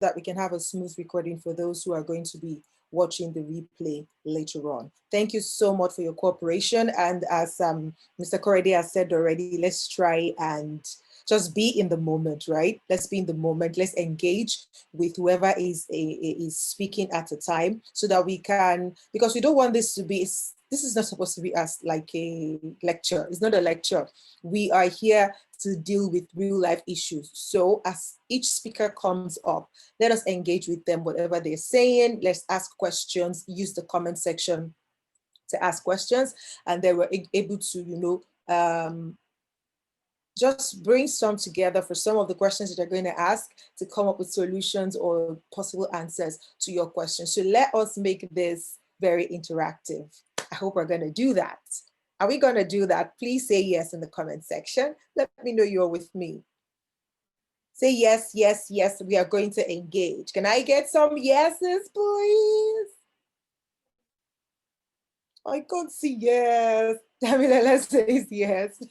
that we can have a smooth recording for those who are going to be watching the replay later on. Thank you so much for your cooperation. And as Mr. Korede has said already, let's try and just be in the moment, right? Let's be in the moment. Let's engage with whoever is speaking at a time so that we can, because we don't want this to be, this is not supposed to be as like a lecture. It's not a lecture. We are here to deal with real life issues. So as each speaker comes up, let us engage with them, whatever they're saying. Let's ask questions, use the comment section to ask questions. And they were able to, just brainstorm together for some of the questions that you're going to ask to come up with solutions or possible answers to your questions. So let us make this very interactive. I hope we're going to do that. Are we going to do that? Please say yes in the comment section. Let me know you're with me. Say yes, yes, yes, we are going to engage. Can I get some yeses, please? I can't see yes. Damila, let's say yes.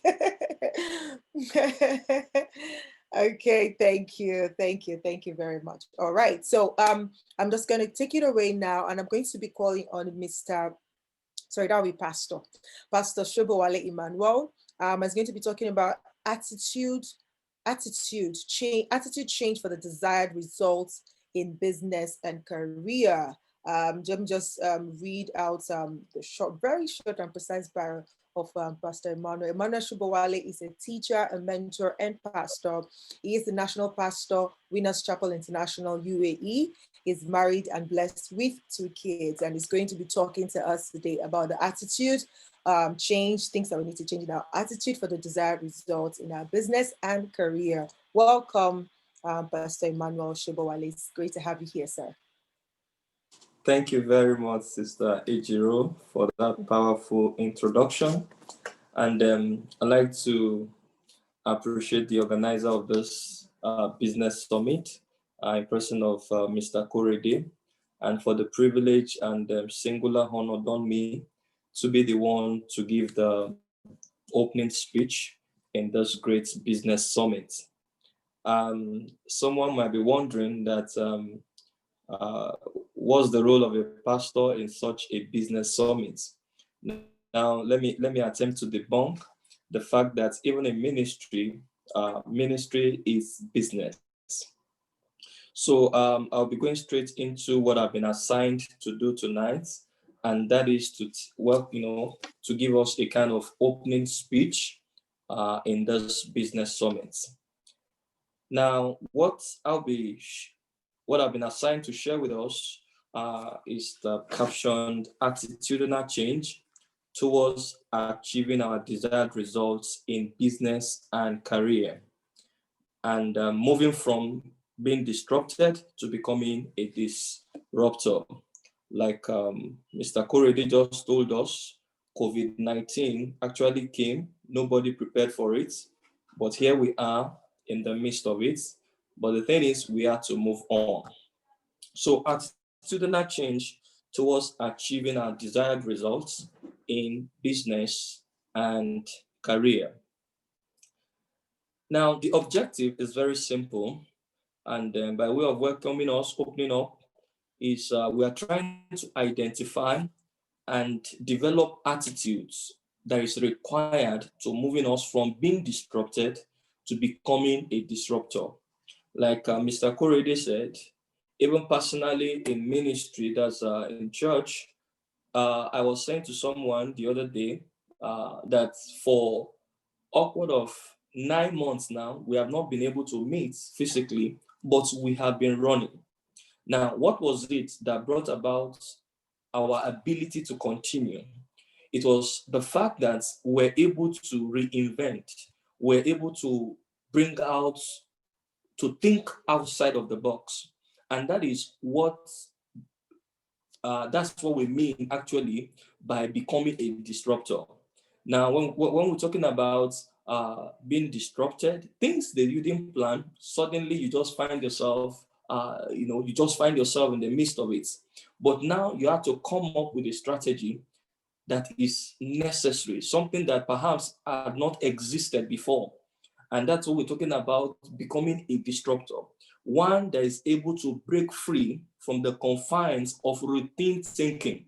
Okay, thank you very much. All right, so I'm just going to take it away now, and I'm going to be calling on that'll be Pastor Shobowale Emmanuel. Is going to be talking about attitude change for the desired results in business and career. Just read out the very short and precise bio of Pastor Emmanuel. Emmanuel Shubowale is a teacher, a mentor, and pastor. He is the national pastor, Winners Chapel International, UAE. He's married and blessed with 2 kids, and he's going to be talking to us today about the attitude change, things that we need to change in our attitude for the desired results in our business and career. Welcome, Pastor Emmanuel Shubowale. It's great to have you here, sir. Thank you very much, Sister Ejiro, for that powerful introduction. And I'd like to appreciate the organizer of this business summit, in person of Mr. Korede, and for the privilege and singular honor done me to be the one to give the opening speech in this great business summit. Someone might be wondering that what's the role of a pastor in such a business summit? Now, let me attempt to debunk the fact that even in ministry, ministry is business. So I'll be going straight into what I've been assigned to do tonight, and that is to give us a kind of opening speech in this business summit. Now, what I've been assigned to share with us is the captioned attitudinal change towards achieving our desired results in business and career, and moving from being disrupted to becoming a disruptor. Like Mr. Korede just told us, COVID-19 actually came, nobody prepared for it, but here we are in the midst of it. But the thing is, we have to move on. So attitudinal change towards achieving our desired results in business and career. Now, the objective is very simple, and by way of welcoming us, opening up, is we are trying to identify and develop attitudes that is required to moving us from being disrupted to becoming a disruptor. Like Mr. Korede said, even personally in ministry, that's in church, I was saying to someone the other day that for upward of 9 months now, we have not been able to meet physically, but we have been running. Now, what was it that brought about our ability to continue? It was the fact that we're able to reinvent, we're able to bring out, to think outside of the box. And that is that's what we mean actually by becoming a disruptor. Now, when we're talking about being disrupted, things that you didn't plan, suddenly you just find yourself, you just find yourself in the midst of it. But now you have to come up with a strategy that is necessary, something that perhaps had not existed before. And that's what we're talking about, becoming a disruptor. one that is able to break free from the confines of routine thinking.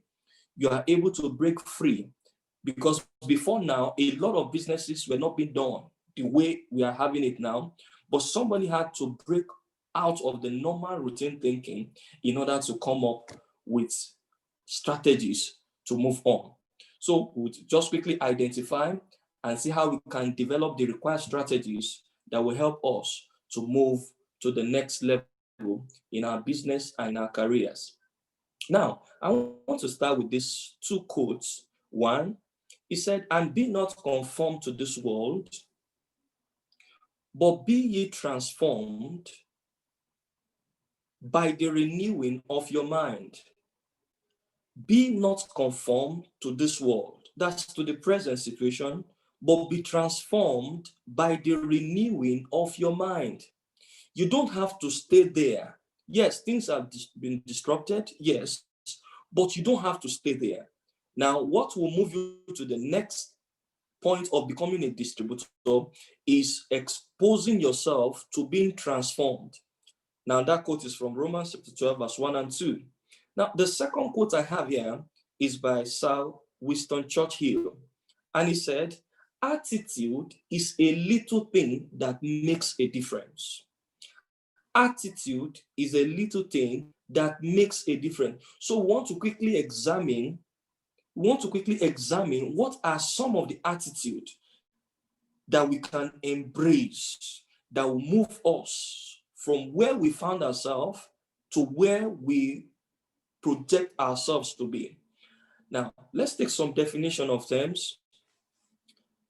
You are able to break free because before now, a lot of businesses were not being done the way we are having it now, but somebody had to break out of the normal routine thinking in order to come up with strategies to move on. So we'll just quickly identify and see how we can develop the required strategies that will help us to move to the next level in our business and in our careers. Now, I want to start with these two quotes. One, he said, "And be not conformed to this world, but be ye transformed by the renewing of your mind." Be not conformed to this world, that's to the present situation, but be transformed by the renewing of your mind. You don't have to stay there. Yes, things have been disrupted, yes, but you don't have to stay there. Now, what will move you to the next point of becoming a distributor is exposing yourself to being transformed. Now, that quote is from Romans chapter 12, verse 1 and 2. Now, the second quote I have here is by Sir Winston Churchill. And he said, "Attitude is a little thing that makes a difference." Attitude is a little thing that makes a difference. So we want to quickly examine what are some of the attitudes that we can embrace that will move us from where we found ourselves to where we project ourselves to be. Now, let's take some definition of terms.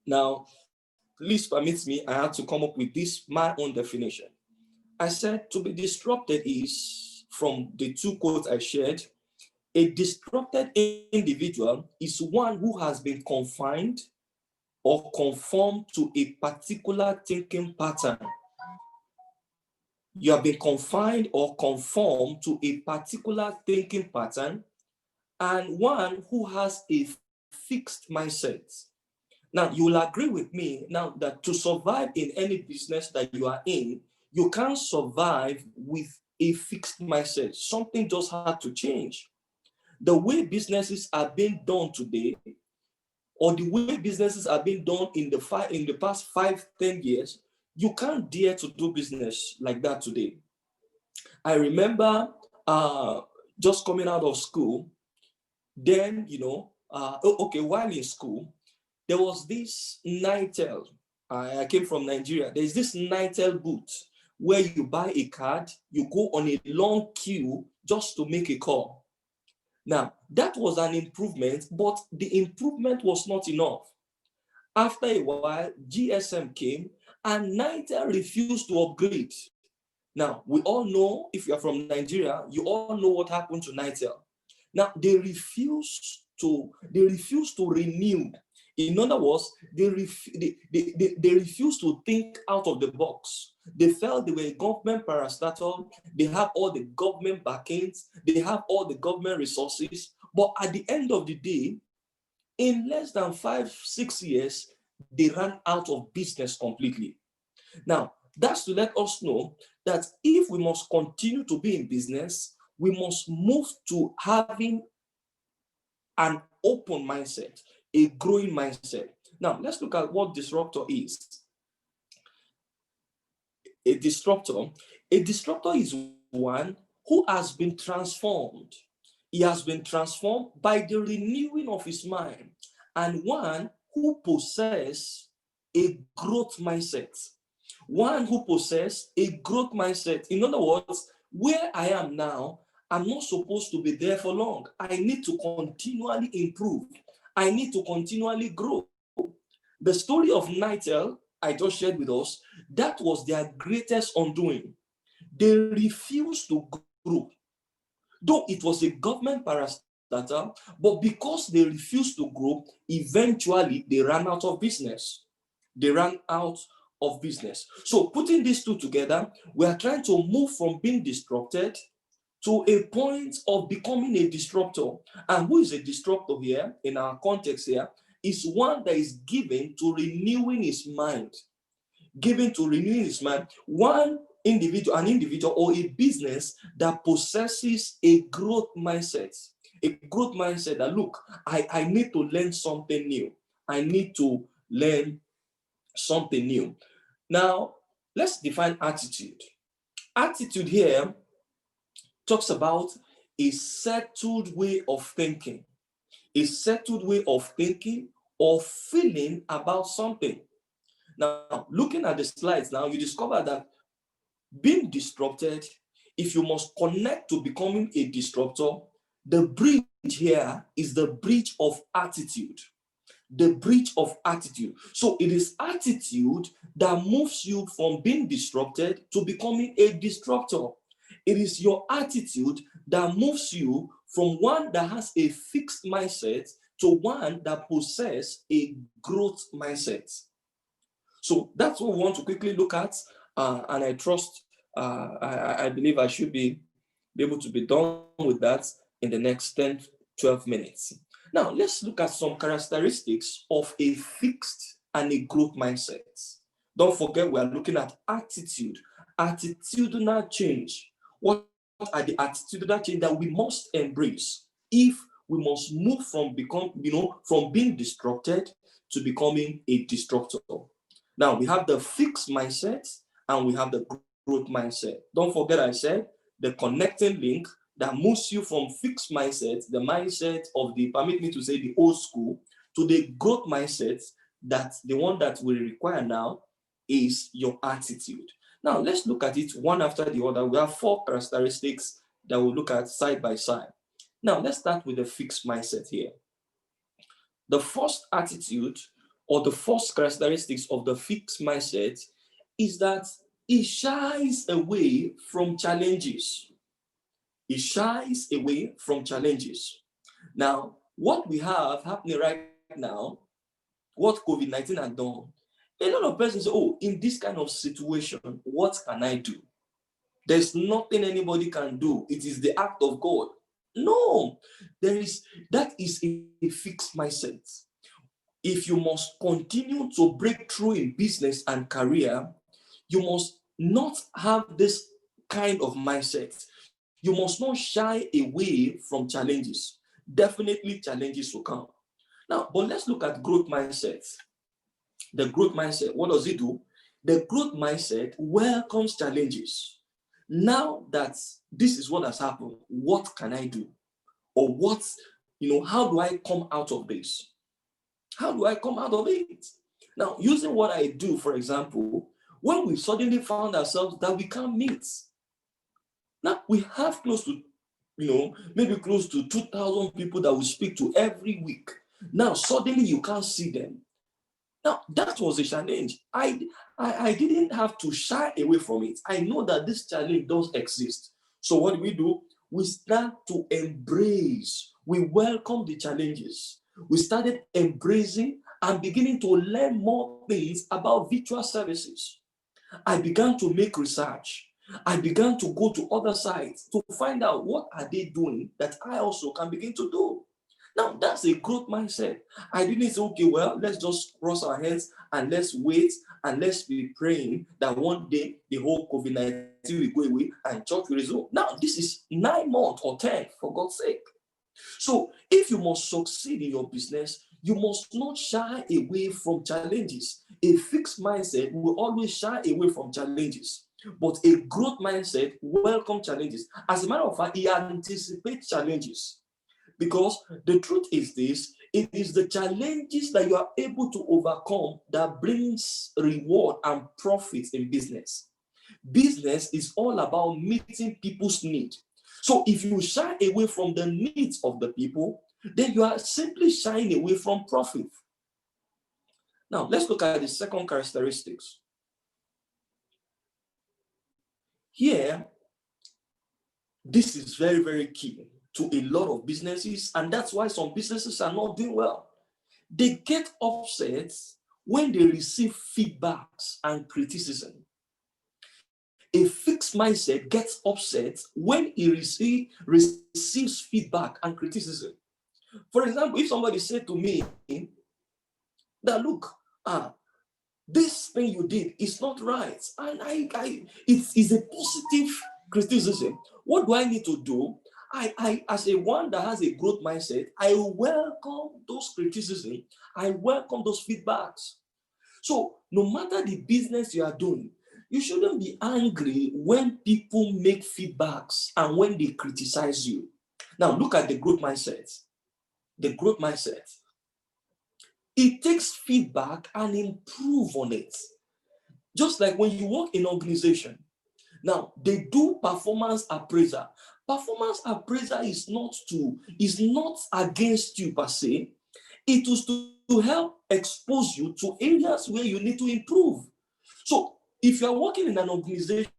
Now, please permit me, I had to come up with this, my own definition. I said to be disrupted is, from the two quotes I shared, a disrupted individual is one who has been confined or conformed to a particular thinking pattern. You have been confined or conformed to a particular thinking pattern, and one who has a fixed mindset. Now, you will agree with me now that to survive in any business that you are in, you can't survive with a fixed mindset. Something just had to change. The way businesses are being done today, or the way businesses are being done in the past 5-10 years, you can't dare to do business like that today. I remember just coming out of school, then, while in school, there was this Nitel. I came from Nigeria. There's this Nitel booth where you buy a card, you go on a long queue just to make a call. Now, that was an improvement, but the improvement was not enough. After a while, GSM came and Nitel refused to upgrade. Now, we all know, if you are from Nigeria, you all know what happened to Nitel. Now, they refused to renew. In other words, they refused to think out of the box. They felt they were a government parastatal. They have all the government backings. They have all the government resources. But at the end of the day, in less than 5-6 years, they ran out of business completely. Now, that's to let us know that if we must continue to be in business, we must move to having an open mindset, a growing mindset. Now, let's look at what disruptor is. A disruptor is one who has been transformed. He has been transformed by the renewing of his mind, and one who possesses a growth mindset. One who possesses a growth mindset. In other words, where I am now, I'm not supposed to be there for long. I need to continually improve. I need to continually grow. The story of Nitel I just shared with us, that was their greatest undoing. They refused to grow. Though it was a government parastatal, but because they refused to grow, eventually they ran out of business. They ran out of business. So putting these two together, we are trying to move from being disrupted to a point of becoming a disruptor. And who is a disruptor here, in our context here, is one that is given to renewing his mind. Given to renewing his mind. One an individual or a business that possesses a growth mindset. A growth mindset that, look, I need to learn something new. I need to learn something new. Now, let's define attitude. Attitude here talks about a settled way of thinking, a settled way of thinking or feeling about something. Now, looking at the slides now, you discover that being disrupted, if you must connect to becoming a disruptor, the bridge here is the bridge of attitude. The bridge of attitude. So it is attitude that moves you from being disrupted to becoming a disruptor. It is your attitude that moves you from one that has a fixed mindset to one that possesses a growth mindset. So that's what we want to quickly look at. And I trust, I believe I should be able to be done with that in the next 10, 12 minutes. Now, let's look at some characteristics of a fixed and a growth mindset. Don't forget, we are looking at attitude, attitudinal change. What are the attitudinal change that we must embrace if we must move from from being disrupted to becoming a disruptor? Now, we have the fixed mindset and we have the growth mindset. Don't forget, I said the connecting link that moves you from fixed mindset, the mindset of permit me to say, the old school, to the growth mindset, that the one that we require now is your attitude. Now, let's look at it one after the other. We have 4 characteristics that we'll look at side by side. Now, let's start with the fixed mindset here. The first attitude or the first characteristics of the fixed mindset is that it shies away from challenges. It shies away from challenges. Now, what we have happening right now, what COVID-19 has done, a lot of persons say, oh, in this kind of situation, what can I do? There's nothing anybody can do. It is the act of God. No, that is a fixed mindset. If you must continue to break through in business and career, you must not have this kind of mindset. You must not shy away from challenges. Definitely challenges will come. Now, but let's look at growth mindset. The growth mindset, what does it do? The growth mindset welcomes challenges. Now that this is what has happened, what can I do? Or how do I come out of this? How do I come out of it? Now, using what I do, for example, when we suddenly found ourselves that we can't meet. Now, we have close to, maybe close to 2,000 people that we speak to every week. Now, suddenly you can't see them. Now, that was a challenge. I didn't have to shy away from it. I know that this challenge does exist. So what do? We start to embrace. We welcome the challenges. We started embracing and beginning to learn more things about virtual services. I began to make research. I began to go to other sites to find out what are they doing that I also can begin to do. Now, that's a growth mindset. I didn't say, okay, well, let's just cross our hands and let's wait and let's be praying that one day the whole COVID-19 will go away and church will resume. Now, this is 9 months or 10, for God's sake. So if you must succeed in your business, you must not shy away from challenges. A fixed mindset will always shy away from challenges. But a growth mindset welcomes challenges. As a matter of fact, it anticipates challenges. Because the truth is this, it is the challenges that you are able to overcome that brings reward and profit in business. Business is all about meeting people's needs. So if you shy away from the needs of the people, then you are simply shying away from profit. Now, let's look at the second characteristics. Here, this is very, very key to a lot of businesses, and that's why some businesses are not doing well. They get upset when they receive feedbacks and criticism. A fixed mindset gets upset when he receives feedback and criticism. For example, if somebody said to me that, look, this thing you did is not right. And it's a positive criticism. What do I need to do? I as a one that has a growth mindset, I welcome those criticisms. I welcome those feedbacks. So no matter the business you are doing, you shouldn't be angry when people make feedbacks and when they criticize you. Now look at the growth mindset. The growth mindset. It takes feedback and improve on it. Just like when you work in an organization, now they do performance appraisal. Performance appraisal is not against you per se. It is to help expose you to areas where you need to improve. So if you are working in an organization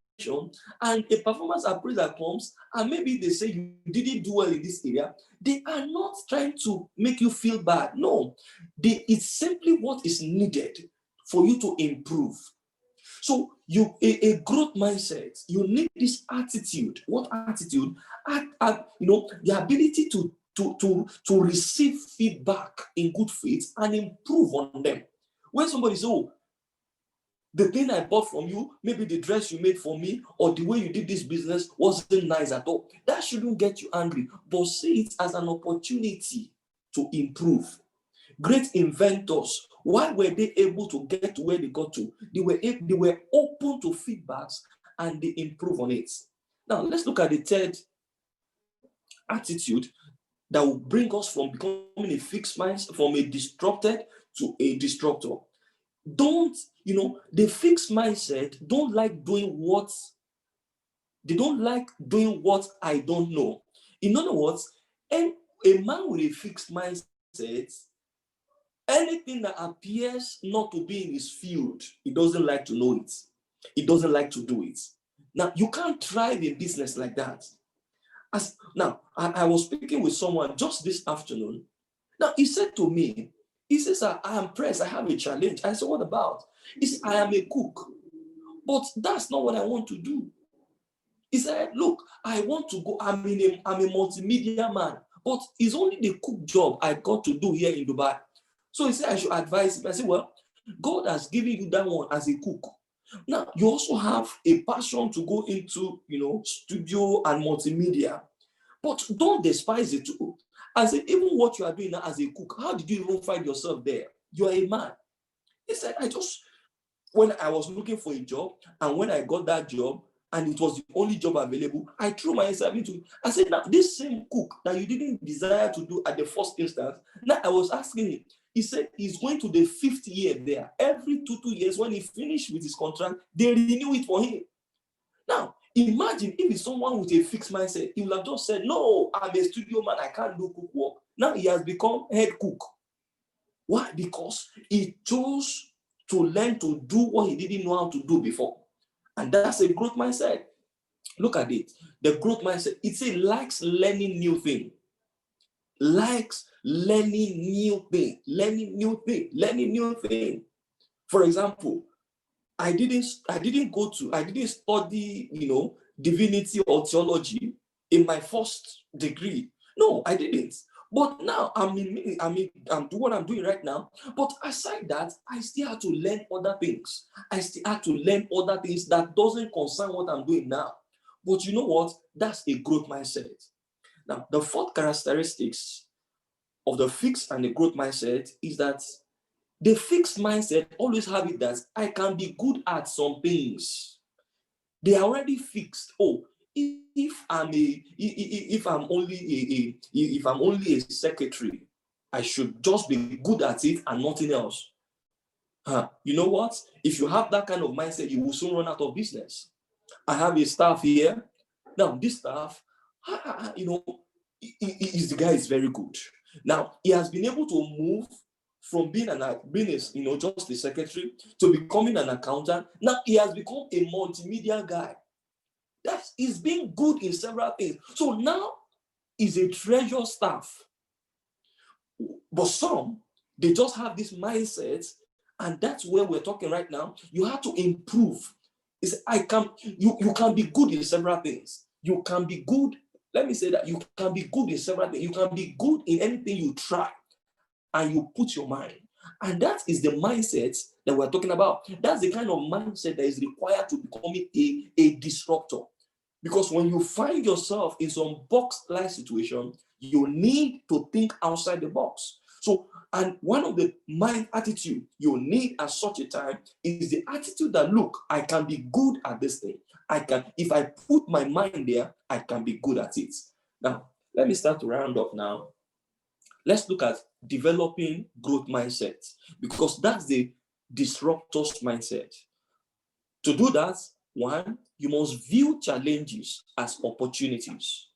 and a performance appraiser comes and maybe they say you didn't do well in this area, they are not trying to make you feel bad. No, it's simply what is needed for you to improve. So a growth mindset, you need this attitude. What attitude? The ability to receive feedback in good faith and improve on them. When somebody says, oh, the thing I bought from you, maybe the dress you made for me, or the way you did this business wasn't nice at all, that shouldn't get you angry, but see it as an opportunity to improve. Great inventors, why were they able to get to where they got to? They were open to feedbacks and they improve on it. Now, let's look at the third attitude that will bring us from becoming a fixed mind, from a disrupted to a disruptor. The fixed mindset don't like doing what I don't know. In other words, a man with a fixed mindset, anything that appears not to be in his field, he doesn't like to know it. He doesn't like to do it. Now, you can't thrive in business like that. I was speaking with someone just this afternoon. Now, he said to me, he says, I am pressed, I have a challenge. I said, what about? He said, I am a cook, but that's not what I want to do. He said, look, I want to go, I'm a multimedia man, but it's only the cook job I got to do here in Dubai. So he said, I should advise him. I said, well, God has given you that one as a cook. Now, you also have a passion to go into, studio and multimedia, but don't despise it too. I said, even what you are doing now as a cook, how did you even find yourself there? You're a man. He said, when I was looking for a job, and when I got that job, and it was the only job available, I threw myself into it. I said, now, this same cook that you didn't desire to do at the first instance, now I was asking him, he said he's going to the 5th year there. Every 2 years, when he finished with his contract, they renew it for him. Now, imagine if it's someone with a fixed mindset, he will have just said, no, I'm a studio man, I can't do cook work. Now he has become head cook. Why? Because he chose to learn to do what he didn't know how to do before. And that's a growth mindset. Look at it. The growth mindset, it likes learning new things. Likes learning new things. Learning new things. Learning new things. For example, I didn't study, divinity or theology in my first degree. No, I didn't. But now I'm doing what I'm doing right now. But aside that, I still have to learn other things. I still have to learn other things that doesn't concern what I'm doing now. But you know what? That's a growth mindset. Now, the fourth characteristics of the fixed and the growth mindset is that the fixed mindset always have it that I can be good at some things. They are already fixed. Oh, if I'm only a secretary, I should just be good at it and nothing else. You know what? If you have that kind of mindset, you will soon run out of business. I have a staff here. Now, this staff, the guy is very good. Now, he has been able to move from being just a secretary to becoming an accountant. Now he has become a multimedia guy. He's been good in several things. So now he's a treasure staff. But some, they just have this mindset, and that's where we're talking right now. You have to improve. You can be good in several things. You can be good. Let me say that you can be good in several things. You can be good in anything you try and you put your mind. And that is the mindset that we're talking about. That's the kind of mindset that is required to becoming a disruptor. Because when you find yourself in some box-like situation, you need to think outside the box. So, and one of the mind attitude you need at such a time is the attitude that, look, I can be good at this thing. I can, if I put my mind there, I can be good at it. Now, let me start to round up now. Let's look at developing growth mindset, because that's the disruptor's mindset. To do that, one, you must view challenges as opportunities.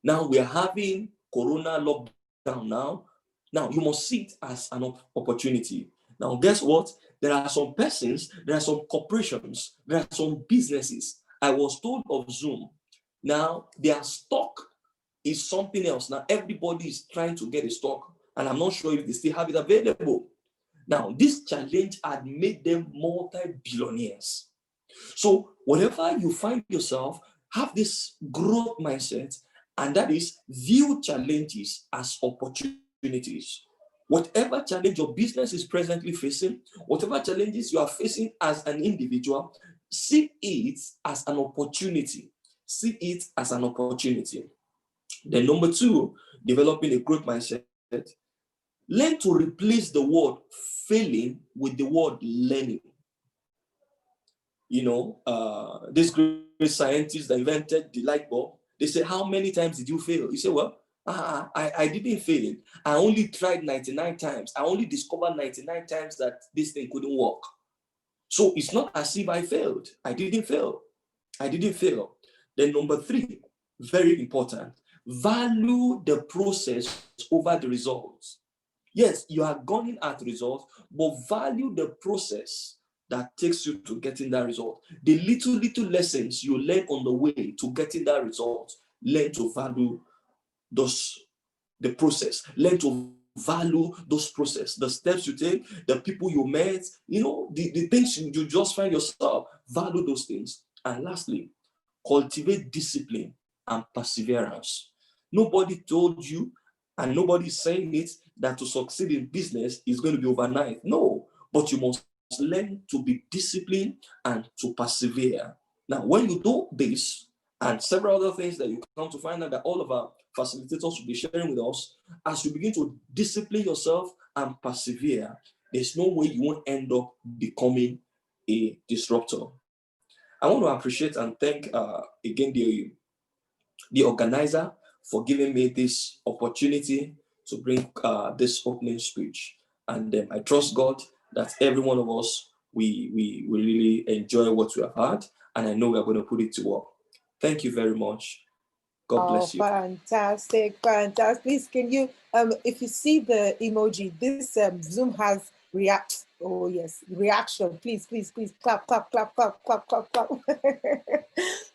Now we are having Corona lockdown now. Now you must see it as an opportunity. Now guess what? There are some persons, there are some corporations, there are some businesses. I was told of Zoom. Now their stock is something else. Now everybody is trying to get a stock, and I'm not sure if they still have it available. Now this challenge had made them multi-billionaires. So whenever you find yourself, have this growth mindset, and that is view challenges as opportunities. Whatever challenge your business is presently facing, whatever challenges you are facing as an individual, see it as an opportunity. See it as an opportunity. Then number two, developing a growth mindset. Learn to replace the word failing with the word learning. This great scientist that invented the light bulb, they say, how many times did you fail? You say, well, I didn't fail. I only tried 99 times. I only discovered 99 times that this thing couldn't work. So it's not as if I failed. I didn't fail. I didn't fail. Then number three, very important, value the process over the results. Yes, you are gunning at results, but value the process that takes you to getting that result. The little lessons you learn on the way to getting that result, learn to value the process. Learn to value those process, the steps you take, the people you met, the things you just find yourself. Value those things. And lastly, cultivate discipline and perseverance. Nobody told you, and nobody is saying it, that to succeed in business is going to be overnight. No, but you must learn to be disciplined and to persevere. Now, when you do this, and several other things that you come to find out that all of our facilitators will be sharing with us, as you begin to discipline yourself and persevere, there's no way you won't end up becoming a disruptor. I want to appreciate and thank again the organizer for giving me this opportunity to bring this opening speech. And I trust God that every one of us, we really enjoy what we have had, and I know we are going to put it to work. Thank you very much. God bless you. Fantastic. Please, can you, if you see the emoji, this Zoom has react. Oh yes, reaction. Please, clap.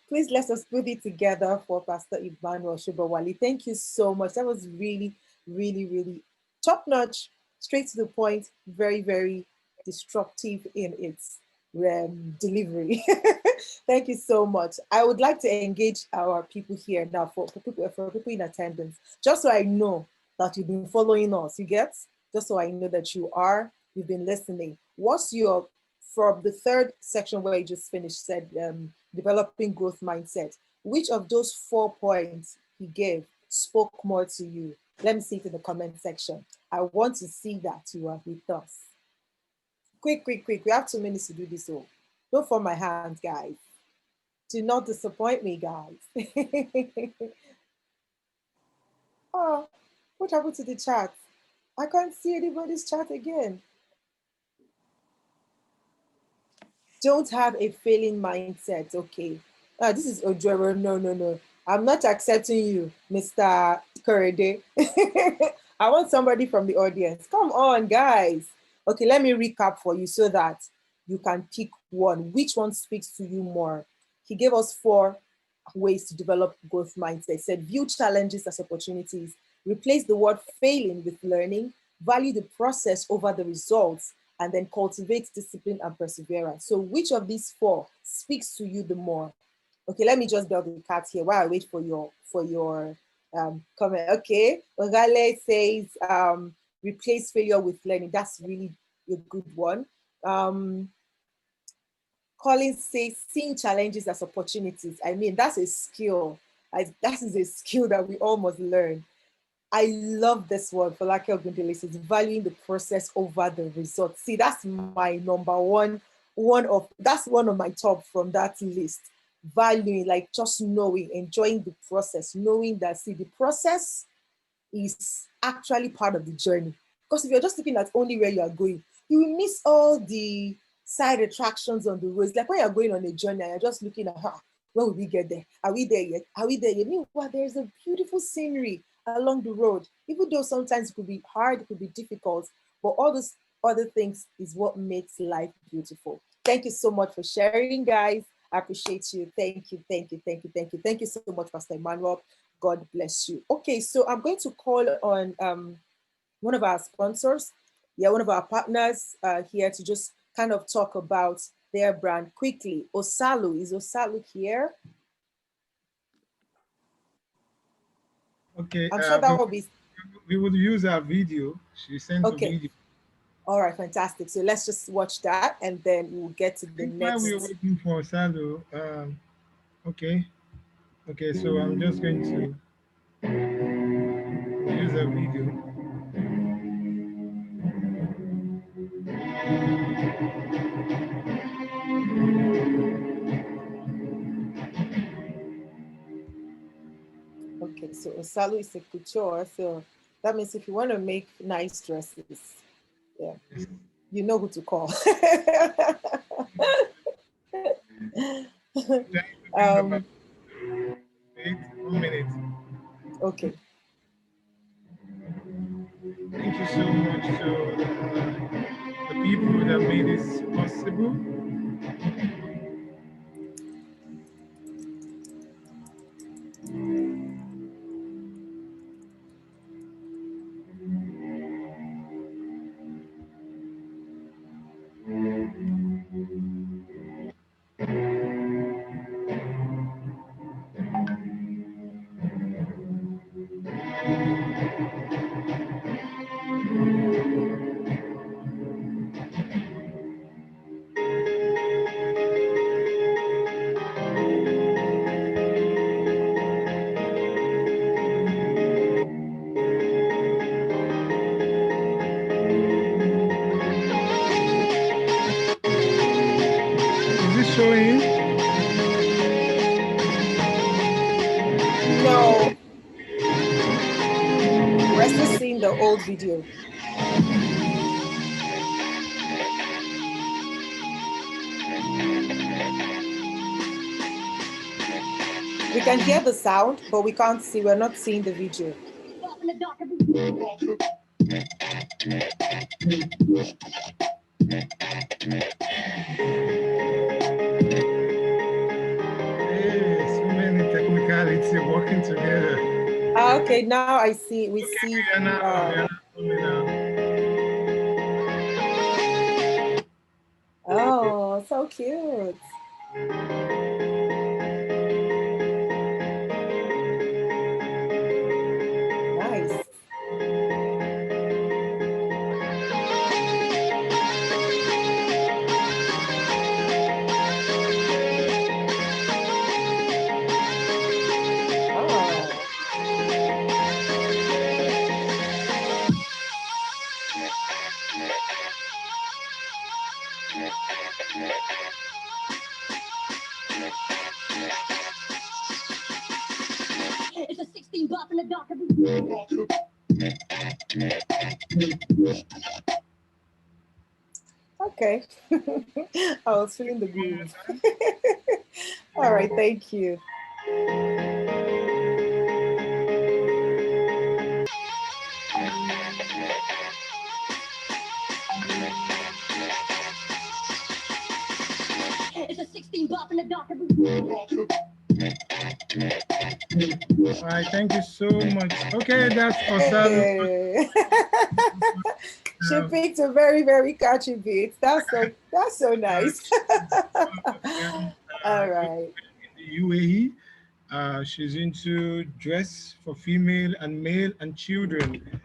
Please let us put it together for Pastor Emmanuel Shubawali. Thank you so much. That was really, really, really top notch, straight to the point, very, very disruptive in its delivery. Thank you so much. I would like to engage our people here now for people in attendance, just so I know that you've been following us. You get? Just so I know that you've been listening. What's your, from the third section where you just finished, said developing growth mindset, which of those 4 points he gave spoke more to you? Let me see it in the comment section. I want to see that you are with us. Quick. We have 2 minutes to do this all. Don't fall my hands, guys. Do not disappoint me, guys. Oh, what happened to the chat? I can't see anybody's chat again. Don't have a failing mindset. Okay. This is Ojero. No. I'm not accepting you, Mr. Korede. I want somebody from the audience. Come on, guys. Okay, let me recap for you so that you can pick one. Which one speaks to you more? He gave us 4 ways to develop growth mindset. He said, view challenges as opportunities, replace the word failing with learning, value the process over the results, and then cultivate discipline and perseverance. So which of these 4 speaks to you the more? Okay, let me just build the cat here while I wait for your comment. Okay, Ogale says replace failure with learning. That's really a good one. Colin says, seeing challenges as opportunities. I mean, that's a skill. That is a skill that we all must learn. I love this one for Lake Ogundele says, valuing the process over the result. See, that's my number one, that's one of my top from that list. Valuing, like just knowing, enjoying the process, knowing that, see, the process is actually part of the journey. Because if you're just looking at only where you are going, you will miss all the side attractions on the roads. Like when you're going on a journey and you're just looking at, when will we get there? Are we there yet? Are we there yet? Meanwhile, there's a beautiful scenery along the road. Even though sometimes it could be hard, it could be difficult, but all those other things is what makes life beautiful. Thank you so much for sharing, guys. I appreciate you. Thank you, thank you, thank you, thank you. Thank you so much, Pastor Emmanuel. God bless you. Okay, so I'm going to call on one of our sponsors, one of our partners here to just kind of talk about their brand quickly. Osalu, is Osalu here? Okay, I'm sure that will be. We would use our video. She sent a video. All right, fantastic. So let's just watch that and then we'll get to the next. While we're waiting for Osalu, okay. Okay, so I'm just going to use a video. Okay, so Osalu is a couture, so that means if you want to make nice dresses, yeah, you know who to call. Wait 1 minute. Okay. Thank you so much to the people that made this possible. Showing? No. We're still seeing the old video. We can hear the sound, but we can't see. We're not seeing the video. So many technicalities working together. Okay, now I see. We see. Oh, so cute. Nice. It's a 16 buff in the dark. Okay. I was feeling the groove. All right, thank you. It's a 16 buff in the dark. All right, thank you so much. Okay, that's Osalu. She picked a very, very catchy beat. That's so nice. All right. In the UAE, she's into dress for female and male and children.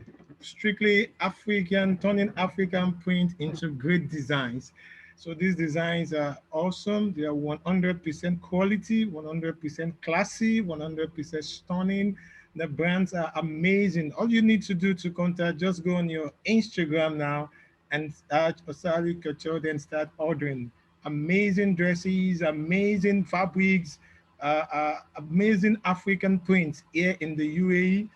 strictly African, turning African print into great designs. So these designs are awesome. They are 100% quality, 100% classy, 100% stunning. The brands are amazing. All you need to do to contact, just go on your Instagram now and search Osali Couture, then start ordering. Amazing dresses, amazing fabrics, amazing African prints here in the UAE.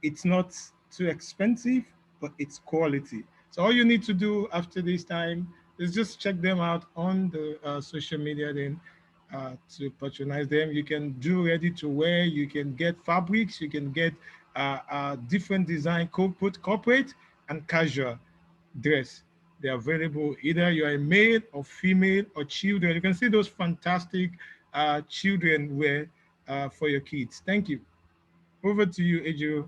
It's not too expensive, but it's quality. So all you need to do after this time is just check them out on the social media then to patronize them. You can do ready to wear, you can get fabrics, you can get different design, corporate and casual dress. They're available either you're a male or female or children. You can see those fantastic children wear for your kids. Thank you. Over to you, Ejo.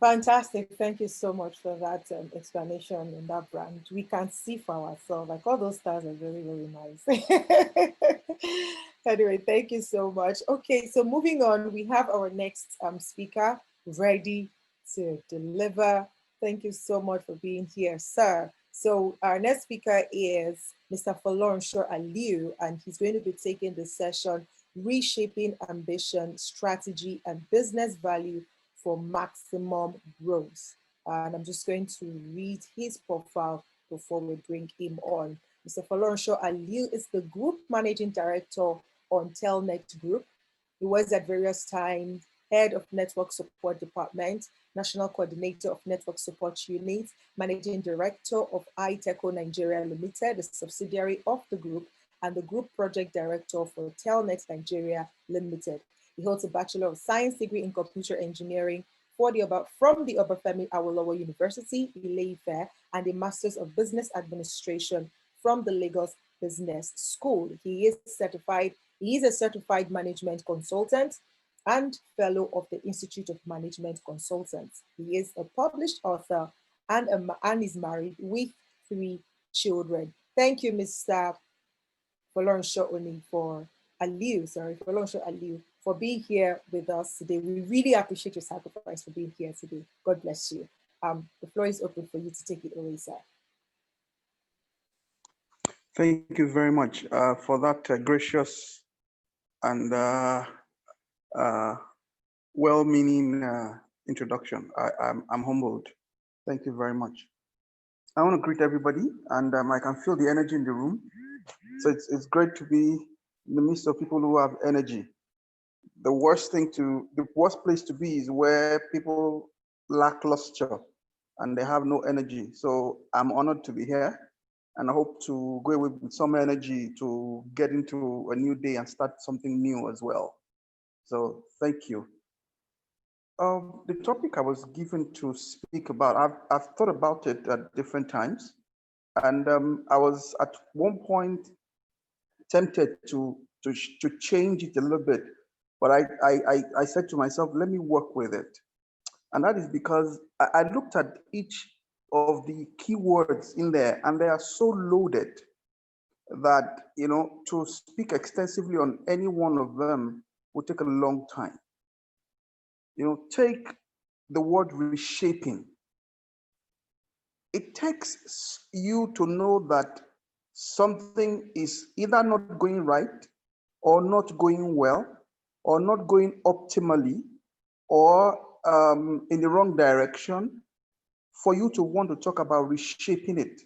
Fantastic. Thank you so much for that explanation on that brand. We can see for ourselves, like all those stars are very, very nice. Anyway, thank you so much. Okay, so moving on, we have our next speaker ready to deliver. Thank you so much for being here, sir. So our next speaker is Mr. Folorunsho Aliu, and he's going to be taking the session, Reshaping Ambition, Strategy, and Business Value for Maximum Growth. And I'm just going to read his profile before we bring him on. Mr. Folorunsho Aliu is the Group Managing Director on Telnet Group. He was at various times Head of Network Support Department, National Coordinator of Network Support Unit, Managing Director of iTeco Nigeria Limited, a subsidiary of the group, and the Group Project Director for Telnet Nigeria Limited. He holds a Bachelor of Science degree in Computer Engineering from the Obafemi Awolowo University, Ile-Ife, and a Master's of Business Administration from the Lagos Business School. He is a certified management consultant and fellow of the Institute of Management Consultants. He is a published author and is married with 3 children. Thank you, Mr. Folorunsho Aliu, for being here with us today. We really appreciate your sacrifice for being here today. God bless you. The floor is open for you to take it away, sir. Thank you very much for that gracious and well-meaning introduction. I'm humbled. Thank you very much. I want to greet everybody, and I can feel the energy in the room. So it's great to be in the midst of people who have energy. The worst place to be is where people lack luster and they have no energy. So I'm honored to be here, and I hope to go away with some energy to get into a new day and start something new as well. So thank you. The topic I was given to speak about, I've thought about it at different times, and I was at one point tempted to change it a little bit, but I said to myself, let me work with it. And that is because I looked at each of the keywords in there, and they are so loaded that, to speak extensively on any one of them would take a long time. Take the word reshaping. It takes you to know that something is either not going right, or not going well, or not going optimally, or in the wrong direction, for you to want to talk about reshaping it.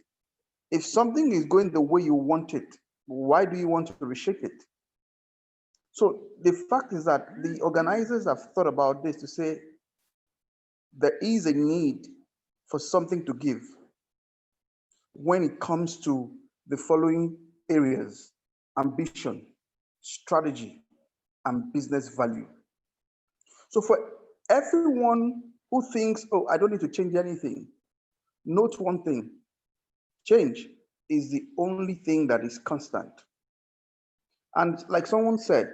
If something is going the way you want it, why do you want to reshape it? So the fact is that the organizers have thought about this to say there is a need for something to give when it comes to the following areas: ambition, strategy, and business value. So for everyone who thinks, oh, I don't need to change anything, note one thing: change is the only thing that is constant. And like someone said,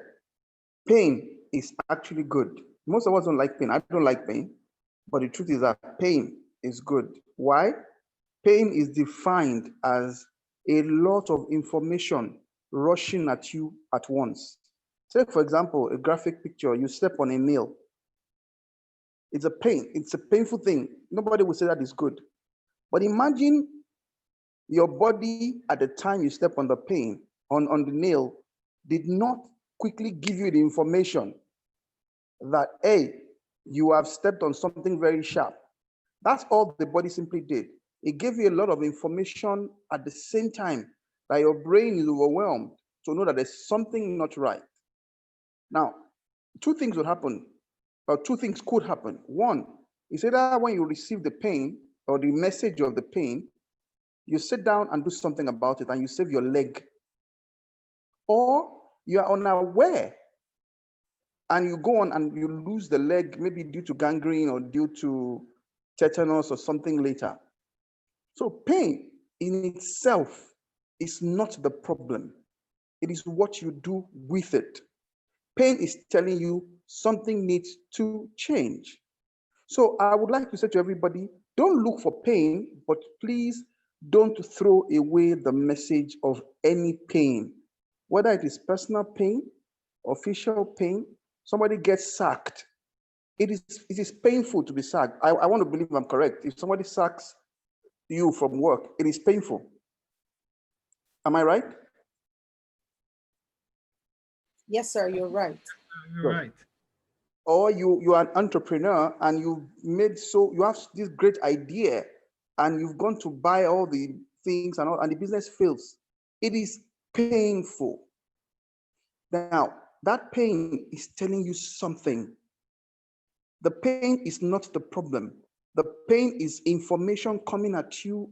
pain is actually good. Most of us don't like pain. I don't like pain, but the truth is that pain is good. Why? Pain is defined as a lot of information rushing at you at once. Take, for example, a graphic picture. You step on a nail. It's a pain. It's a painful thing. Nobody will say that is good. But imagine your body at the time you step on the pain, on the nail, did not quickly give you the information that, hey, you have stepped on something very sharp. That's all the body simply did. It gave you a lot of information at the same time that your brain is overwhelmed to know that there's something not right. Now, two things would happen, or two things could happen. One is either when you receive the pain or the message of the pain, you sit down and do something about it and you save your leg. Or you are unaware and you go on and you lose the leg, maybe due to gangrene or due to tetanus or something later. So pain in itself is not the problem. It is what you do with it. Pain is telling you something needs to change. So I would like to say to everybody, don't look for pain, but please don't throw away the message of any pain, whether it is personal pain, official pain, somebody gets sacked. It is painful to be sacked. I want to believe I'm correct. If somebody sacks you from work, it is painful. Am I right? Yes, sir, you're right. You're right. Or you are an entrepreneur and you have this great idea and you've gone to buy all the things and the business fails. It is painful. Now, that pain is telling you something. The pain is not the problem. The pain is information coming at you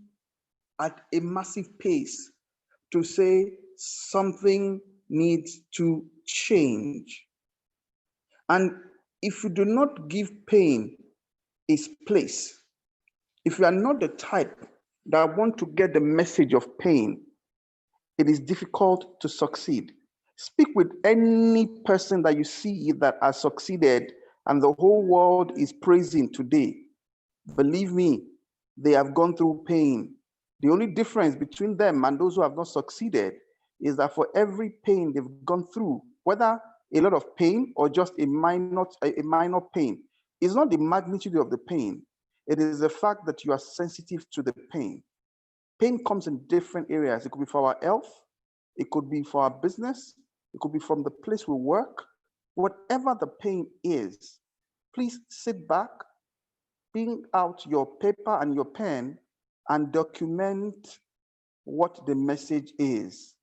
at a massive pace to say something needs to change. And if you do not give pain its place, if you are not the type that want to get the message of pain, it is difficult to succeed. Speak with any person that you see that has succeeded and the whole world is praising today. Believe me, they have gone through pain. The only difference between them and those who have not succeeded is that for every pain they've gone through, whether a lot of pain or just a minor pain, it's not the magnitude of the pain. It is the fact that you are sensitive to the pain. Pain comes in different areas. It could be for our health. It could be for our business. It could be from the place we work. Whatever the pain is, please sit back, bring out your paper and your pen and document what the message is.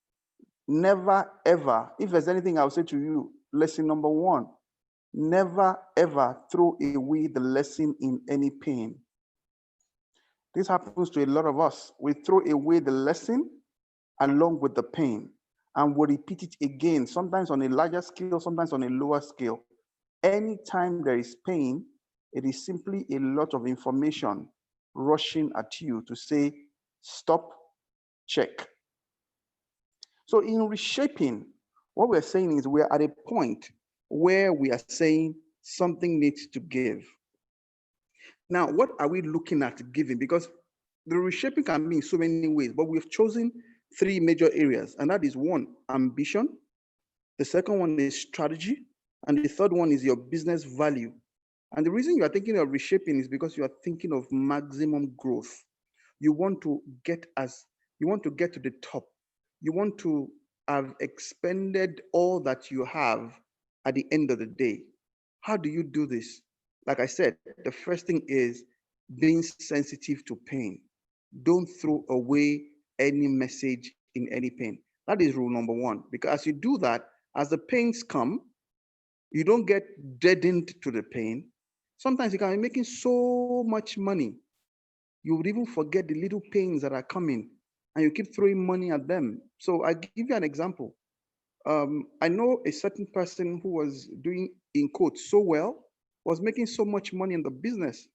Never, ever, if there's anything I'll say to you, lesson number one, never, ever throw away the lesson in any pain. This happens to a lot of us. We throw away the lesson along with the pain, and we repeat it again, sometimes on a larger scale, sometimes on a lower scale. Anytime there is pain, it is simply a lot of information rushing at you to say, stop, check. So in reshaping, what we're saying is we're at a point where we are saying something needs to give. Now, what are we looking at giving? Because the reshaping can be in so many ways, but we've chosen three major areas, and that is one, ambition. The second one is strategy. And the third one is your business value. And the reason you are thinking of reshaping is because you are thinking of maximum growth. You want to get to the top. You want to have expended all that you have at the end of the day. How do you do this? Like I said, the first thing is being sensitive to pain. Don't throw away any message in any pain. That is rule number one. Because as you do that, as the pains come, you don't get deadened to the pain. Sometimes you can be making so much money, you would even forget the little pains that are coming and you keep throwing money at them. So I give you an example. I know a certain person who was doing, in quotes, so well, was making so much money in the business.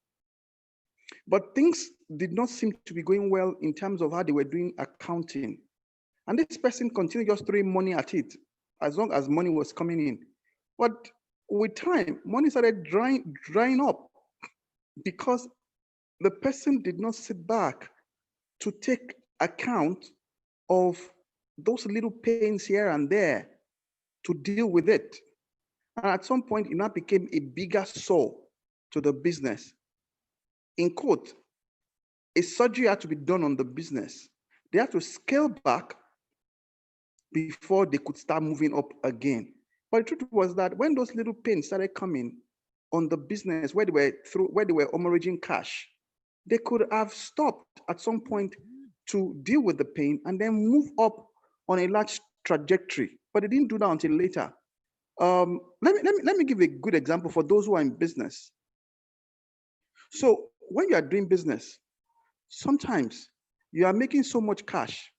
But things did not seem to be going well in terms of how they were doing accounting. And this person continued just throwing money at it as long as money was coming in. But with time, money started drying up because the person did not sit back to take account of those little pains here and there to deal with it. And at some point, it now became a bigger sore to the business. In quote, a surgery had to be done on the business. They had to scale back before they could start moving up again. But the truth was that when those little pains started coming on the business where they were hemorrhaging cash, they could have stopped at some point to deal with the pain and then move up on a large trajectory. But they didn't do that until later. Let me give a good example for those who are in business. So when you are doing business, sometimes you are making so much cash,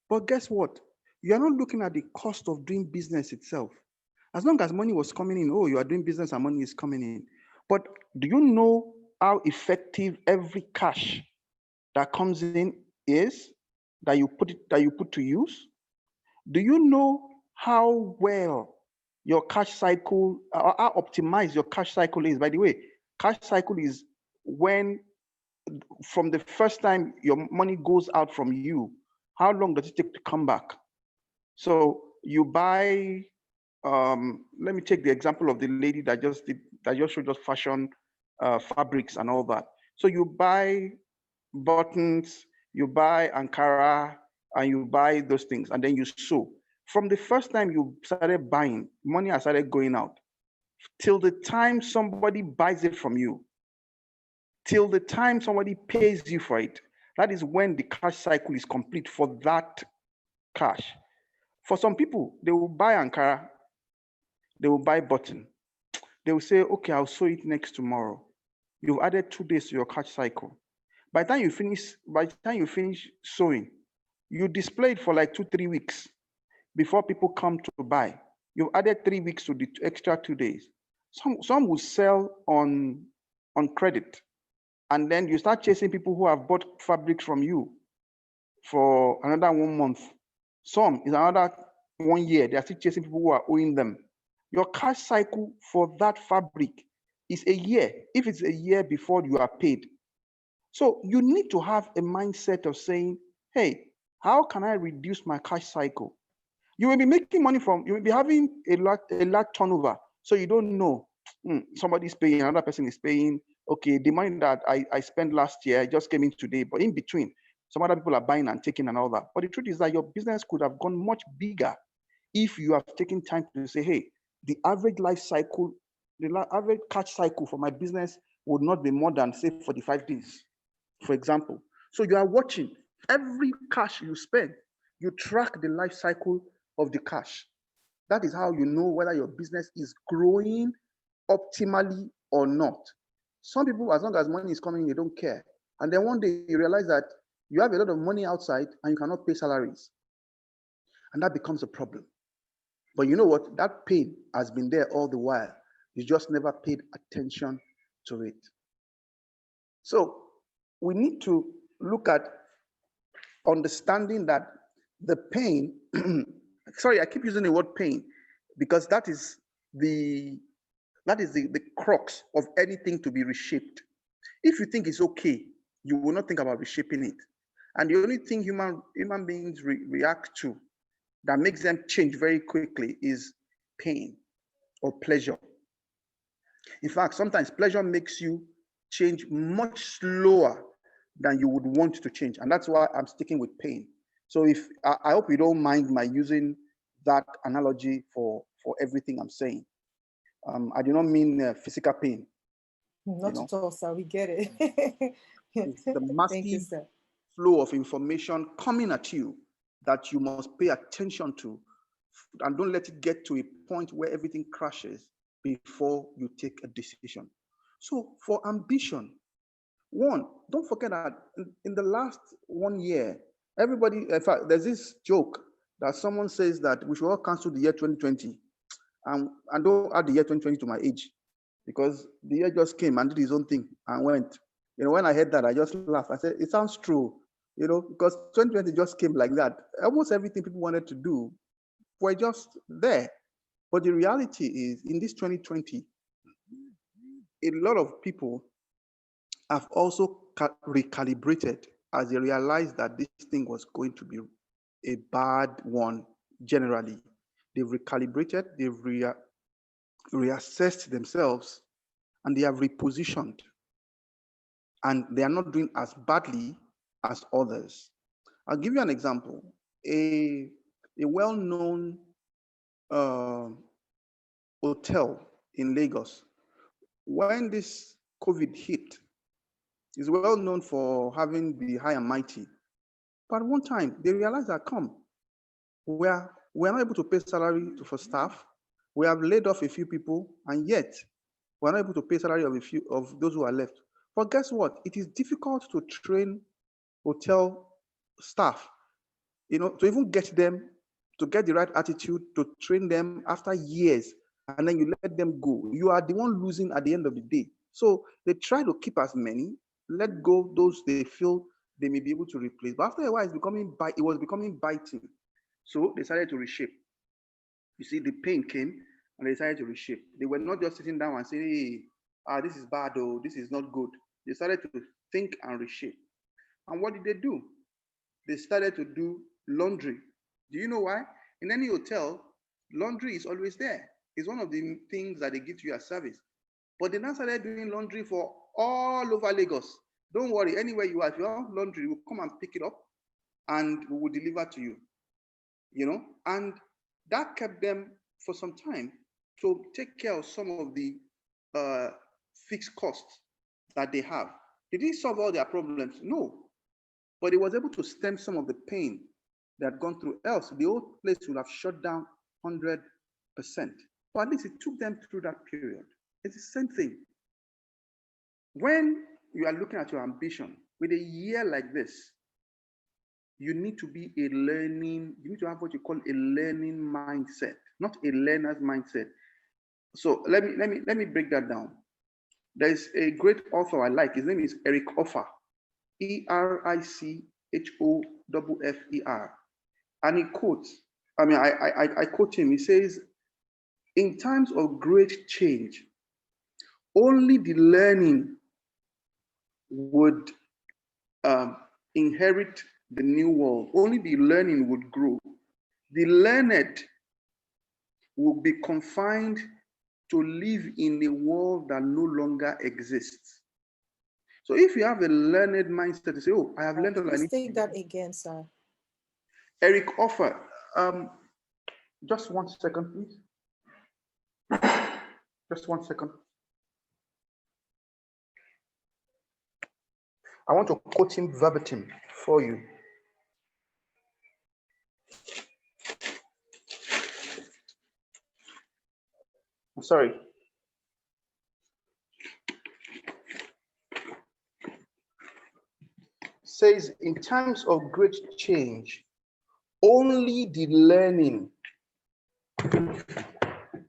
but guess what? You are not looking at the cost of doing business itself. As long as money was coming in, oh, you are doing business and money is coming in. But do you know how effective every cash that comes in is, that you put to use? Do you know how well your cash cycle, or how optimized your cash cycle is? By the way, cash cycle is when, from the first time your money goes out from you, how long does it take to come back? So you buy, let me take the example of the lady that just showed us fashion fabrics and all that. So you buy buttons, you buy Ankara, and you buy those things, and then you sew. From the first time you started buying, money has started going out, till the time somebody buys it from you, till the time somebody pays you for it. That is when the cash cycle is complete for that cash. For some people, they will buy Ankara, they will buy button. They will say, okay, I'll sew it next tomorrow. You've added 2 days to your cash cycle. By the time you finish sewing, you display it for like 2-3 weeks before people come to buy. You've added 3 weeks to the extra 2 days. Some will sell on credit, and then you start chasing people who have bought fabric from you for another 1 month. Some is another 1 year. They are still chasing people who are owing them. Your cash cycle for that fabric is a year, if it's a year before you are paid. So you need to have a mindset of saying, hey, how can I reduce my cash cycle? You will be making money you will be having a large turnover. So you don't know, somebody's paying, another person is paying. Okay, the money that I spent last year just came in today, but in between, some other people are buying and taking and all that. But the truth is that your business could have gone much bigger if you have taken time to say, hey, the average life cycle, the average cash cycle for my business would not be more than, say, 45 days, for example. So you are watching every cash you spend, you track the life cycle of the cash. That is how you know whether your business is growing optimally or not. Some people, as long as money is coming in, they don't care. And then one day you realize that you have a lot of money outside and you cannot pay salaries. And that becomes a problem. But you know what? That pain has been there all the while. You just never paid attention to it. So we need to look at understanding that the pain, sorry, I keep using the word pain because that is the crux of anything to be reshaped. If you think it's okay, you will not think about reshaping it. And the only thing human beings react to that makes them change very quickly is pain or pleasure. In fact, sometimes pleasure makes you change much slower than you would want to change. And that's why I'm sticking with pain. So I hope you don't mind my using that analogy for everything I'm saying. I do not mean physical pain. Not at all, sir. We get it. It's the massive Thank you, sir. flow of information coming at you that you must pay attention to, and don't let it get to a point where everything crashes before you take a decision. So for ambition, one, don't forget that in the last 1 year, everybody, in fact, there's this joke that someone says that we should all cancel the year 2020 and don't add the year 2020 to my age, because the year just came and did his own thing and went. When I heard that, I just laughed. I said, it sounds true, because 2020 just came like that. Almost everything people wanted to do were just there. But the reality is, in this 2020, a lot of people have also recalibrated as they realized that this thing was going to be a bad one generally. They've recalibrated, they've reassessed themselves, and they have repositioned, and they are not doing as badly as others. I'll give you an example. A well-known hotel in Lagos, when this COVID hit, is well known for having the high and mighty. But one time they realized that, we're not able to pay salary for staff. We have laid off a few people, and yet we're not able to pay salary of a few of those who are left. But guess what? It is difficult to train hotel staff, to even get them to get the right attitude, to train them after years, and then you let them go. You are the one losing at the end of the day. So they try to keep as many, let go those they feel they may be able to replace. But after a while, it was becoming biting. So they decided to reshape. You see, the pain came and they decided to reshape. They were not just sitting down and saying, hey, this is bad, oh, this is not good. They started to think and reshape. And what did they do? They started to do laundry. Do you know why? In any hotel, laundry is always there. It's one of the things that they give to you as service. But they now started doing laundry for all over Lagos. Don't worry, anywhere you are, if you have laundry, we'll come and pick it up and we will deliver to you. And that kept them for some time to take care of some of the fixed costs that they have. Did it solve all their problems? No. But it was able to stem some of the pain they had gone through. Else, the whole place would have shut down 100%. But at least it took them through that period. It's the same thing. When you are looking at your ambition with a year like this, you need to be you need to have what you call a learning mindset, not a learner's mindset. So let me break that down. There's a great author I like. His name is Eric Offer, Erichoffer. And he quotes, I quote him, he says, in times of great change, only the learning would inherit the new world. Only the learning would grow. The learned will be confined to live in a world that no longer exists. So if you have a learned mindset to say, oh, I have learned all I need. Take that again, sir. Eric Offer, just 1 second, please. Just 1 second. I want to quote him verbatim for you. I'm sorry. Says, in times of great change, only the learning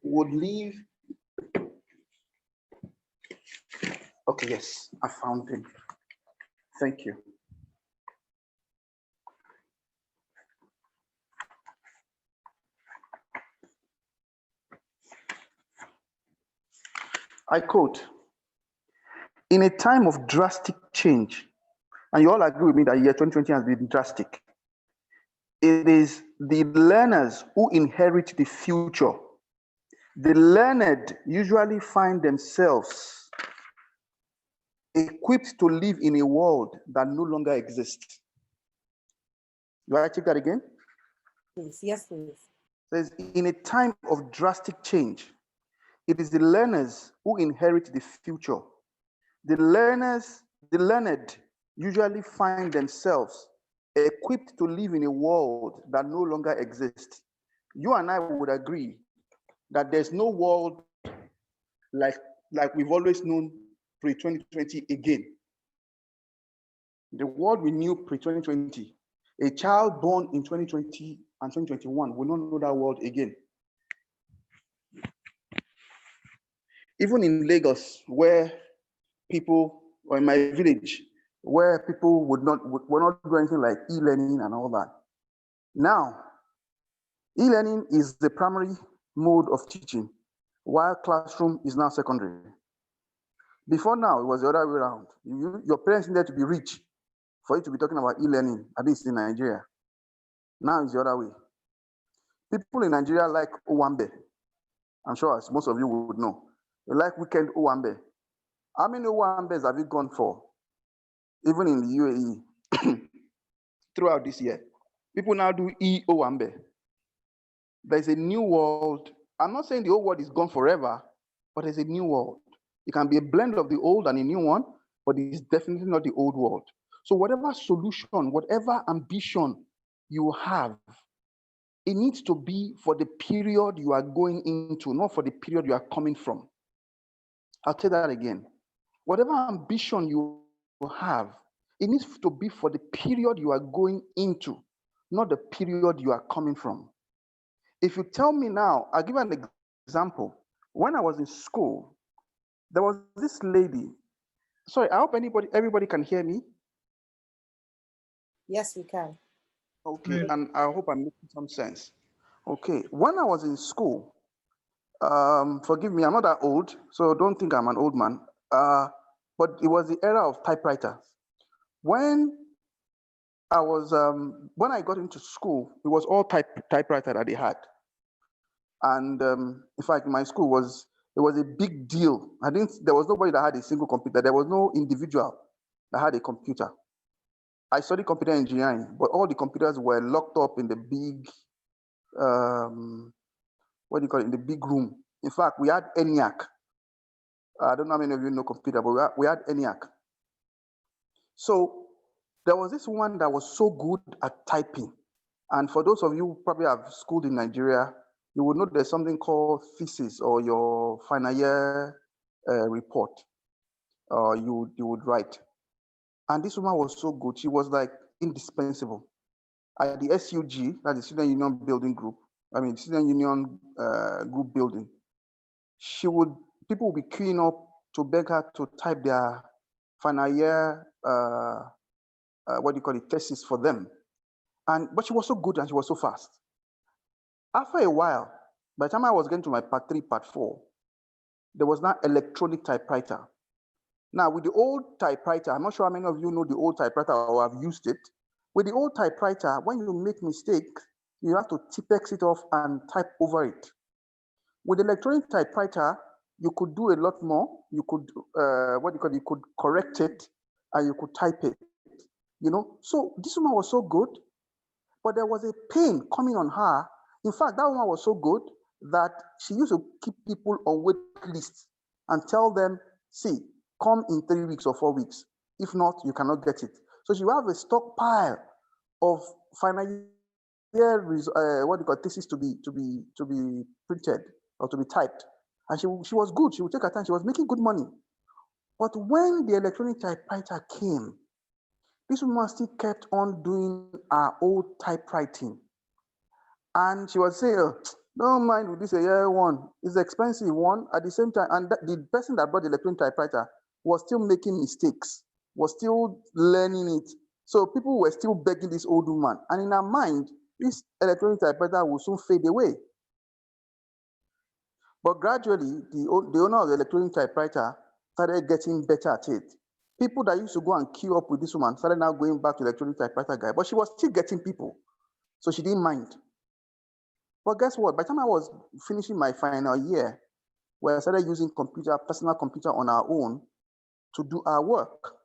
would live. Okay, yes, I found him. Thank you. I quote, in a time of drastic change, and you all agree with me that year 2020 has been drastic, it is the learners who inherit the future. The learned usually find themselves equipped to live in a world that no longer exists. Do I take that again? Please, yes, please. It says, in a time of drastic change, it is the learners who inherit the future. The learned usually find themselves equipped to live in a world that no longer exists. You and I would agree that there's no world like we've always known pre-2020 again. The world we knew pre-2020, a child born in 2020 and 2021 will not know that world again. Even in Lagos, where people, or in my village, where people would not do anything like e-learning and all that. Now, e-learning is the primary mode of teaching, while classroom is now secondary. Before now, it was the other way around. Your parents needed to be rich for you to be talking about e-learning, at least in Nigeria. Now it's the other way. People in Nigeria like Owambe. I'm sure as most of you would know. They like weekend Owambe. How many Owambes have you gone for? Even in the UAE, throughout this year. People now do Owambe. There's a new world. I'm not saying the old world is gone forever, but there's a new world. It can be a blend of the old and a new one, but it's definitely not the old world. So whatever solution, whatever ambition you have, it needs to be for the period you are going into, not for the period you are coming from. I'll say that again. Whatever ambition you have, it needs to be for the period you are going into, not the period you are coming from. If you tell me now, I'll give an example. When I was in school, there was this lady. Sorry, I hope everybody can hear me. Yes, we can. Okay, and I hope I'm making some sense. Okay, when I was in school, forgive me, I'm not that old, so don't think I'm an old man. But it was the era of typewriters. When when I got into school, it was all typewriter that they had. And in fact, my school it was a big deal. There was nobody that had a single computer. There was no individual that had a computer. I studied computer engineering, but all the computers were locked up in the big, what do you call it, in the big room. In fact, we had ENIAC. I don't know how many of you know computer, but we had ENIAC. So there was this woman that was so good at typing. And for those of you who probably have schooled in Nigeria, you would know there's something called thesis or your final year report. You would write. And this woman was so good. She was like indispensable. At the SUG, that's the Student Union Building Group, Student Union Group Building, people would be queuing up to beg her to type their final year, thesis for them. But she was so good and she was so fast. After a while, by the time I was getting to my part 3, part 4, there was now electronic typewriter. Now, with the old typewriter, I'm not sure how many of you know the old typewriter or have used it. With the old typewriter, when you make mistakes, you have to Tipex it off and type over it. With the electronic typewriter, you could do a lot more. You could, you could correct it and you could type it. So this woman was so good, but there was a pain coming on her. In fact, that woman was so good that she used to keep people on wait lists and tell them, see, come in 3 weeks or 4 weeks. If not, you cannot get it. So she will have a stockpile of final year thesis to be printed or to be typed. And she was good. She would take her time. She was making good money. But when the electronic typewriter came, this woman still kept on doing her old typewriting. And she was saying, oh, don't mind with this a year one. It's expensive one. At the same time, and the person that bought the electronic typewriter was still making mistakes, was still learning it. So people were still begging this old woman. And in her mind, this electronic typewriter will soon fade away. But gradually, the owner of the electronic typewriter started getting better at it. People that used to go and queue up with this woman started now going back to the electronic typewriter guy, but she was still getting people. So she didn't mind. But guess what? By the time I was finishing my final year, where I started using personal computer on our own to do our work.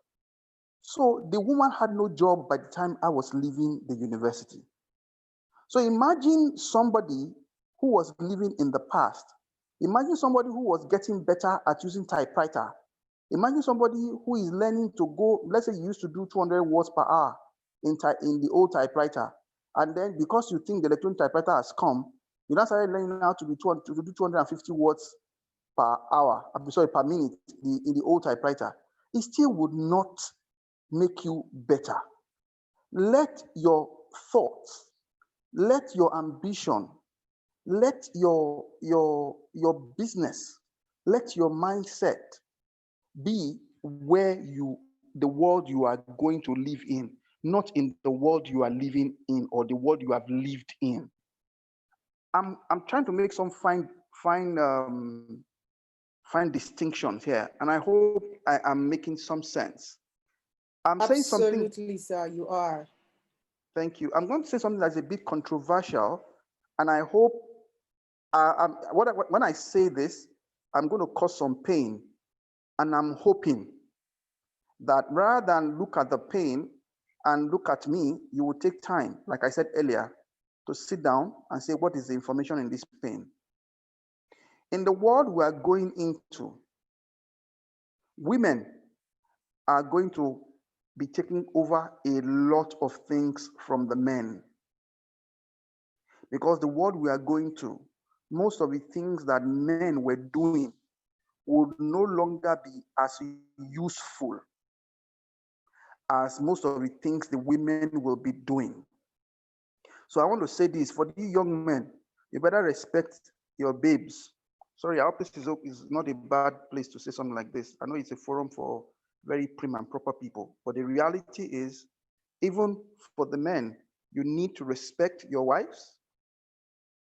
So the woman had no job by the time I was leaving the university. So imagine somebody who was living in the past. Imagine somebody who was getting better at using typewriter. Imagine somebody who is learning to go, let's say you used to do 200 words per hour in the old typewriter. And then because you think the electronic typewriter has come, you now started learning how to do 250 words per hour, per minute in the old typewriter. It still would not make you better. Let your thoughts, let your ambition, let your business, let your mindset be the world you are going to live in, not in the world you are living in or the world you have lived in. I'm trying to make some fine distinctions here, and I hope I am making some sense. I'm saying something. Absolutely, sir, you are. Thank you. I'm going to say something that's a bit controversial, and I hope when I say this, I'm going to cause some pain. And I'm hoping that rather than look at the pain and look at me, you will take time, like I said earlier, to sit down and say, what is the information in this pain? In the world we are going into, women are going to be taking over a lot of things from the men. Because the world we are going to, most of the things that men were doing would no longer be as useful as most of the things the women will be doing. So I want to say this for the young men, you better respect your babes. Sorry, I hope this is not a bad place to say something like this. I know it's a forum for very prim and proper people, but the reality is, even for the men, you need to respect your wives.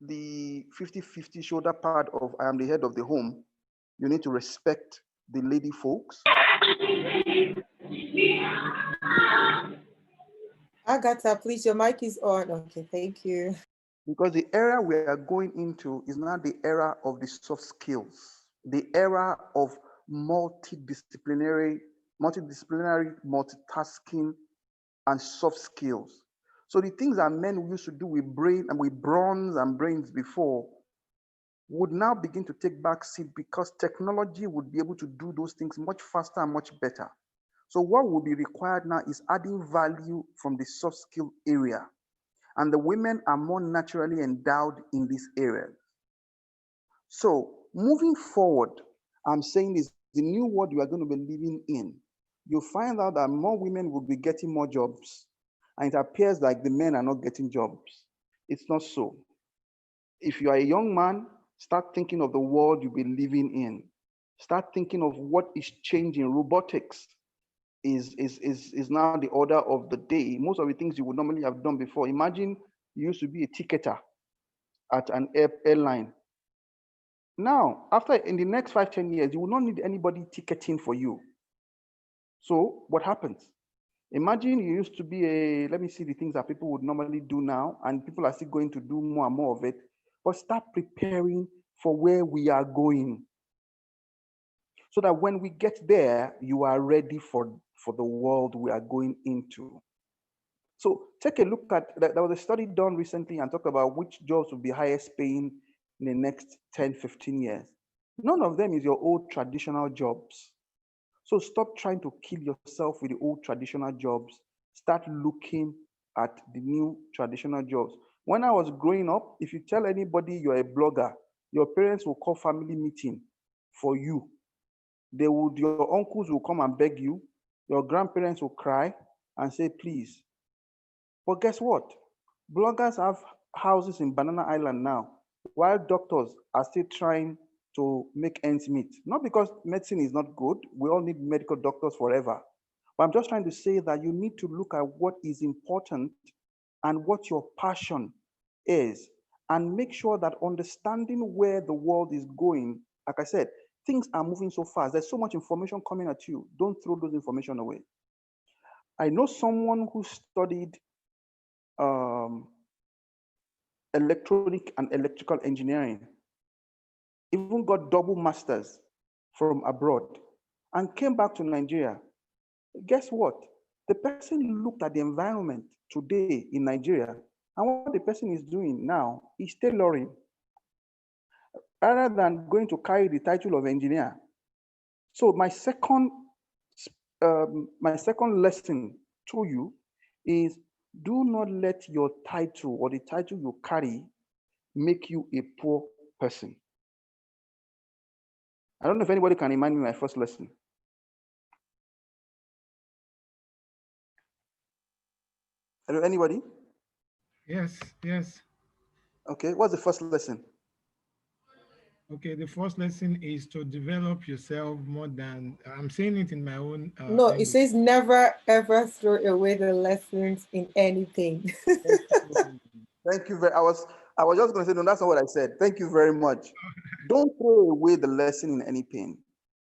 The 50-50 shoulder pad of I am the head of the home, you need to respect the lady folks. Agatha, please, your mic is on. Okay, thank you. Because the era we are going into is now the era of the soft skills, the era of multidisciplinary, multitasking, and soft skills. So the things that men used to do with brain and with bronze and brains before would now begin to take back seat because technology would be able to do those things much faster and much better. So what will be required now is adding value from the soft skill area. And the women are more naturally endowed in this area. So moving forward, I'm saying this, the new world we are going to be living in, you'll find out that more women will be getting more jobs. And it appears like the men are not getting jobs. It's not so. If you are a young man, start thinking of the world you'll be living in. Start thinking of what is changing. Robotics is now the order of the day. Most of the things you would normally have done before. Imagine you used to be a ticketer at an airline. Now, after in the next 5-10 years, you will not need anybody ticketing for you. So what happens? Imagine you used to be let me see the things that people would normally do now, and people are still going to do more and more of it, but start preparing for where we are going. So that when we get there, you are ready for the world we are going into. So take a look at, there was a study done recently and talked about which jobs will be highest paying in the next 10-15 years. None of them is your old traditional jobs. So stop trying to kill yourself with the old traditional jobs. Start looking at the new traditional jobs. When I was growing up, if you tell anybody you're a blogger, your parents will call family meeting for you. Your uncles will come and beg you. Your grandparents will cry and say, please. But guess what? Bloggers have houses in Banana Island now, while doctors are still trying to make ends meet. Not because medicine is not good. We all need medical doctors forever. But I'm just trying to say that you need to look at what is important and what your passion is, and make sure that understanding where the world is going, like I said, things are moving so fast. There's so much information coming at you. Don't throw those information away. I know someone who studied electronic and electrical engineering, even got double masters from abroad and came back to Nigeria. Guess what? The person looked at the environment today in Nigeria, and what the person is doing now is tailoring rather than going to carry the title of engineer. So my second lesson to you is, do not let your title or the title you carry make you a poor person. I don't know if anybody can remind me my first lesson. Hello, anybody? Yes. Okay, what's the first lesson? Okay, the first lesson is to develop yourself more than, I'm saying it in my own No, it language. says never ever throw away the lessons in anything. Thank you very. I was just going to say, no, that's not what I said. Thank you very much. Don't throw away the lesson in any pain.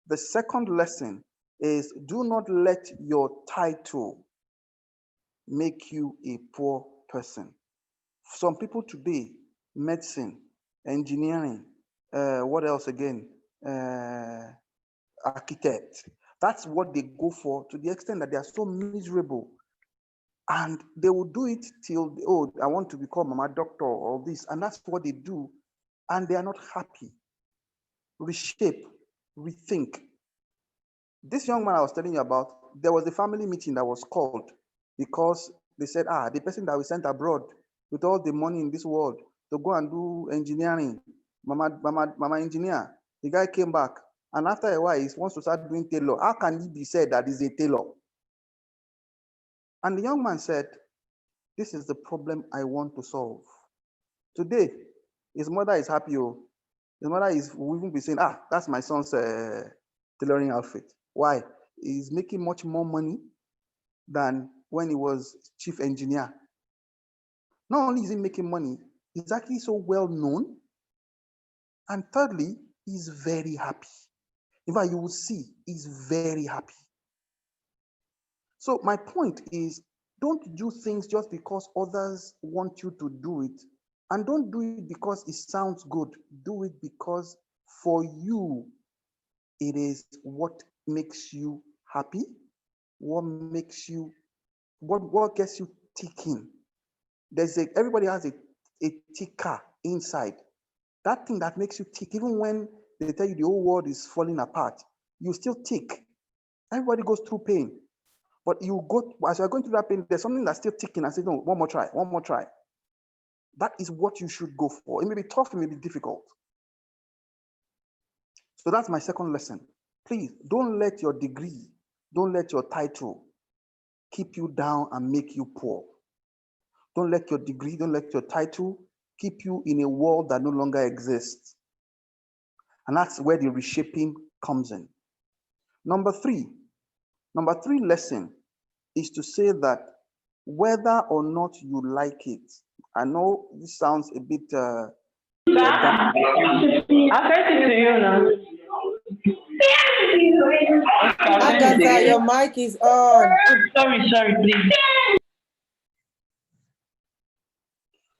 The second lesson is, do not let your title make you a poor person. Some people today, medicine, engineering, what else again? architect. That's what they go for, to the extent that they are so miserable. And they will do it till, oh, I want to become a doctor or this. And that's what they do. And they are not happy. Reshape, rethink. This young man I was telling you about, there was a family meeting that was called because they said, the person that we sent abroad with all the money in this world to go and do engineering, mama engineer, the guy came back. And after a while, he wants to start doing tailor. How can he be said that he's a tailor? And the young man said, this is the problem I want to solve. Today, his mother is happy. His mother will even be saying, that's my son's tailoring outfit. Why? He's making much more money than when he was chief engineer. Not only is he making money, he's actually so well known. And thirdly, he's very happy. In fact, you will see he's very happy. So my point is, don't do things just because others want you to do it. And don't do it because it sounds good. Do it because for you, it is what makes you happy, what gets you ticking. Everybody has a ticker inside. That thing that makes you tick, even when they tell you the whole world is falling apart, you still tick. Everybody goes through pain. But as you're going through that pain, there's something that's still ticking and say, no, one more try. That is what you should go for. It may be tough, it may be difficult. So that's my second lesson. Please, don't let your degree, don't let your title keep you down and make you poor. Don't let your degree, don't let your title keep you in a world that no longer exists. And that's where the reshaping comes in. Number three lesson is to say that whether or not you like it, I know this sounds a bit... I'll send it to you now. Agatha, your mic is on. Sorry, please.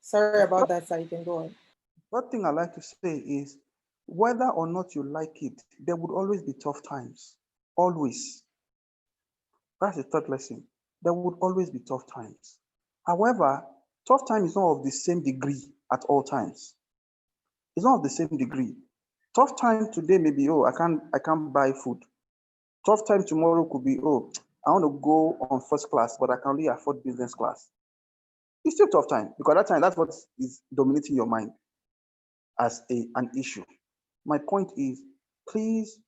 Sorry about that, sir. You can go on. One thing I like to say is, whether or not you like it, there would always be tough times. Always. That's the third lesson. There would always be tough times. However, tough time is not of the same degree at all times. It's not of the same degree. Tough time today may be, I can't buy food. Tough time tomorrow could be, I want to go on first class, but I can only afford business class. It's still tough time, because at that time, that's what is dominating your mind as an issue. My point is, please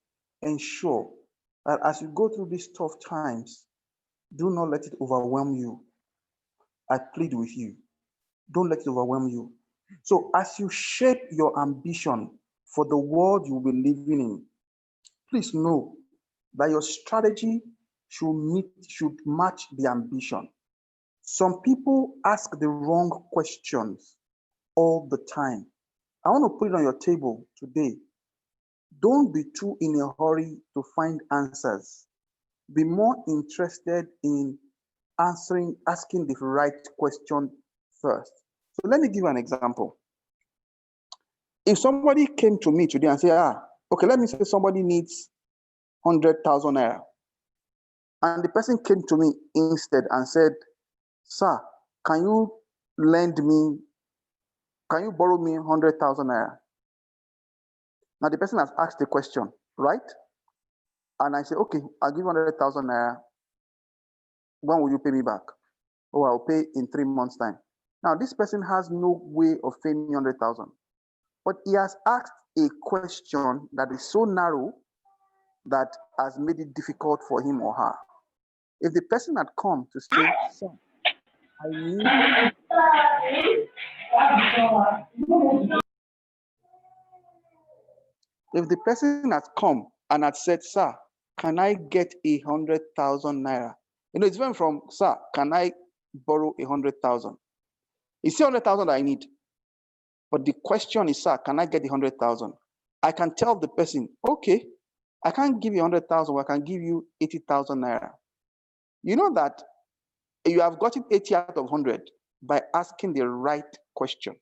ensure that as you go through these tough times, do not let it overwhelm you. I plead with you. Don't let it overwhelm you. So as you shape your ambition for the world you will be living in, please know that your strategy should match the ambition. Some people ask the wrong questions all the time. I want to put it on your table today. Don't be too in a hurry to find answers. Be more interested in asking the right question first. So let me give you an example. If somebody came to me today and said, okay, let me say somebody needs 100,000 naira. And the person came to me instead and said, sir, can you borrow me 100,000 naira? Now the person has asked the question, right? And I say, okay, I'll give you 100,000 naira. When will you pay me back? Oh, I'll pay in 3 months' time. Now this person has no way of paying me 100,000, but he has asked a question that is so narrow that has made it difficult for him or her. If the person had come to say, sir, I need... If the person has come and had said, sir, can I get 100,000 naira? It's different from, sir, can I borrow 100,000? It's 100,000 I need. But the question is, sir, can I get 100,000? I can tell the person, okay, I can't give you 100,000, I can give you 80,000 naira. You know that you have gotten 80 out of 100 by asking the right question.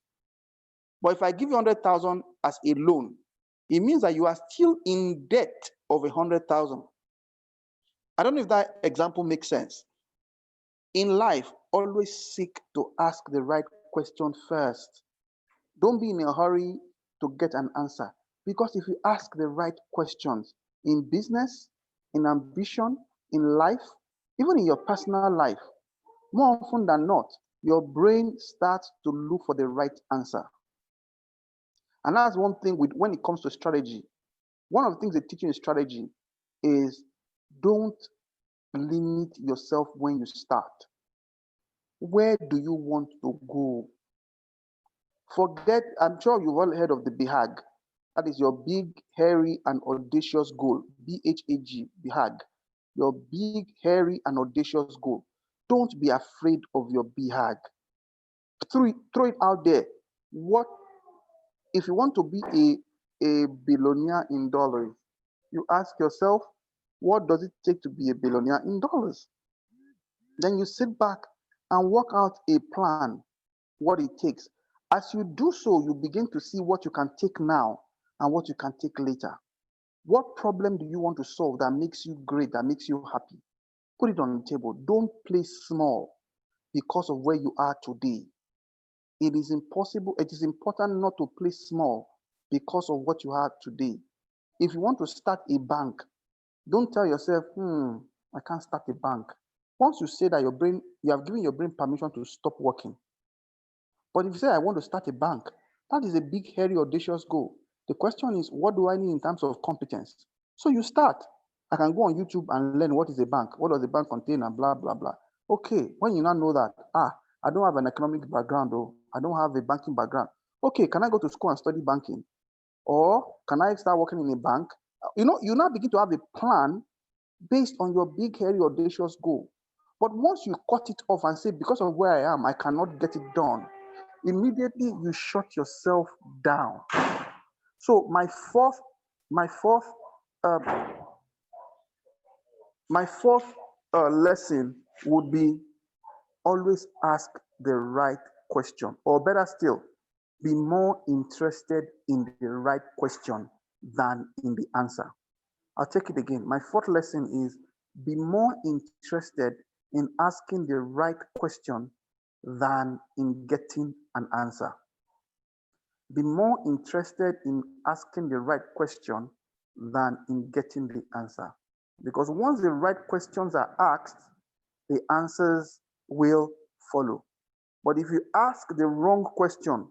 But if I give you 100,000 as a loan, it means that you are still in debt of 100,000. I don't know if that example makes sense. In life, always seek to ask the right question first. Don't be in a hurry to get an answer. Because if you ask the right questions in business, in ambition, in life, even in your personal life, more often than not, your brain starts to look for the right answer. And that's one thing when it comes to strategy. One of the things they teach you in strategy is don't limit yourself when you start. Where do you want to go? Forget, I'm sure you've all heard of the BHAG. That is your big, hairy, and audacious goal. BHAG, BHAG. Your big, hairy, and audacious goal. Don't be afraid of your BHAG. Throw it out there. What if you want to be a billionaire in dollars? You ask yourself, what does it take to be a billionaire in dollars? Then you sit back and work out a plan, what it takes. As you do so, you begin to see what you can take now and what you can take later. What problem do you want to solve that makes you great, that makes you happy? Put it on the table. Don't play small because of where you are today. It is important not to play small because of what you have today. If you want to start a bank, don't tell yourself, I can't start a bank. Once you say that you have given your brain permission to stop working. But if you say, I want to start a bank, that is a big, hairy, audacious goal. The question is, what do I need in terms of competence? So you start. I can go on YouTube and learn what is a bank, what does a bank contain, and blah, blah, blah. Okay, when you now know that, I don't have an economic background, or I don't have a banking background. Okay, can I go to school and study banking? Or can I start working in a bank? You now begin to have a plan based on your big, hairy, audacious goal. But once you cut it off and say, because of where I am, I cannot get it done, immediately you shut yourself down. So my fourth lesson would be always ask the right question, or better still, be more interested in the right question than in the answer. I'll take it again. My fourth lesson is be more interested in asking the right question than in getting an answer. Be more interested in asking the right question than in getting the answer. Because once the right questions are asked, the answers will follow. But if you ask the wrong question,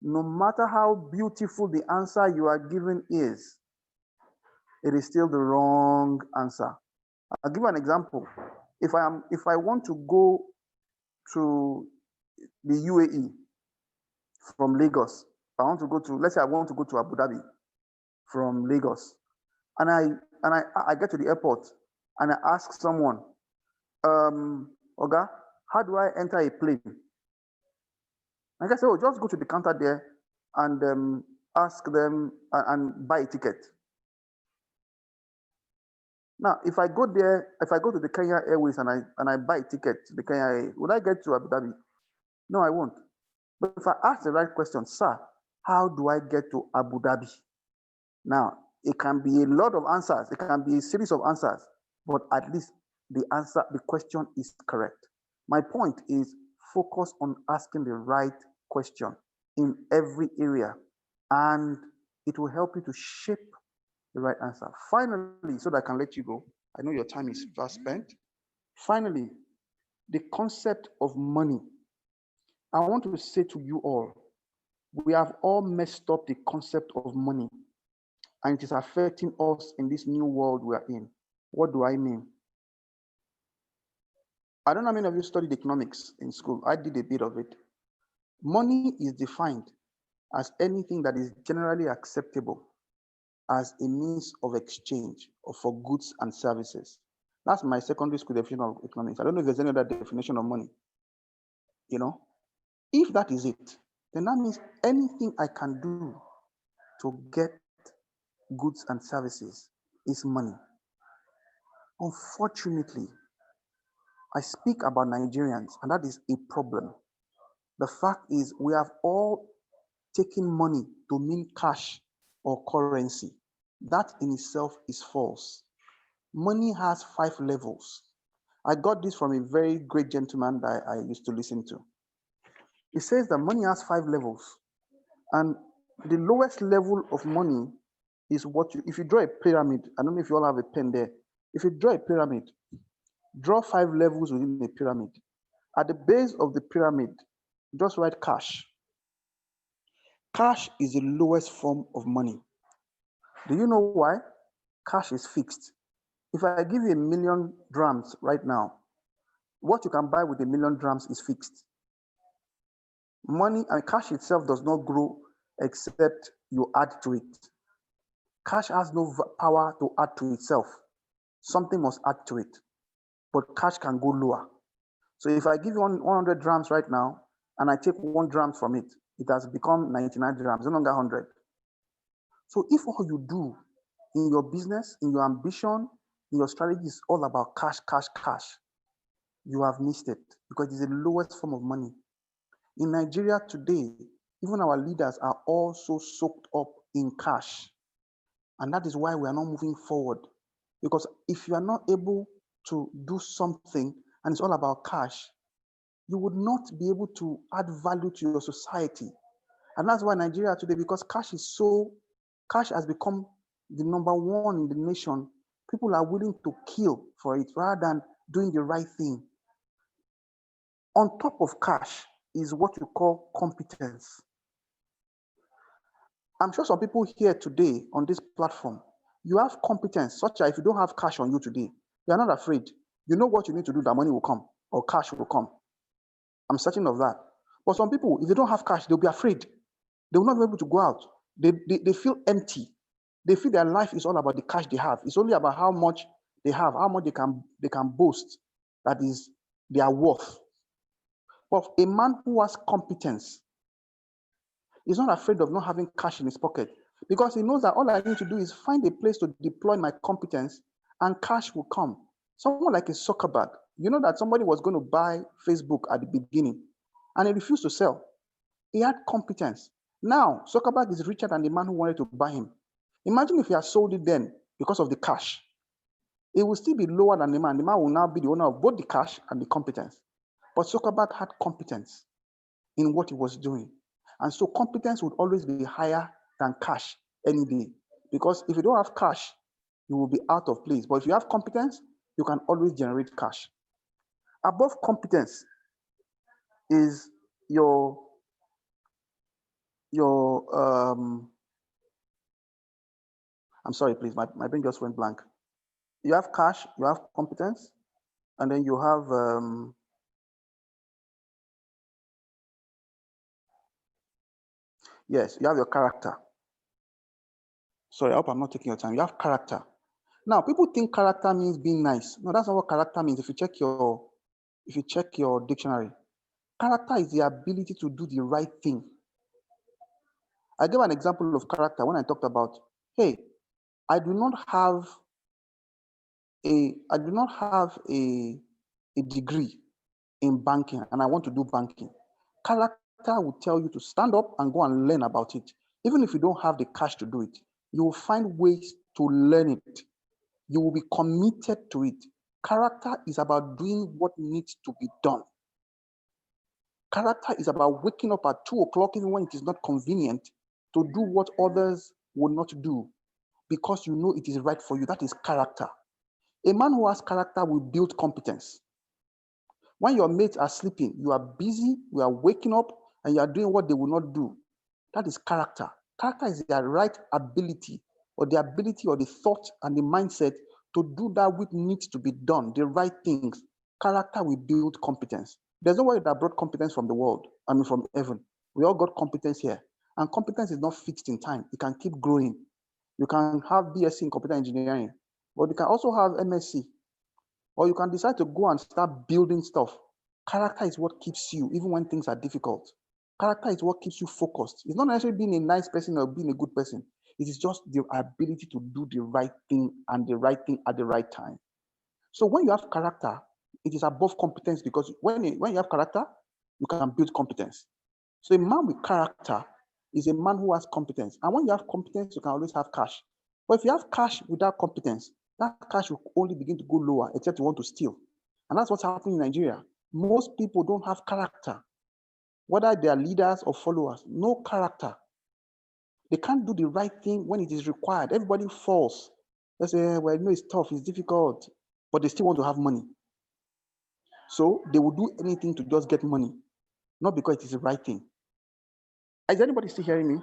no matter how beautiful the answer you are given is, it is still the wrong answer. I'll give you an example. If I want to go to the UAE from Lagos, let's say I want to go to Abu Dhabi from Lagos, and I get to the airport and I ask someone, Oga, how do I enter a plane? And I say, just go to the counter there and ask them and buy a ticket. Now, if I go to the Kenya Airways and I buy a ticket to the Kenya Airways, would I get to Abu Dhabi? No, I won't. But if I ask the right question, sir, how do I get to Abu Dhabi? Now, it can be a lot of answers. It can be a series of answers, but at least the question is correct. My point is focus on asking the right question in every area, and it will help you to shape the right answer. Finally, so that I can let you go, I know your time is fast spent. Finally, the concept of money. I want to say to you all, we have all messed up the concept of money, and it is affecting us in this new world we are in. What do I mean? I don't know how many of you studied economics in school. I did a bit of it. Money is defined as anything that is generally acceptable as a means of exchange or for goods and services. That's my secondary school definition of economics. I don't know if there's any other definition of money. If that is it, then that means anything I can do to get goods and services is money. Unfortunately, I speak about Nigerians, and that is a problem. The fact is, we have all taken money to mean cash or currency. That in itself is false. Money has 5 levels. I got this from a very great gentleman that I used to listen to. He says that money has 5 levels. And the lowest level of money is what you, if you draw a pyramid, I don't know if you all have a pen there. If you draw a pyramid, draw 5 levels within a pyramid. At the base of the pyramid, just write cash. Cash is the lowest form of money. Do you know why? Cash is fixed. If I give you 1,000,000 drams right now, what you can buy with 1,000,000 drams is fixed. Money and cash itself does not grow except you add to it. Cash has no power to add to itself. Something must add to it. But cash can go lower. So if I give you 100 drams right now, and I take 1 dram from it, it has become 99 drams, no longer 100. So if all you do in your business, in your ambition, in your strategy is all about cash, cash, cash, you have missed it because it's the lowest form of money. In Nigeria today, even our leaders are also soaked up in cash. And that is why we are not moving forward. Because if you are not able to do something and it's all about cash, you would not be able to add value to your society. And that's why Nigeria today, because cash has become the number one in the nation, people are willing to kill for it rather than doing the right thing. On top of cash is what you call competence. I'm sure some people here today on this platform, you have competence such that if you don't have cash on you today, you are not afraid. You know what you need to do, that money will come or cash will come. I'm certain of that. But some people, if they don't have cash, they'll be afraid. They will not be able to go out. They feel empty. They feel their life is all about the cash they have. It's only about how much they have, how much they can boast. That is their worth. But a man who has competence is not afraid of not having cash in his pocket because he knows that all I need to do is find a place to deploy my competence and cash will come. Someone like a Zuckerberg, you know that somebody was going to buy Facebook at the beginning and he refused to sell. He had competence. Now, Zuckerberg is richer than the man who wanted to buy him. Imagine if he had sold it then because of the cash. It will still be lower than the man. The man will now be the owner of both the cash and the competence. But Zuckerberg had competence in what he was doing. And so competence would always be higher than cash any day. Because if you don't have cash, you will be out of place. But if you have competence, you can always generate cash. Above competence is your I'm sorry, please, my brain just went blank. You have cash, you have competence, and then you have yes, you have your character. Sorry, I hope I'm not taking your time. You have character. Now, people think character means being nice. No, that's not what character means. If you check your dictionary, character is the ability to do the right thing. I gave an example of character when I talked about, hey, I do not have a degree in banking and I want to do banking. Character will tell you to stand up and go and learn about it. Even if you don't have the cash to do it, you will find ways to learn it. You will be committed to it. Character is about doing what needs to be done. Character is about waking up at 2 o'clock even when it is not convenient to do what others will not do because you know it is right for you. That is character. A man who has character will build competence. When your mates are sleeping, you are busy, you are waking up, and you are doing what they will not do. That is character. Character is the right ability or the thought and the mindset to do that which needs to be done, the right things. Character will build competence. There's no way that brought competence from the world, from heaven. We all got competence here. And competence is not fixed in time. It can keep growing. You can have BSc in computer engineering, but you can also have MSc. Or you can decide to go and start building stuff. Character is what keeps you, even when things are difficult. Character is what keeps you focused. It's not necessarily being a nice person or being a good person. It is just the ability to do the right thing and the right thing at the right time. So when you have character, it is above competence because when you have character, you can build competence. So a man with character is a man who has competence. And when you have competence, you can always have cash. But if you have cash without competence, that cash will only begin to go lower, except you want to steal. And that's what's happening in Nigeria. Most people don't have character, whether they are leaders or followers, no character. They can't do the right thing when it is required. Everybody falls. They say, well, it's tough, it's difficult, but they still want to have money. So they will do anything to just get money, not because it is the right thing. Is anybody still hearing me?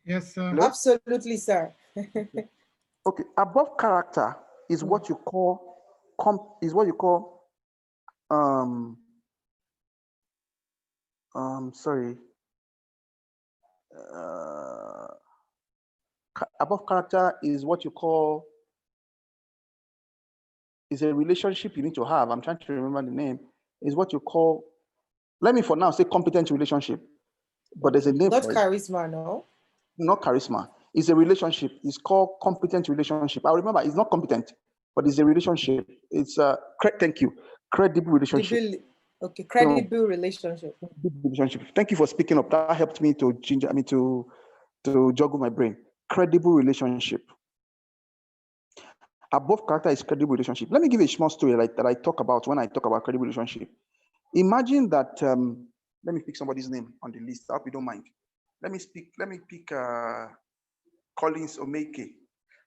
Yes, sir. Hello? Absolutely, sir. Okay, above character is what you call sorry. Above character is what you call, is a relationship you need to have. I'm trying to remember the name. Is what you call, let me for now say competent relationship, but there's a name Not for it. charisma, no? Not charisma. It's a relationship. It's called competent relationship. I remember it's not competent, but it's a relationship. It's thank you. Credible relationship. Okay, credible relationship. Relationship. Thank you for speaking up. That helped me to juggle my brain. Credible relationship. Above character is credible relationship. Let me give a small story that I talk about when I talk about credible relationship. Imagine that, let me pick somebody's name on the list. I hope you don't mind. Let me pick Collins Omeke.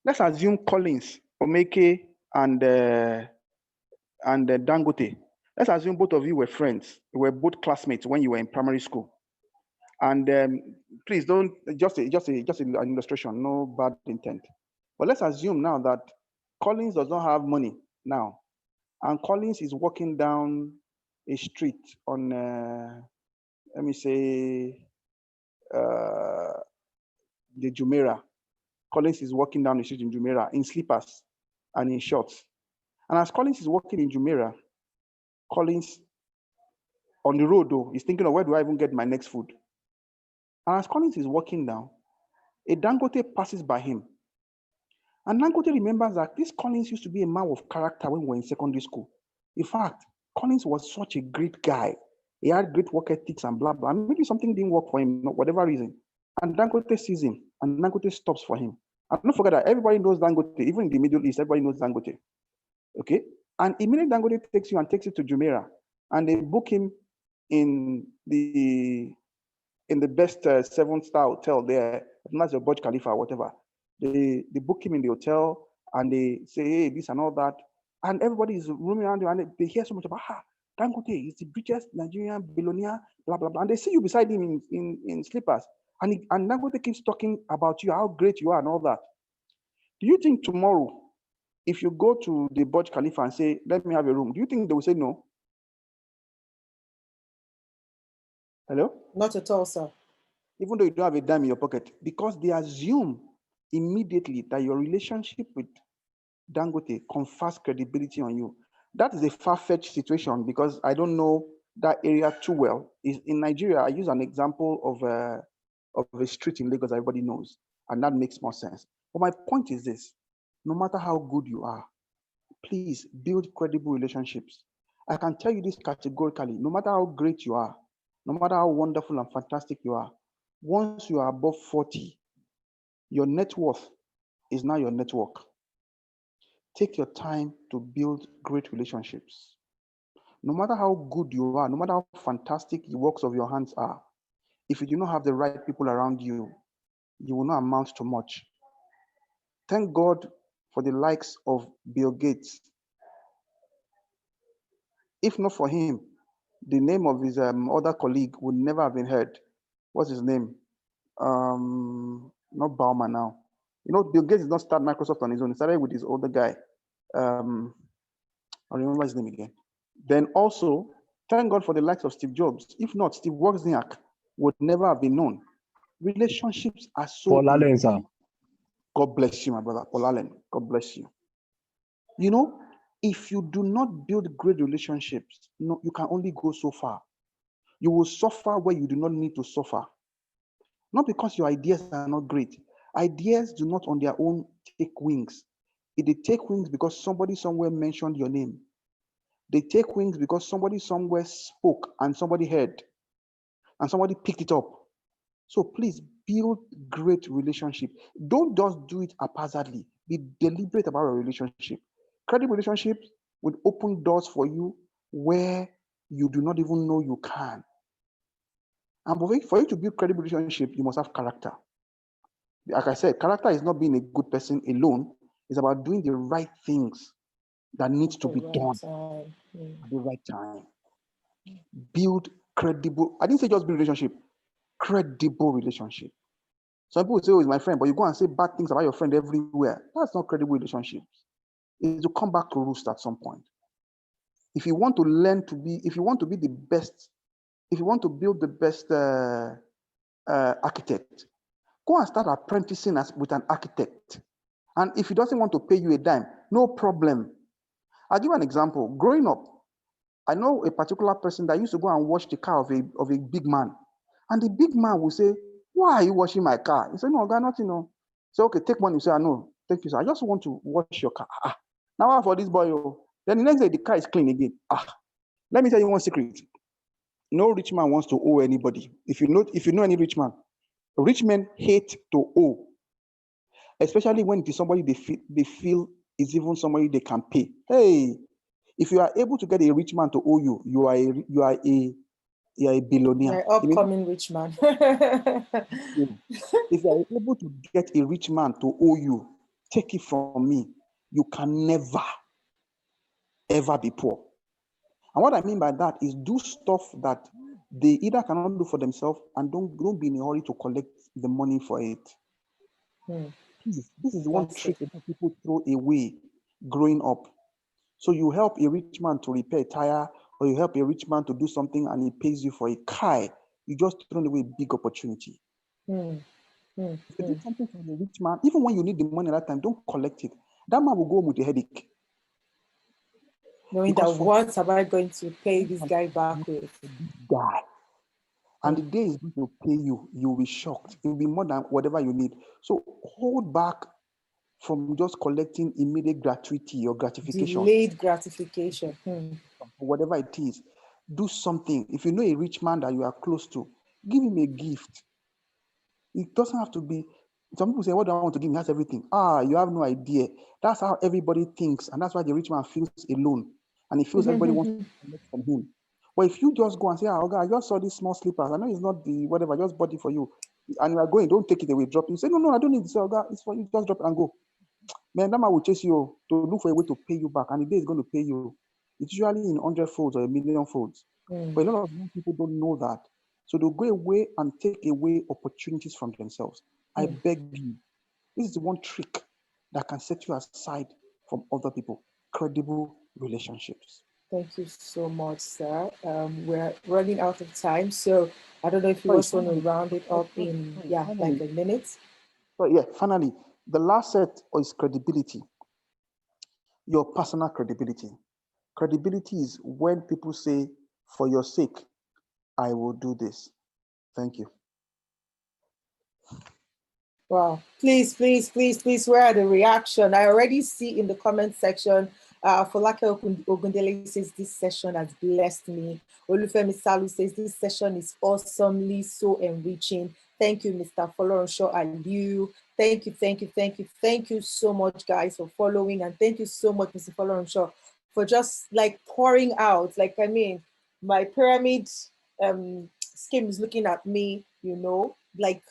Let's assume Collins Omeke and Dangote. Let's assume both of you were friends. You were both classmates when you were in primary school. And please don't, just an illustration, no bad intent. But let's assume now that Collins does not have money now. And Collins is walking down a street on, let me say, the Jumeirah. Collins is walking down the street in Jumeirah in slippers and in shorts. And as Collins is walking in Jumeirah, Collins on the road though, he's thinking of, where do I even get my next food? And as Collins is walking down, a Dangote passes by him. And Dangote remembers that this Collins used to be a man of character when we were in secondary school. In fact, Collins was such a great guy. He had great work ethics and blah, blah. And maybe something didn't work for him, whatever reason. And Dangote sees him, and Dangote stops for him. And don't forget that everybody knows Dangote, even in the Middle East, everybody knows Dangote. Okay? And immediately Dangote takes you to Jumeirah, and they book him in the best 7-star hotel there, not your Burj Khalifa or whatever. They book him in the hotel, and they say, hey, this and all that. And everybody is roaming around, and they hear so much about, Dangote is the richest Nigerian billionaire, blah, blah, blah. And they see you beside him in slippers. And Dangote keeps talking about you, how great you are and all that. Do you think tomorrow, if you go to the Burj Khalifa and say, let me have a room, do you think they will say no? Hello? Not at all, sir. Even though you don't have a dime in your pocket, because they assume immediately that your relationship with Dangote confers credibility on you. That is a far-fetched situation because I don't know that area too well. In Nigeria, I use an example of a street in Lagos everybody knows, and that makes more sense. But my point is this: no matter how good you are, please build credible relationships. I can tell you this categorically: no matter how great you are, no matter how wonderful and fantastic you are, once you are above 40, your net worth is now your network. Take your time to build great relationships. No matter how good you are, no matter how fantastic the works of your hands are, if you do not have the right people around you, you will not amount to much. Thank God for the likes of Bill Gates. If not for him, the name of his other colleague would never have been heard. What's his name? Not Bauman now. You know, Bill Gates did not start Microsoft on his own. He started with his older guy. I remember his name again. Then also, thank God for the likes of Steve Jobs. If not, Steve Wozniak would never have been known. Relationships are so Paul Allen, sir. God bless you, my brother. Paul Allen, God bless you. You know, if you do not build great relationships, no, you can only go so far. You will suffer where you do not need to suffer. Not because your ideas are not great. Ideas do not on their own take wings. They take wings because somebody somewhere mentioned your name. They take wings because somebody somewhere spoke and somebody heard and somebody picked it up. So please build great relationship. Don't just do it haphazardly. Be deliberate about a relationship. Credible relationships will open doors for you where you do not even know you can. And for you to build credible relationship, you must have character. Like I said, character is not being a good person alone. It's about doing the right things that needs to be done at the right time. Build credible. I didn't say just build relationship. Credible relationship. Some people say, "Oh, he's my friend," but you go and say bad things about your friend everywhere. That's not credible relationships. It's to come back to roost at some point. If you want to learn to be, if you want to be the best, if you want to build the best architect, go and start apprenticing with an architect. And if he doesn't want to pay you a dime, no problem. I'll give you an example. Growing up, I know a particular person that used to go and wash the car of a big man. And the big man will say, "Why are you washing my car?" He said, "No, God, nothing, no." So, "Okay, take money." He said, "No, thank you, sir. I just want to wash your car." Now for this boy, then the next day the car is clean again. Let me tell you one secret. No rich man wants to owe anybody. If you know any rich men hate to owe, especially when it is somebody they feel is even somebody they can pay. Hey, if you are able to get a rich man to owe you, you are a billionaire. Upcoming rich man. If you are able to get a rich man to owe you, take it from me, you can never, ever be poor. And what I mean by that is do stuff that they either cannot do for themselves, and don't be in a hurry to collect the money for it. This is one trick that people throw away growing up. So you help a rich man to repair a tire, or you help a rich man to do something and he pays you for a car, you just throw away a big opportunity. If you do something for a rich man, even when you need the money at that time, don't collect it. That man will go home with a headache. Knowing that what am I going to pay this guy back with? And the day he's going to pay you, you'll be shocked. It will be more than whatever you need. So hold back from just collecting immediate gratuity or gratification. Delayed gratification. Whatever it is, do something. If you know a rich man that you are close to, give him a gift. It doesn't have to be. Some people say, "What do I want to give him?" He has everything. You have no idea. That's how everybody thinks, and that's why the rich man feels alone, and he feels everybody wants to collect from him. But if you just go and say, "Oh God, I just saw these small slippers. I know it's not the whatever. I just bought it for you," and you are going, don't take it away. Drop it. You say, "No, I don't need it. So God, it's for you. Just drop it and go." Man, that man will chase you to look for a way to pay you back, and the day is going to pay you. It's usually in 100 folds or 1,000,000 folds. But a lot of people don't know that. So they'll go away and take away opportunities from themselves. I beg you, this is the one trick that can set you aside from other people. Credible relationships. Thank you so much, sir. We're running out of time, so I don't know if you also want to round it up in like a minute. So finally, the last set is credibility. Your personal credibility. Credibility is when people say, "For your sake, I will do this." Thank you. Wow. Please, where are the reaction? I already see in the comment section, Folake Ogundele says, "This session has blessed me." Olufemi Salu says, "This session is awesomely so enriching. Thank you, Mr. Folorunso Aliu. Thank you so much, guys, for following. And thank you so much, Mr. Folorunso, for just like pouring out. Like, I mean, my pyramid scheme is looking at me, like,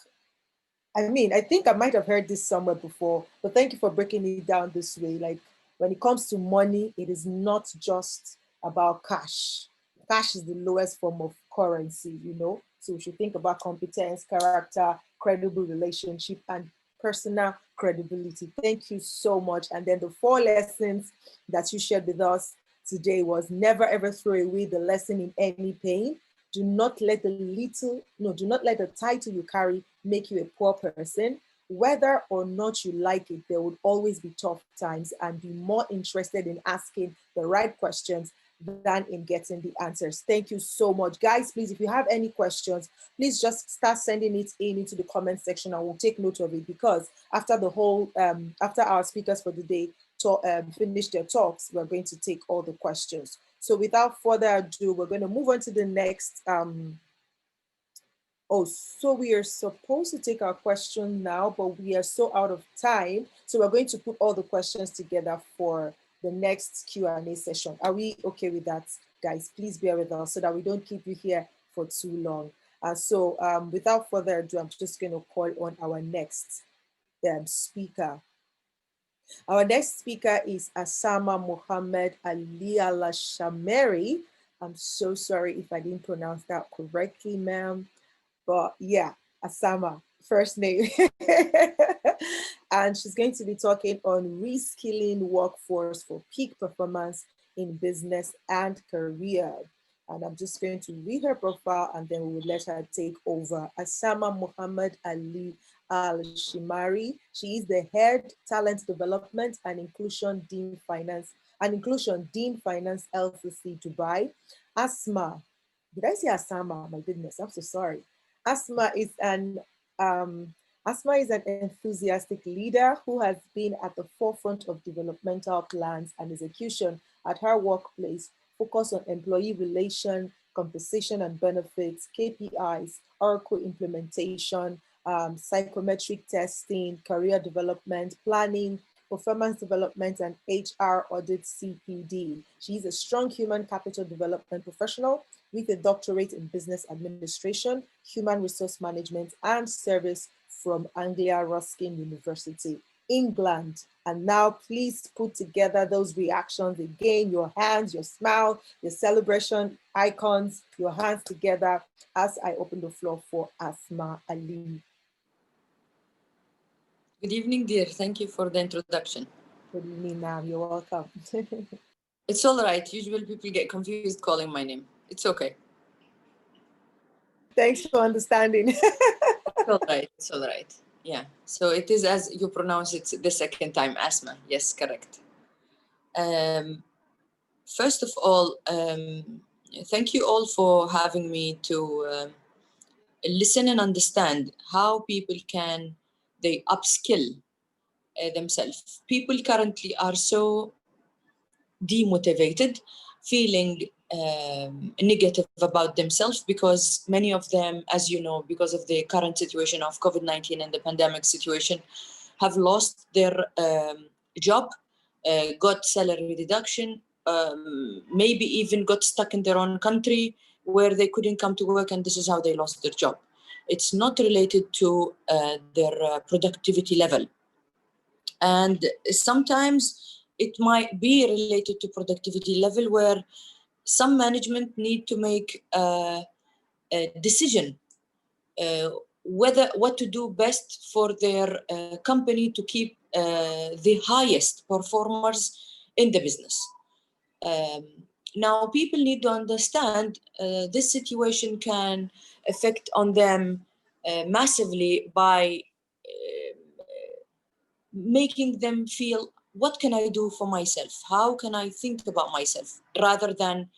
I mean, I think I might have heard this somewhere before, but thank you for breaking it down this way. Like, when it comes to money, it is not just about cash. Cash is the lowest form of currency, So we should think about competence, character, credible relationship, and personal credibility. Thank you so much. And then the 4 lessons that you shared with us today was: never ever throw away the lesson in any pain. Do not let the title you carry make you a poor person. Whether or not you like it, there would always be tough times, and be more interested in asking the right questions than in getting the answers. Thank you so much. Guys, please, if you have any questions, please just start sending it into the comment section, and we'll take note of it, because after after our speakers for the day finish their talks, we're going to take all the questions. So without further ado, we're going to move on to the next Oh, so we are supposed to take our question now, but we are so out of time. So we're going to put all the questions together for the next Q&A session. Are we okay with that, guys? Please bear with us so that we don't keep you here for too long. So without further ado, I'm just going to call on our next speaker. Our next speaker is Asama Mohammed Ali Al-Shameri. I'm so sorry if I didn't pronounce that correctly, ma'am. But yeah, Asama, first name. And she's going to be talking on reskilling workforce for peak performance in business and career. And I'm just going to read her profile and then we will let her take over. Asama Muhammad Ali Al-Shimari. She is the head talent development and inclusion dean finance LCC Dubai. Asma, did I say Asama? My goodness, I'm so sorry. Asma is an enthusiastic leader who has been at the forefront of developmental plans and execution at her workplace, focused on employee relation, compensation and benefits, KPIs, Oracle implementation, psychometric testing, career development, planning, performance development, and HR audit CPD. She is a strong human capital development professional with a doctorate in business administration, human resource management, and service from Anglia Ruskin University, England. And now please put together those reactions again, your hands, your smile, your celebration icons, your hands together as I open the floor for Asma Ali. Good evening, dear. Thank you for the introduction. Good evening, ma'am. You're welcome. It's all right. Usually people get confused calling my name. It's okay. Thanks for understanding. It's all right. It's all right. Yeah. So it is as you pronounce it the second time, Asma. Yes, correct. First of all, thank you all for having me to listen and understand how people they upskill themselves. People currently are so demotivated, feeling negative about themselves because many of them, as you know, because of the current situation of COVID-19 and the pandemic situation, have lost their job, got salary reduction, maybe even got stuck in their own country where they couldn't come to work, and this is how they lost their job. It's not related to their productivity level. And sometimes it might be related to productivity level where some management need to make a decision what to do best for their company to keep the highest performers in the business. Now people need to understand this situation can affect on them massively by making them feel, what can I do for myself? How can I think about myself? Rather than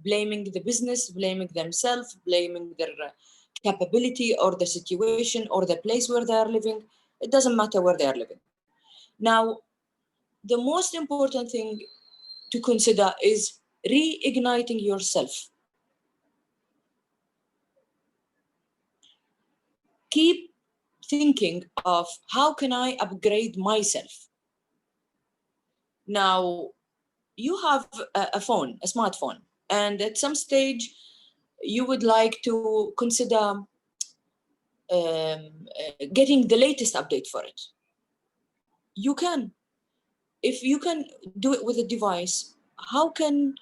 blaming the business, blaming themselves, blaming their capability or the situation or the place where they are living. It doesn't matter where they are living. Now, the most important thing to consider is reigniting yourself. Keep thinking of how can I upgrade myself? Now, you have a phone, a smartphone, and at some stage you would like to consider getting the latest update for it. You can. If you can do it with a device, how can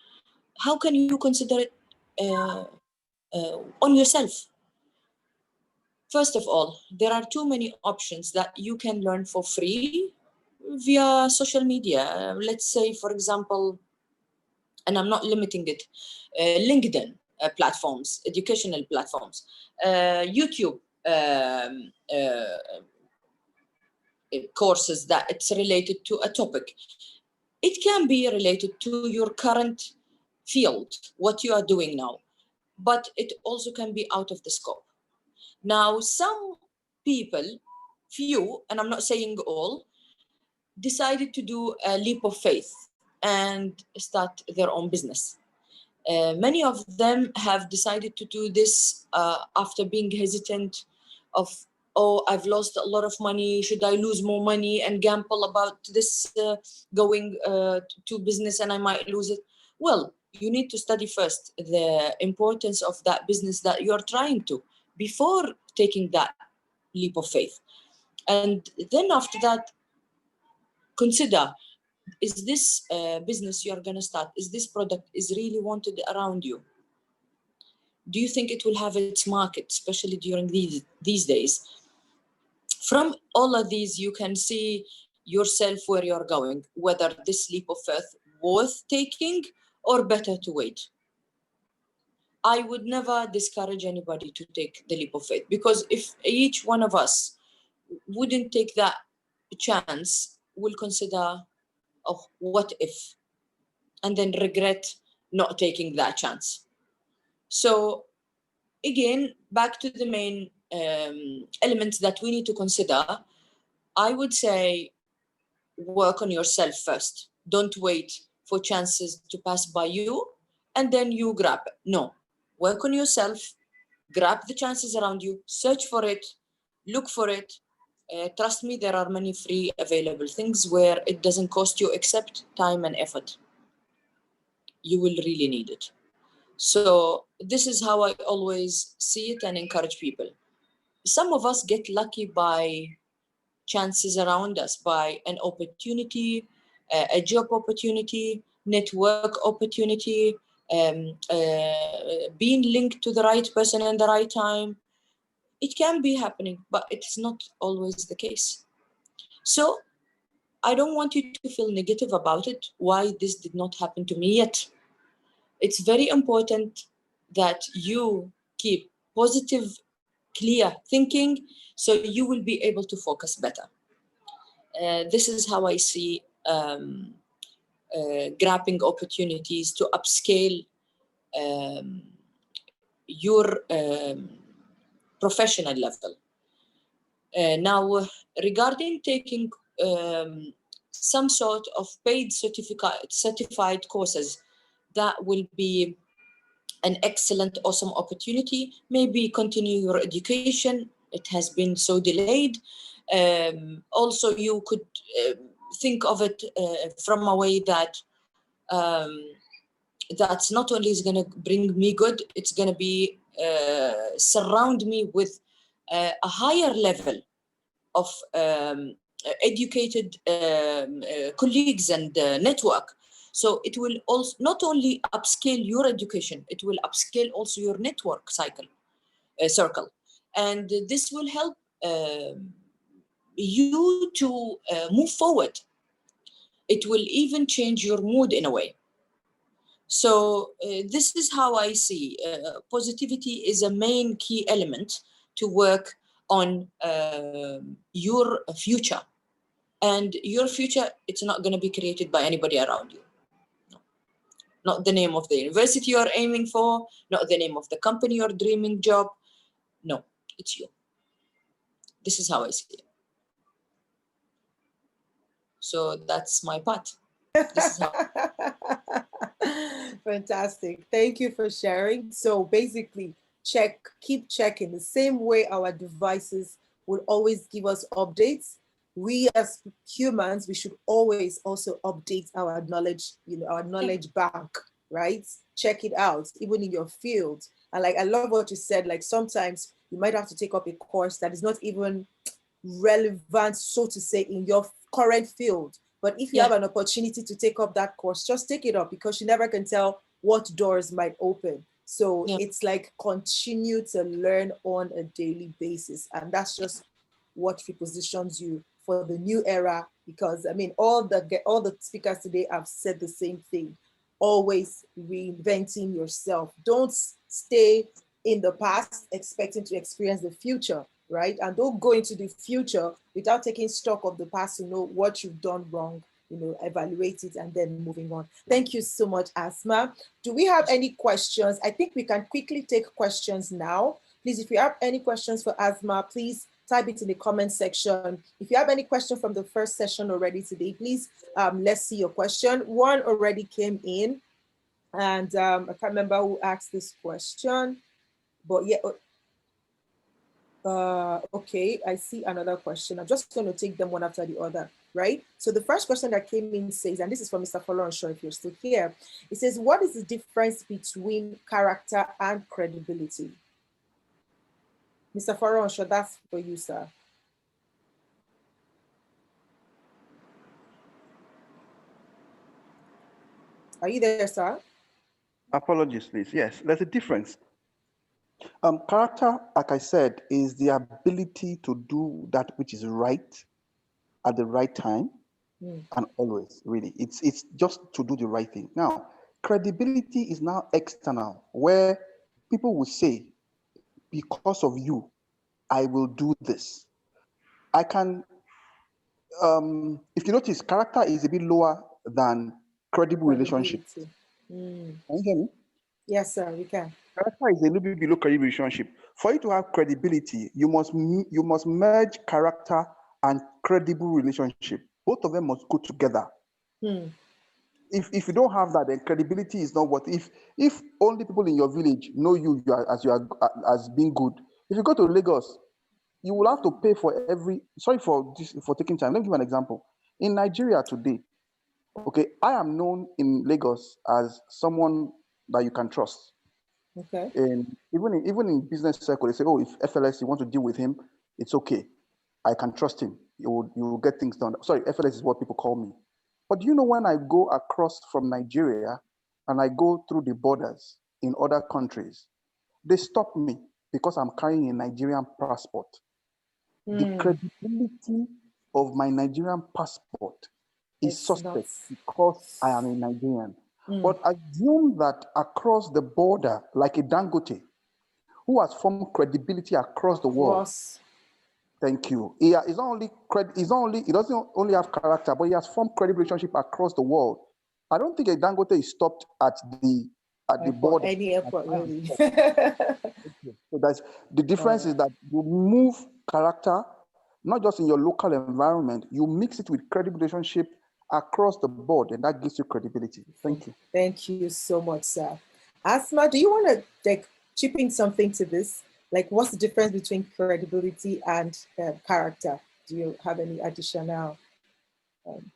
you consider it on yourself? First of all, there are too many options that you can learn for free via social media. Let's say, for example, and I'm not limiting it, LinkedIn platforms, educational platforms, YouTube courses that it's related to a topic. It can be related to your current field, what you are doing now, but it also can be out of the scope. Now, some people, few, and I'm not saying all, decided to do a leap of faith and start their own business. Many of them have decided to do this after being hesitant of, oh, I've lost a lot of money. Should I lose more money and gamble about this going to business and I might lose it? Well, you need to study first the importance of that business that you're trying to before taking that leap of faith. And then after that, consider, is this business you're going to start, is this product is really wanted around you? Do you think it will have its market, especially during these days? From all of these, you can see yourself where you're going, whether this leap of faith worth taking or better to wait. I would never discourage anybody to take the leap of faith, because if each one of us wouldn't take that chance, we'll consider, oh, what if? And then regret not taking that chance. So again, back to the main elements that we need to consider, I would say work on yourself first. Don't wait for chances to pass by you and then you grab it. No, work on yourself, grab the chances around you, search for it, look for it. Trust me, there are many free available things where it doesn't cost you except time and effort. You will really need it. So this is how I always see it and encourage people. Some of us get lucky by chances around us, by an opportunity, a job opportunity, network opportunity, being linked to the right person in the right time. It can be happening, but it's not always the case. So I don't want you to feel negative about it, why this did not happen to me yet. It's very important that you keep positive, clear thinking, so you will be able to focus better. This is how I see grabbing opportunities to upscale your professional level. Now, regarding taking some sort of paid certified courses, that will be an excellent, awesome opportunity. Maybe continue your education. It has been so delayed. Also, you could think of it from a way that that's not only is going to bring me good, it's going to be surround me with a higher level of educated colleagues and network. So it will also not only upscale your education, it will upscale also your network circle. And this will help you to move forward. It will even change your mood in a way. So this is how I see positivity is a main key element to work on your future. And your future, it's not going to be created by anybody around you. No. Not the name of the university you're aiming for, not the name of the company you're dreaming job. No, it's you. This is how I see it. So that's my part. This is how. Fantastic. Thank you for sharing. So basically, keep checking. The same way our devices will always give us updates, we as humans, we should always also update our knowledge, our knowledge bank, right? Check it out, even in your field. And like, I love what you said, like sometimes you might have to take up a course that is not even relevant, so to say, in your current field. But if you have an opportunity to take up that course, just take it up, because you never can tell what doors might open. So it's like continue to learn on a daily basis. And that's just what repositions you for the new era. Because I mean, all the speakers today have said the same thing. Always reinventing yourself. Don't stay in the past expecting to experience the future, right? And don't go into the future without taking stock of the past to know what you've done wrong, evaluate it, and then moving on. Thank you so much, Asma. Do we have any questions? I think we can quickly take questions now. Please, if you have any questions for Asma, please type it in the comment section. If you have any question from the first session already today, please, let's see your question. One already came in. And I can't remember who asked this question, but yeah. Okay, I see another question. I'm just going to take them one after the other, right? So the first question that came in says, and this is from Mr. Folorenshaw, if you're still here, it says, what is the difference between character and credibility? Mr. Folorenshaw, that's for you, sir. Are you there, sir? Apologies, please. Yes, there's a difference. Character, like I said, is the ability to do that which is right at the right time and always, really. It's just to do the right thing. Now, credibility is now external, where people will say, because of you, I will do this. I can, if you notice, character is a bit lower than credible relationship. Credibility. Can you hear me? Yes, sir, we can. Character is a little bit below credible relationship. For you to have credibility, you must merge character and credible relationship. Both of them must go together. If you don't have that, then credibility is not what. If only people in your village know you as being good. If you go to Lagos, you will have to pay for every. Sorry for this for taking time. Let me give an example. In Nigeria today, okay, I am known in Lagos as someone that you can trust. Okay. And even in business circle, they say, oh, if FLS, you want to deal with him, it's okay. I can trust him. You will get things done. Sorry, FLS is what people call me. But you know, when I go across from Nigeria and I go through the borders in other countries, they stop me because I'm carrying a Nigerian passport. The credibility of my Nigerian passport is suspect because I am a Nigerian. But assume that across the border, like a Dangote, who has formed credibility across the world. Thank you. He doesn't only have character, but he has formed credible relationship across the world. I don't think a Dangote is stopped at the border. Any airport, really. So that's the difference is that you move character, not just in your local environment, you mix it with credible relationship across the board, and that gives you credibility. Thank you. Thank you so much, sir. Asma, do you want to chip in something to this? Like, what's the difference between credibility and character? Do you have any additional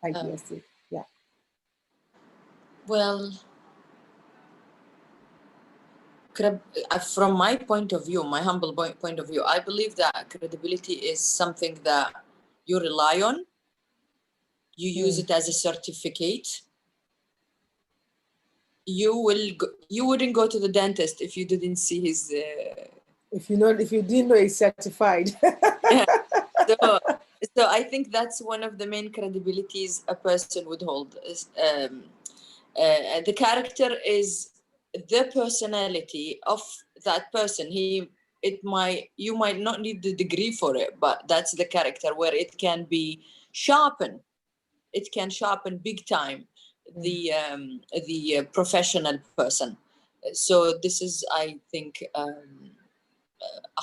ideas? Yeah. Well, from my point of view, my humble point of view, I believe that credibility is something that you rely on. You use it as a certificate. You wouldn't go to the dentist if you didn't see his. If you didn't know he's certified. Yeah. So I think that's one of the main credibilities a person would hold. The character is the personality of that person. You might not need the degree for it, but that's the character where it can be sharpened. It can sharpen big time the professional person. So this is, I think,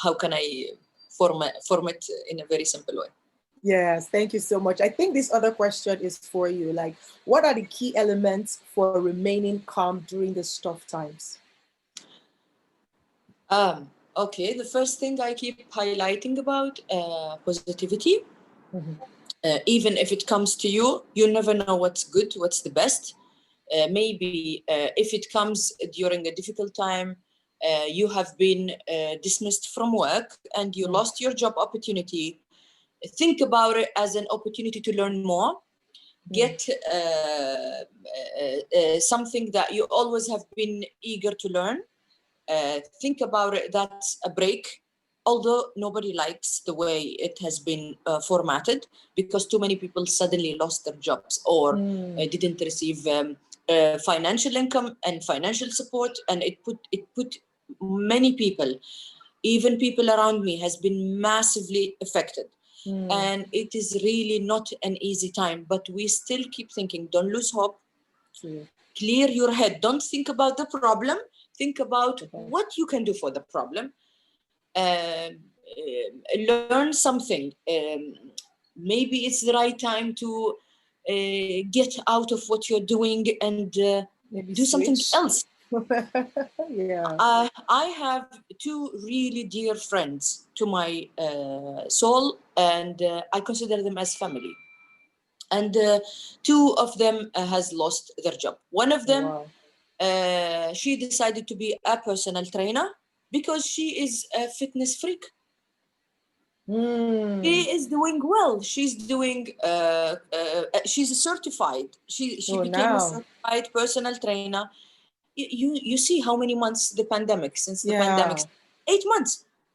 how can I form it in a very simple way. Yes, thank you so much. I think this other question is for you. Like, what are the key elements for remaining calm during the tough times? Okay, the first thing I keep highlighting about positivity. Even if it comes to you, you never know what's good, what's the best. Maybe if it comes during a difficult time, you have been dismissed from work and you lost your job opportunity. Think about it as an opportunity to learn more, get something that you always have been eager to learn. Think about it, that's a break, although nobody likes the way it has been formatted, because too many people suddenly lost their jobs or didn't receive financial income and financial support, and it put many people, even people around me, has been massively affected. And it is really not an easy time, but we still keep thinking, don't lose hope. Clear your head. Don't think about the problem. Think about what you can do for the problem. Learn something. Maybe it's the right time to get out of what you're doing and Maybe do something switch. else. Yeah. I have two really dear friends to my soul, and I consider them as family. And two of them has lost their job. One of them, Wow. she decided to be a personal trainer because she is a fitness freak. She is doing well. She's doing. She's certified. She Oh, became a now. certified personal trainer. You see how many months the pandemic, since the pandemic, Yeah. 8 months.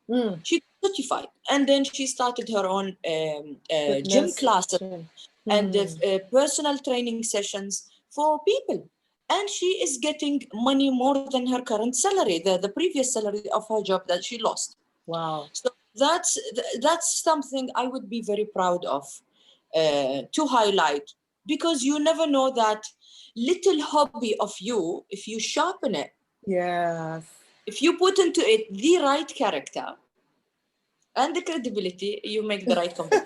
Mm. She certified, and then she started her own gym Fitness. classes and Mm. personal training sessions for people. And she is getting money more than her current salary, the previous salary of her job that she lost. Wow. So that's something I would be very proud of to highlight, because you never know that little hobby of you, if you sharpen it, Yes. if you put into it the right character and the credibility, you make the right company.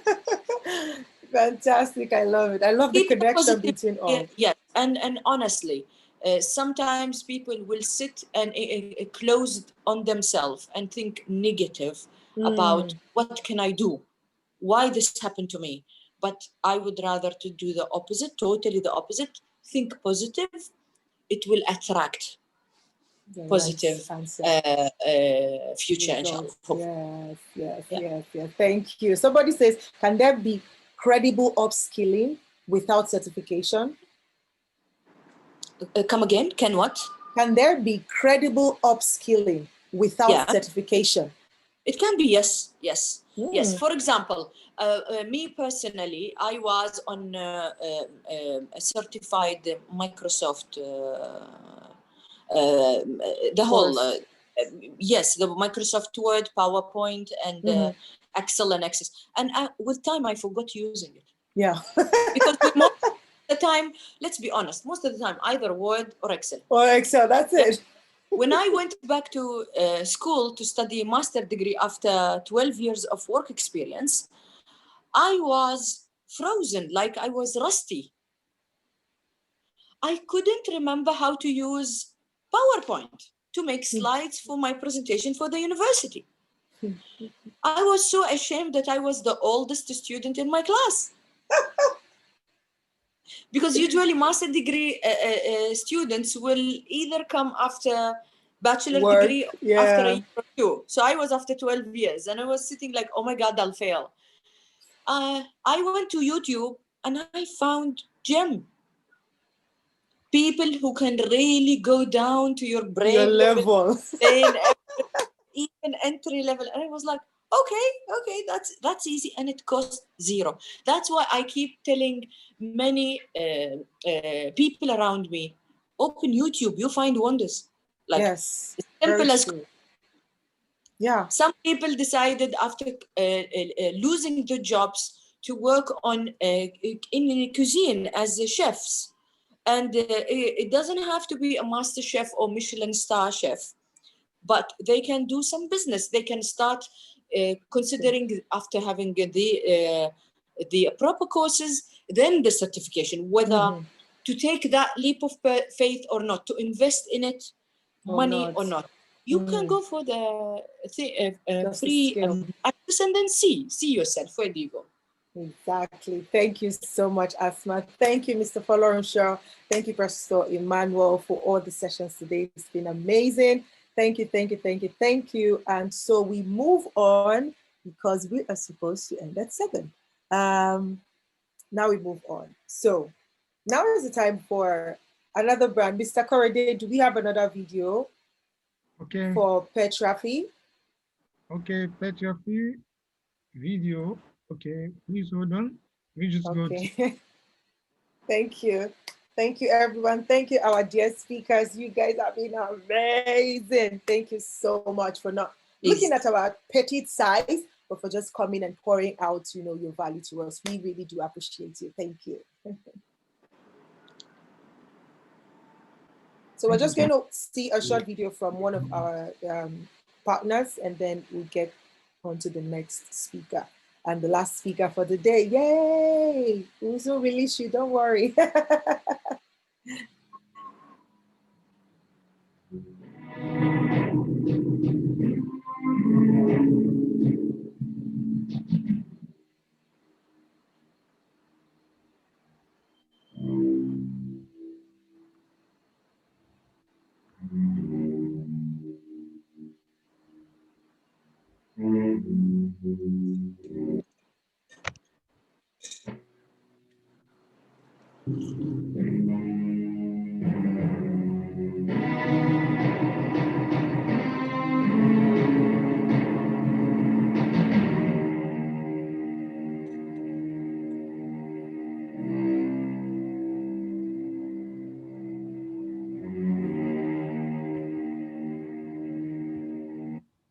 Fantastic. I love it. I love the Keep the connection positive, between all. yes. And honestly, sometimes people will sit and closed on themselves and think negative about what can I do, why this happened to me. But I would rather to do the opposite, totally the opposite. Think positive. It will attract The positive right answer. future, inshallah. Results. Hopefully. Yes. Yeah. Yes. Thank you. Somebody says, can there be credible upskilling without certification? Come again? Can what? Can there be credible upskilling without certification? It can be, yes. Yes. For example, me personally, I was on a certified Microsoft, the whole, yes, the Microsoft Word, PowerPoint, and Excel and Access. And with time, I forgot using it. Yeah. Because most of the time, let's be honest, most of the time, either Word or Excel. Or Excel, that's it. When I went back to school to study a master degree after 12 years of work experience, I was frozen, like I was rusty. I couldn't remember how to use PowerPoint to make slides for my presentation for the university. I was so ashamed that I was the oldest student in my class. Because usually master degree students will either come after bachelor degree after a year or two. So I was after 12 years and I was sitting like, oh my God, I'll fail. I went to YouTube and I found gem. People who can really go down to your brain your level. Even entry level. And I was like, okay, that's easy, and it costs zero. That's why I keep telling many people around me, open YouTube, you find wonders. Like, yes, simple as true. Yeah. Some people decided after losing their jobs to work on in cuisine as chefs, and it doesn't have to be a master chef or Michelin star chef, but they can do some business. They can start considering, after having the proper courses, then the certification, whether to take that leap of faith or not, to invest in it, money or not. You can go for the free access and then see yourself. Where do you go? Exactly. Thank you so much, Asma. Thank you, Mr. Folorunshaw. Thank you, Pastor Emmanuel, for all the sessions today. It's been amazing. Thank you. And so we move on because we are supposed to end at 7. Now we move on. So now is the time for another brand. Mr. Korede, do we have another video? Okay. For Petrafi? Okay, Petrafi video. Okay, please hold on. We just go to... Thank you. Thank you, everyone. Thank you, our dear speakers. You guys have been amazing. Thank you so much for not looking at our petite size, but for just coming and pouring out, your value to us. We really do appreciate you. Thank you. So we're just going to see a short video from one of our partners, and then we'll get on to the next speaker. And the last speaker for the day. Yay! We'll soon release you, don't worry.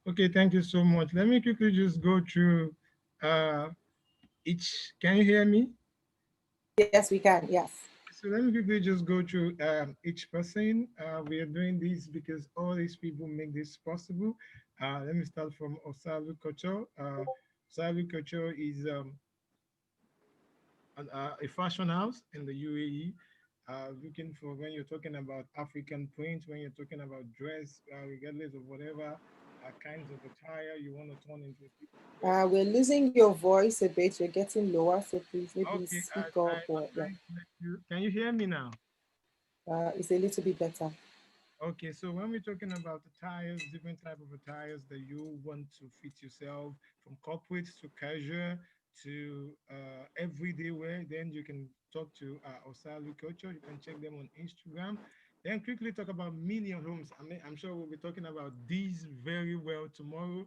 Okay, thank you so much. Let me quickly just go through uh, each. Can you hear me? Yes, we can. Yes. So let me quickly just go through each person. We are doing this because all these people make this possible. Let me start from Osalu Culture. Osalu Culture is a fashion house in the UAE. Looking for when you're talking about African print, when you're talking about dress, regardless of whatever kinds of attire you want to turn into a piece of dress. We're losing your voice a bit. You're getting lower, so please maybe Okay, speak I up was or yeah, trying to let you. Can you hear me now? it's a little bit better. Okay, so when we're talking about attires, different type of attires that you want to fit yourself, from corporate to casual to everyday wear, then you can talk to Osalu Culture. You can check them on Instagram. Then quickly talk about Million Homes. I mean, I'm sure we'll be talking about these very well tomorrow.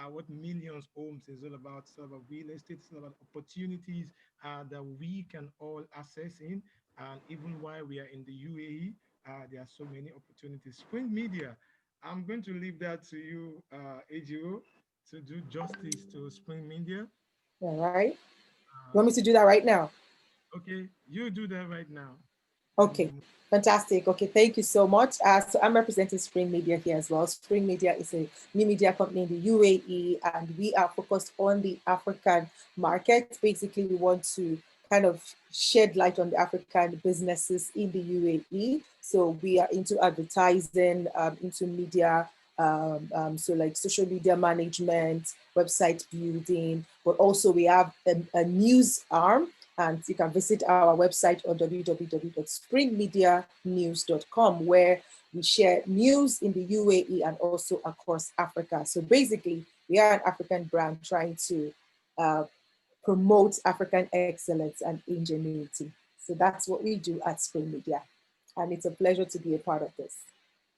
What Millions Homes is all about. It's all about real estate. It's all about opportunities that we can all access in. And even while we are in the UAE, there are so many opportunities. Spring Media, I'm going to leave that to you, Ejiro, to do justice to Spring Media. All right. You Uh, want me to do that right now? okay, you do that right now. Then Okay, we'll move. fantastic. Okay, thank you so much. So I'm representing Spring Media here as well. Spring Media is a new media company in the UAE, and we are focused on the African market. Basically, we want to kind of shed light on the African businesses in the UAE. So we are into advertising, into media, so like social media management, website building, but also we have a news arm, and you can visit our website on www.springmedianews.com, where we share news in the UAE and also across Africa. So basically, we are an African brand trying to uh, promote African excellence and ingenuity. So that's what we do at Spring Media. And it's a pleasure to be a part of this.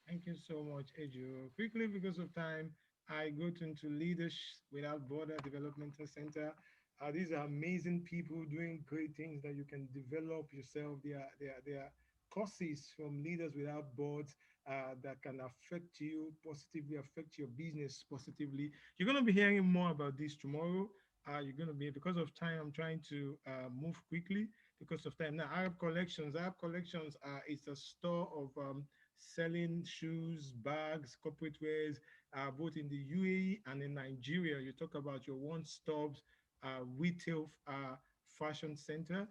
Thank you so much, Ejo. Quickly, because of time, I go to into Leaders Without Border Developmental Center. These are amazing people doing great things that you can develop yourself. They are courses from Leaders Without Boards that can affect you positively, affect your business positively. You're going to be hearing more about this tomorrow. You're going to be, because of time, I'm trying to move quickly because of time. Now, Arab Collections is a store of selling shoes, bags, corporate wears, both in the UAE and in Nigeria. You talk about your one-stop retail fashion center.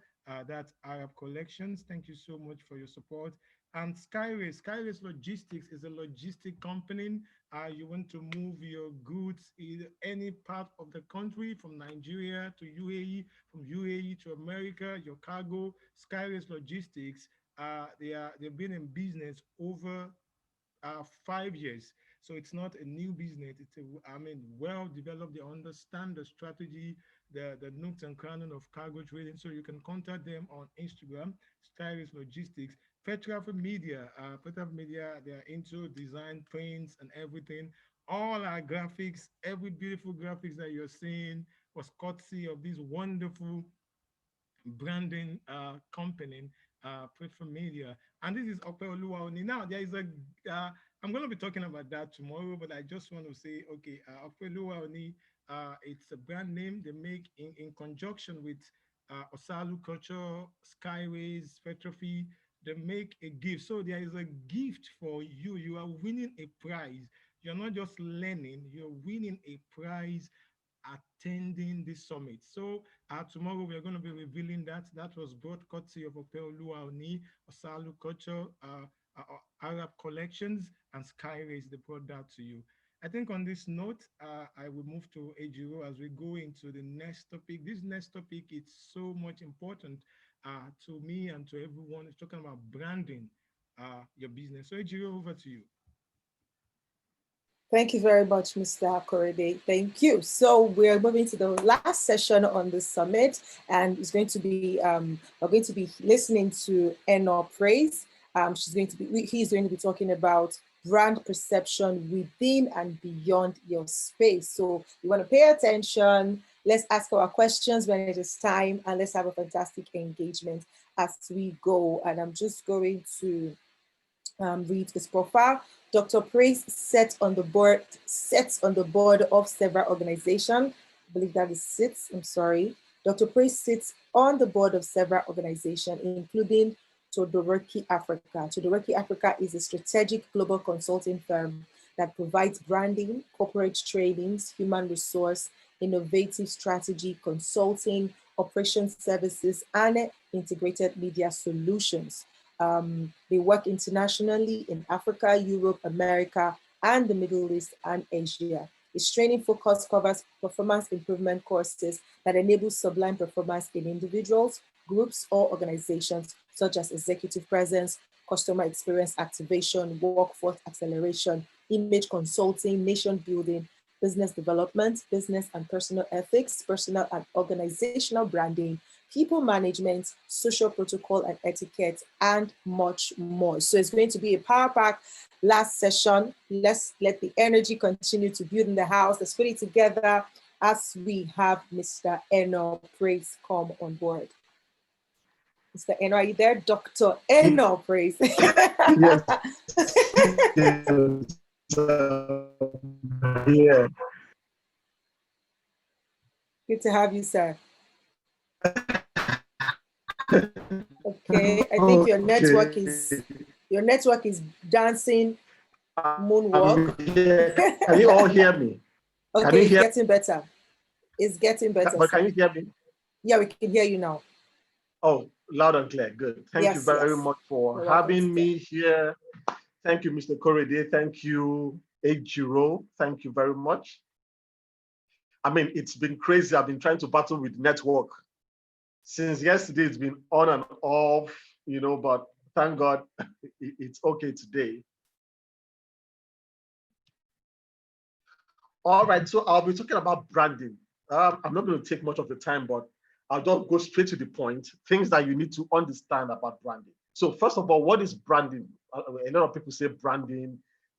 That's Arab Collections. Thank you so much for your support. And Skyrace Logistics is a logistic company. You want to move your goods in any part of the country, from Nigeria to UAE, from UAE to America, your cargo. Skyrace Logistics, they've been in business over 5 years. So it's not a new business. It's I mean, well developed. They understand the strategy, the nooks and crannies of cargo trading. So you can contact them on Instagram, Stylist Logistics. Petrograph Media, they are into design, prints, and everything. All our graphics, every beautiful graphics that you're seeing was courtesy of this wonderful branding company, platform media. And this is Ope Oluwaoni. Now, there is a, I'm going to be talking about that tomorrow, but I just want to say, okay, Ope Oluwaoni, it's a brand name they make in conjunction with Osalu Culture, Skyways, Petrofy. They make a gift. So there is a gift for you. You are winning a prize. You're not just learning, you're winning a prize attending this summit. So tomorrow we are going to be revealing that. That was brought courtesy of Opeoluwa Oni, Osalu Culture, Arab collections, and Skyrays, they brought that to you. I think on this note, I will move to Ejiro as we go into the next topic. This next topic is so much important to me and to everyone. It's talking about branding your business. So Ejiro, over to you. Thank you very much, Mr. Korede. Thank you. So we're moving to the last session on the summit, and it's going to be we're going to be listening to Eno Praise. He's going to be talking about brand perception within and beyond your space. So you want to pay attention. Let's ask our questions when it is time, and let's have a fantastic engagement as we go. And I'm just going to read his profile. Dr. Praise sits on the board of several organizations. I believe that is sits, I'm sorry. Dr. Praise sits on the board of several organizations, including Todoroki Africa. Todoroki Africa is a strategic global consulting firm that provides branding, corporate trainings, human resource, innovative strategy, consulting, operations services, and integrated media solutions. They work internationally in Africa, Europe, America, and the Middle East and Asia. Its training focus covers performance improvement courses that enable sublime performance in individuals, groups, or organizations, such as executive presence, customer experience activation, workforce acceleration, image consulting, nation building, business development, business and personal ethics, personal and organizational branding, people management, social protocol and etiquette, and much more. So it's going to be a power pack last session. Let's let the energy continue to build in the house. Let's put it together as we have Mr. Eno Praise come on board. Mr. Eno, are you there? Dr. Eno Praise. Yes. Yeah. Good to have you, sir. Okay, I think your network is dancing moonwalk. Can you all hear me? Okay, it's getting better. It's getting better. But can you hear me? Yeah, we can hear you now. Oh, loud and clear. Good. Thank you very much for having me here. Thank you, Mr. Korede. Thank you, Ejiro. Thank you very much. I mean, it's been crazy. I've been trying to battle with network since yesterday. It's been on and off, you know, but thank God it's okay today. All right, so I'll be talking about branding. I'm not going to take much of the time, but I'll just go straight to the point, things that you need to understand about branding. So first of all, what is branding? A lot of people say branding,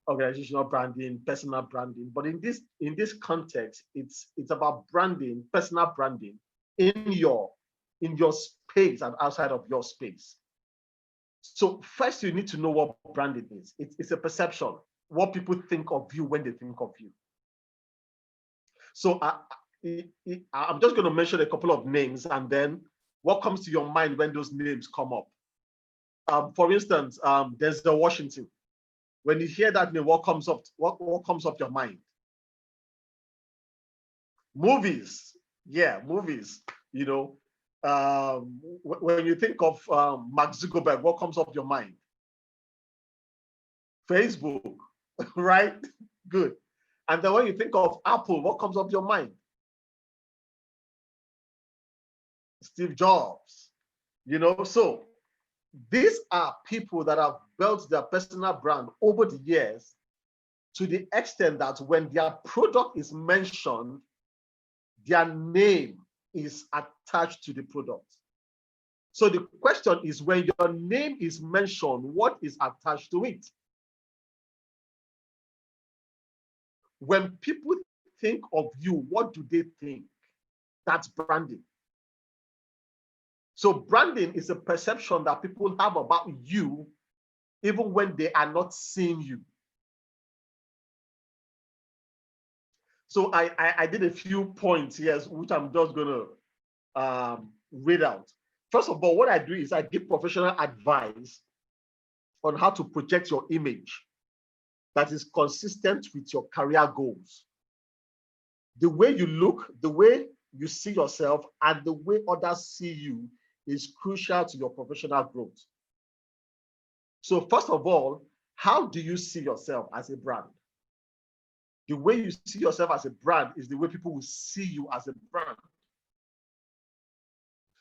organizational branding, personal branding, but in this context, it's about branding, personal branding in your space and outside of your space. So first, you need to know what branding is. It's a perception, what people think of you when they think of you. So I'm just going to mention a couple of names, and then what comes to your mind when those names come up. For instance, Denzel Washington. When you hear that name, what comes up? What comes up your mind? Movies, yeah, movies. You know, when you think of Mark Zuckerberg, what comes up your mind? Facebook, right? Good. And then when you think of Apple, what comes up your mind? Steve Jobs. You know, so these are people that have built their personal brand over the years to the extent that when their product is mentioned, their name is attached to the product. So the question is, when your name is mentioned, what is attached to it? When people think of you, what do they think? That's branding. So branding is a perception that people have about you, even when they are not seeing you. So I did a few points here, which I'm just going to read out. First of all, what I do is I give professional advice on how to project your image that is consistent with your career goals. The way you look, the way you see yourself, and the way others see you is crucial to your professional growth. So first of all, How do you see yourself as a brand? The way you see yourself as a brand is the way people will see you as a brand.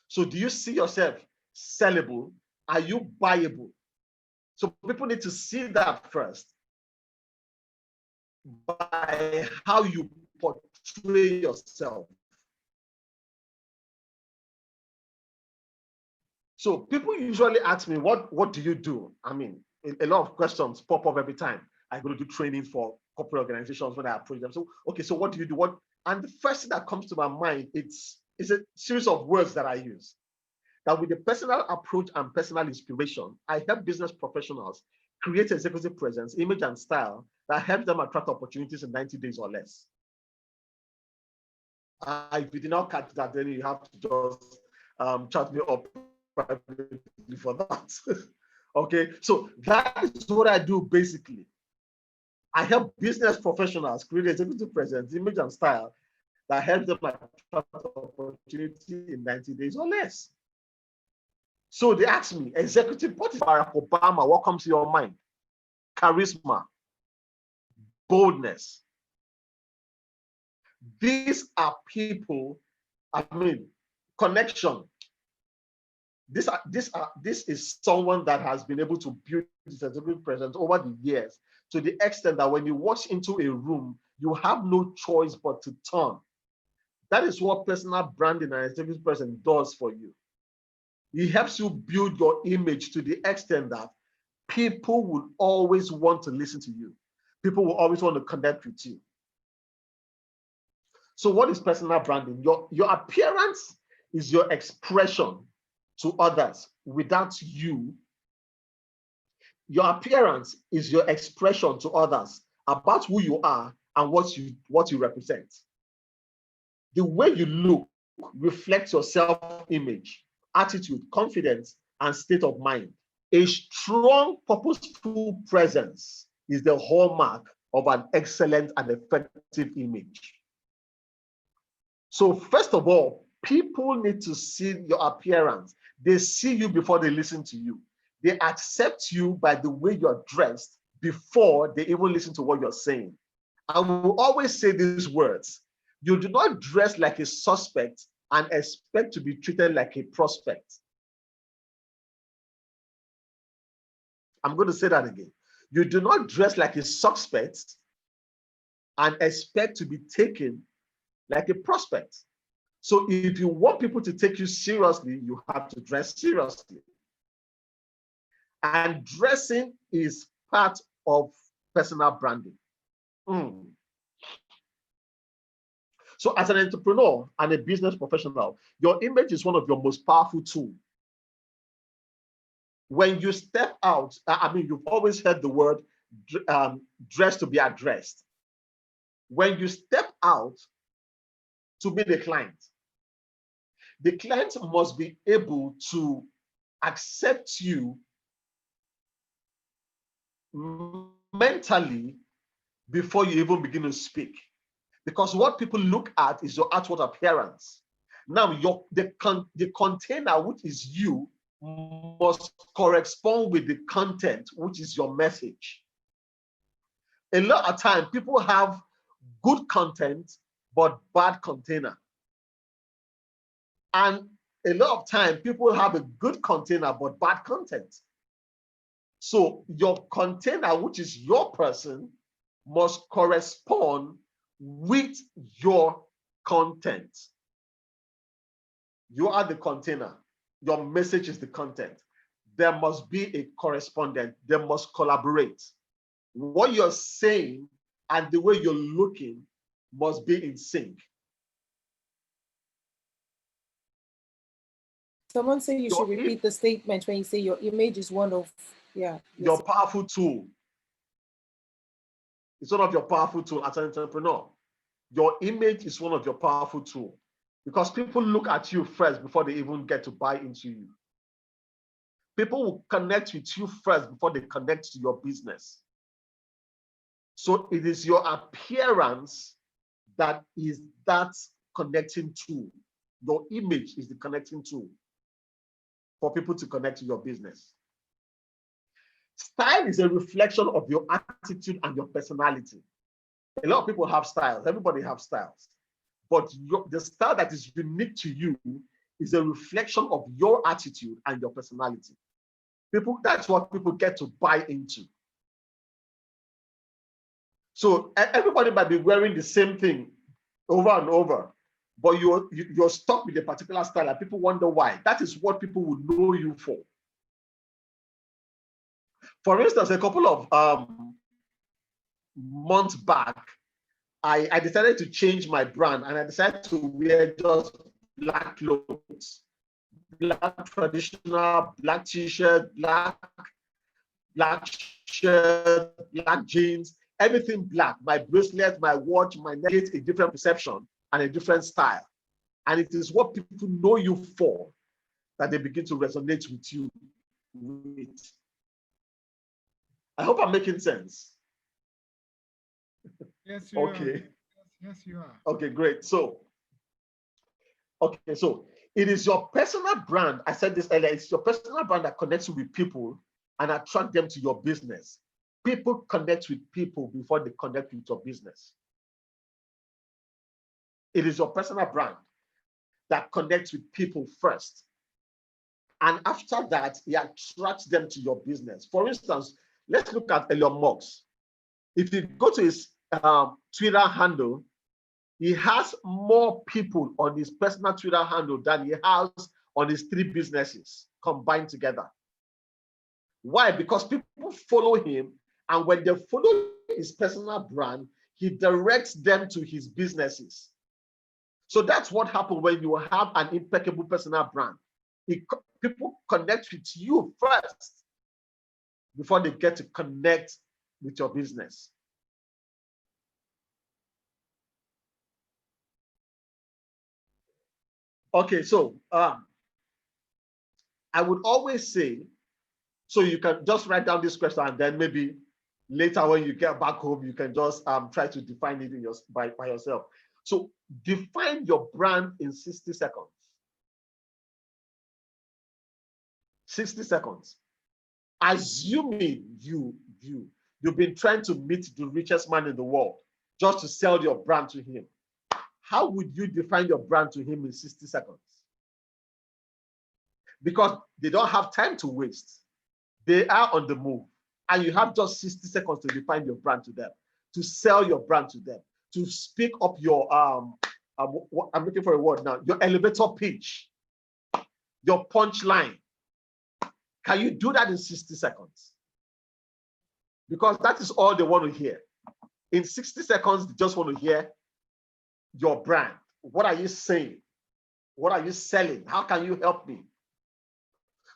So do you see yourself sellable? Are you buyable? So people need to see that first by how you portray yourself. So people usually ask me, what do you do? I mean, a lot of questions pop up every time I go to do training for corporate organizations when I approach them. So, okay, so what do you do? And the first thing that comes to my mind, it's a series of words that I use. That with the personal approach and personal inspiration, I help business professionals create executive presence, image, and style that helps them attract opportunities in 90 days or less. If you did not catch that, then you have to just chat me up privately for that. Okay, so that is what I do basically. I help business professionals create executive presence, image, and style that helps them attract opportunity in 90 days or less. So they ask me, executive, what is Barack Obama? What comes to your mind? Charisma, boldness. These are people, I mean, connection. This is someone that has been able to build this executive presence over the years to the extent that when you walk into a room, you have no choice but to turn. That is what personal branding and executive presence does for you. It helps you build your image to the extent that people will always want to listen to you. People will always want to connect with you. So what is personal branding? Your appearance is your expression to others without you. Your appearance is your expression to others about who you are and what you represent. The way you look reflects your self-image, attitude, confidence, and state of mind. A strong, purposeful presence is the hallmark of an excellent and effective image. So first of all, people need to see your appearance. They see you before they listen to you. They accept you by the way you're dressed before they even listen to what you're saying. I will always say these words. You do not dress like a suspect and expect to be treated like a prospect. I'm going to say that again. You do not dress like a suspect and expect to be taken like a prospect. So if you want people to take you seriously, you have to dress seriously. And dressing is part of personal branding. So as an entrepreneur and a business professional, your image is one of your most powerful tools. When you step out, I mean, you've always heard the word dress to be addressed. When you step out to meet the client must be able to accept you mentally before you even begin to speak. Because what people look at is your outward appearance. Now, the container, which is you, must correspond with the content, which is your message. A lot of time, people have good content, but bad container. And a lot of time, people have a good container, but bad content. So your container, which is your person, must correspond with your content. You are the container. Your message is the content. There must be a correspondent. They must collaborate. What you're saying and the way you're looking must be in sync. Someone say you should repeat the statement when you say your image is one of, your powerful tool. It's one of your powerful tools as an entrepreneur. Your image is one of your powerful tools because people look at you first before they even get to buy into you. People will connect with you first before they connect to your business. So it is your appearance that is that connecting tool. Your image is the connecting tool for people to connect to your business. Style is a reflection of your attitude and your personality. A lot of people have styles. Everybody has styles. But the style that is unique to you is a reflection of your attitude and your personality. That's what people get to buy into. So everybody might be wearing the same thing over and over, but you're stuck with a particular style and people wonder why. That is what people will know you for. For instance, a couple of months back, I decided to change my brand and I decided to wear just black clothes, black traditional, black t-shirt, black shirt, black jeans, everything black. My bracelet, my watch, my necklace, a different perception and a different style. And it is what people know you for that they begin to resonate with you with. I hope I'm making sense. Yes, you Okay. are. Yes, you are. Okay, great. So it is your personal brand. I said this earlier. It's your personal brand that connects you with people and attract them to your business. People connect with people before they connect with your business. It is your personal brand that connects with people first. And after that, it attracts them to your business. For instance, let's look at Elon Musk. If you go to his Twitter handle, he has more people on his personal Twitter handle than he has on his 3 businesses combined together. Why? Because people follow him, and when they follow his personal brand, he directs them to his businesses. So that's what happens when you have an impeccable personal brand. People connect with you first before they get to connect with your business. Okay, so I would always say, so you can just write down this question and then maybe later when you get back home, you can just try to define it by yourself. So define your brand in 60 seconds. 60 seconds. Assuming you've been trying to meet the richest man in the world just to sell your brand to him. How would you define your brand to him in 60 seconds? Because they don't have time to waste. They are on the move. And you have just 60 seconds to define your brand to them, to sell your brand to them, to speak up your, I'm looking for a word now, your elevator pitch, your punchline. Can you do that in 60 seconds? Because that is all they want to hear. In 60 seconds, they just want to hear your brand. What are you saying? What are you selling? How can you help me?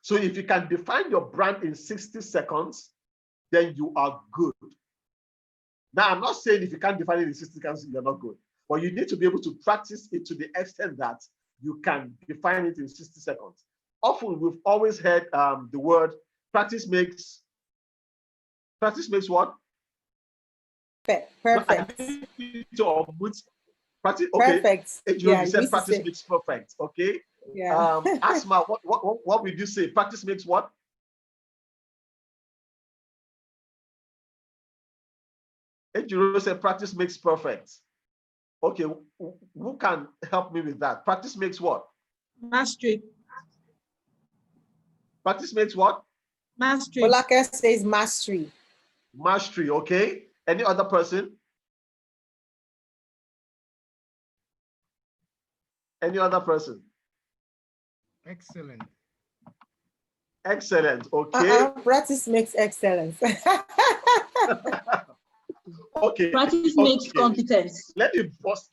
So if you can define your brand in 60 seconds, then you are good. Now, I'm not saying if you can't define it in 60 seconds, you're not good. But you need to be able to practice it to the extent that you can define it in 60 seconds. Often, we've always heard the word practice makes what? Perfect. Practice, okay. Perfect. You said practice makes perfect. Okay. Yeah. Asma, what would you say? Practice makes what? Ejiro said practice makes perfect. Okay, who can help me with that? Practice makes what? Mastery. Practice makes what? Mastery. Bolaka says mastery. Mastery, okay. Any other person? Any other person? Excellent. Excellent, okay. Practice makes excellence. Okay. Practice makes competence. Let me bust.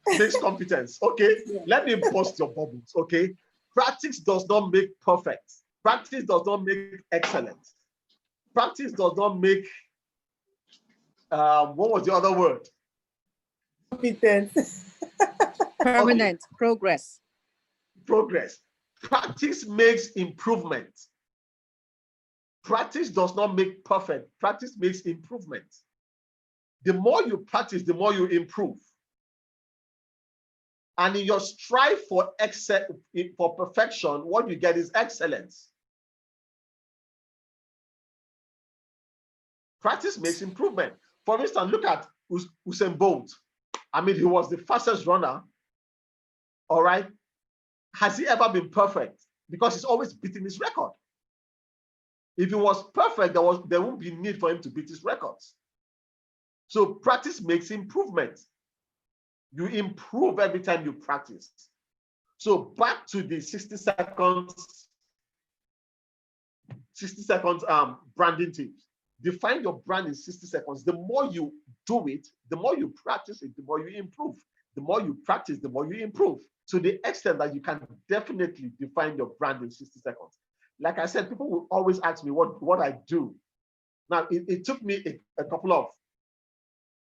Makes competence, okay. Yeah. Let me bust your bubbles, okay. Practice does not make perfect. Practice does not make excellent. Practice does not make, what was the other word? Competence. Permanent. Okay. Progress. Progress. Practice makes improvement. Practice does not make perfect. Practice makes improvement. The more you practice, the more you improve. And in your strive for perfection, what you get is excellence. Practice makes improvement. For instance, look at Usain Bolt. I mean, he was the fastest runner. All right. Has he ever been perfect? Because he's always beating his record. If he was perfect, there won't be need for him to beat his records. So practice makes improvement. You improve every time you practice. So back to the 60 seconds branding tips. Define your brand in 60 seconds. The more you do it, the more you practice it, the more you improve. The more you practice, the more you improve. To the extent that you can definitely define your brand in 60 seconds. Like I said, people will always ask me what I do. Now, it took me a couple of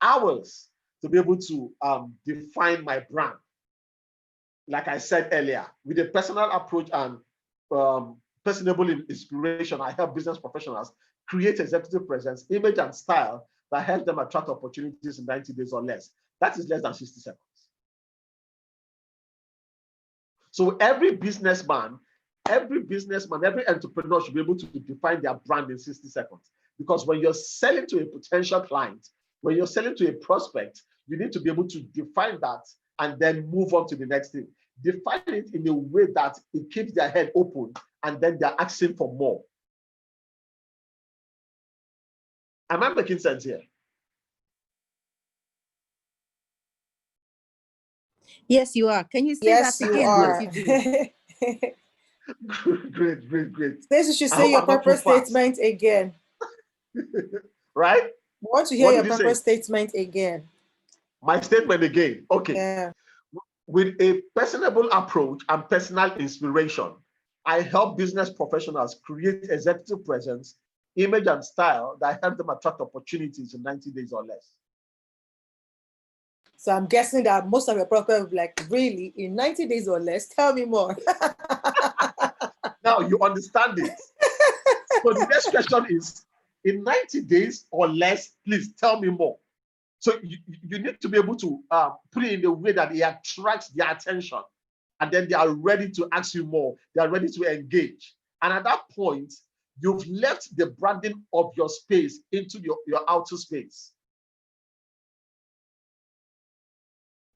hours to be able to define my brand. Like I said earlier, with a personal approach and personable inspiration, I help business professionals create executive presence, image, and style that helps them attract opportunities in 90 days or less. That is less than 60 seconds. So every businessman, every entrepreneur should be able to define their brand in 60 seconds. Because when you're selling to a potential client, when you're selling to a prospect, you need to be able to define that and then move on to the next thing. Define it in a way that it keeps their head open and then they're asking for more. Am I making sense here? Yes, you are. Can you say Yes, that you again? are. What you do? Great. This you should I say hope your I'm not too purpose fast. statement again. Right? We want to hear What your did you say? purpose statement again. My statement again. Okay. Yeah. With a personable approach and personal inspiration, I help business professionals create executive presence, image, and style that help them attract opportunities in 90 days or less. So I'm guessing that most of your prospects will be like, really, in 90 days or less? Tell me more. Now you understand it. So the next question is, in 90 days or less, please tell me more. So you need to be able to put it in a way that it attracts their attention. And then they are ready to ask you more. They are ready to engage. And at that point, you've left the branding of your space into your outer space.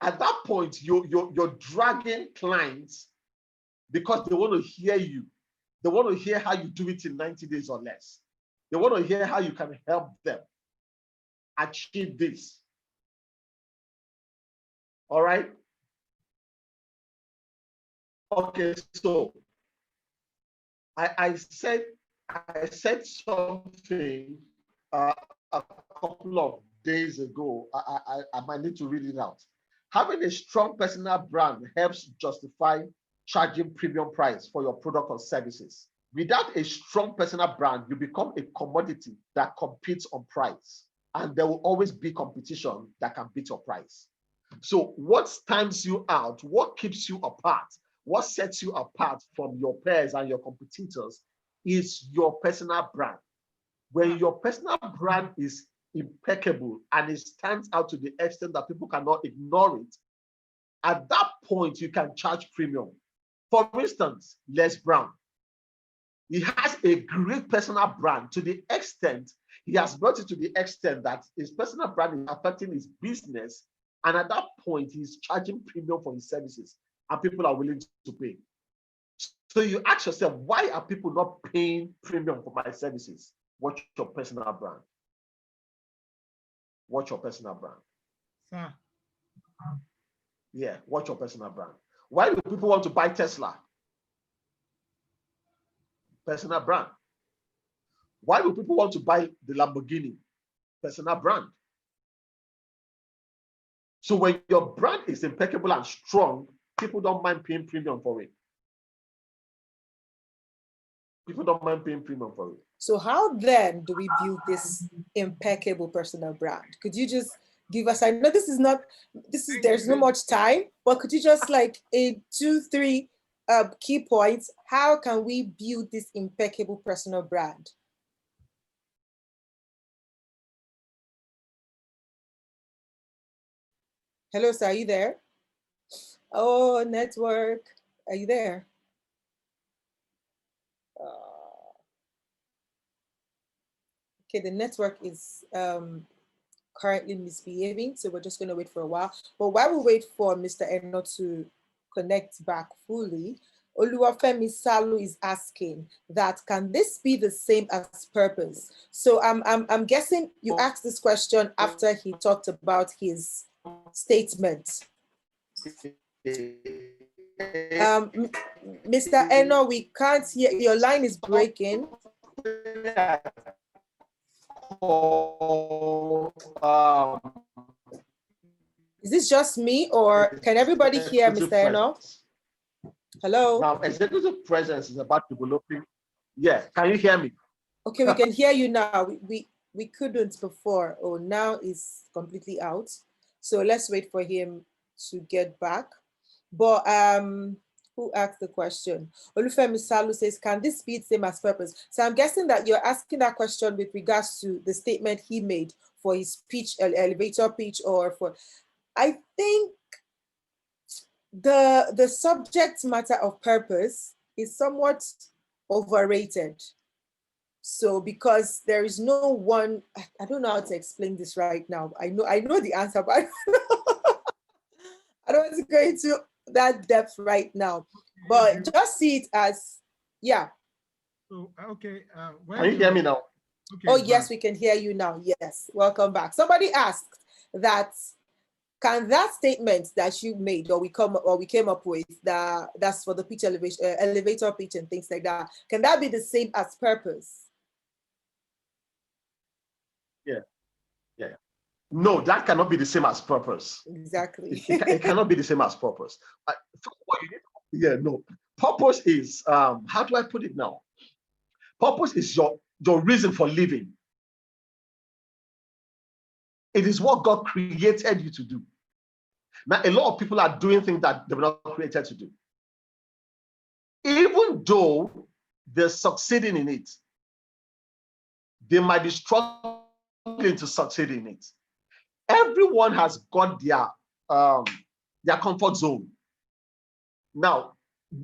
At that point, you're dragging clients because they want to hear you. They want to hear how you do it in 90 days or less. They want to hear how you can help them achieve this. All right? Okay, so I said something a couple of days ago. I might need to read it out. Having a strong personal brand helps justify charging premium price for your product or services. Without a strong personal brand, you become a commodity that competes on price, and there will always be competition that can beat your price. So what stands you out, what keeps you apart, what sets you apart from your peers and your competitors is your personal brand. When your personal brand is impeccable and it stands out to the extent that people cannot ignore it, at that point you can charge premium. For instance, Les Brown. He has a great personal brand to the extent, he has brought it to the extent that his personal brand is affecting his business. And at that point, he's charging premium for his services and people are willing to pay. So you ask yourself, why are people not paying premium for my services? What's your personal brand? What's your personal brand? Sir. Yeah, what's your personal brand? Why do people want to buy Tesla? Personal brand. Why do people want to buy the Lamborghini? Personal brand. So when your brand is impeccable and strong, people don't mind paying premium for it. People don't mind paying premium for it. So how then do we build this impeccable personal brand? Could you just give us, I know there's no much time, but could you just like 2-3 key points? How can we build this impeccable personal brand? Hello, sir, are you there? Oh, network, are you there? Okay, the network is currently misbehaving, so we're just going to wait for a while. But while we wait for Mr. Eno to connect back fully, Oluwafemi Salu is asking that can this be the same as purpose? So I'm guessing you asked this question after he talked about his statement. Mr. Eno, we can't hear, your line is breaking. Is this just me or can everybody hear Mr. Eno? Hello? Now, executive presence is about developing. Yeah, can you hear me? Okay, we can hear you now. We couldn't before. Oh, now it's completely out. So let's wait for him to get back. But who asked the question? Olufemi Salu says, can this be the same as purpose? So I'm guessing that you're asking that question with regards to the statement he made for his speech, elevator pitch, or for, I think the subject matter of purpose is somewhat overrated. So because there is no one, I don't know how to explain this right now. I know the answer, but I don't want to go into that depth right now. But just see it as, yeah. So, okay. Can you hear me now? Okay, oh, yes, we can hear you now. Yes, welcome back. Somebody asked that, can that statement that you made or we came up with, that's for the pitch elevator pitch and things like that, can that be the same as purpose? Yeah. No, that cannot be the same as purpose. Exactly. It cannot be the same as purpose. No. Purpose is, how do I put it now? Purpose is your reason for living. It is what God created you to do. Now, a lot of people are doing things that they were not created to do. Even though they're succeeding in it, they might be struggling to succeed in it. Everyone has got their comfort zone. Now,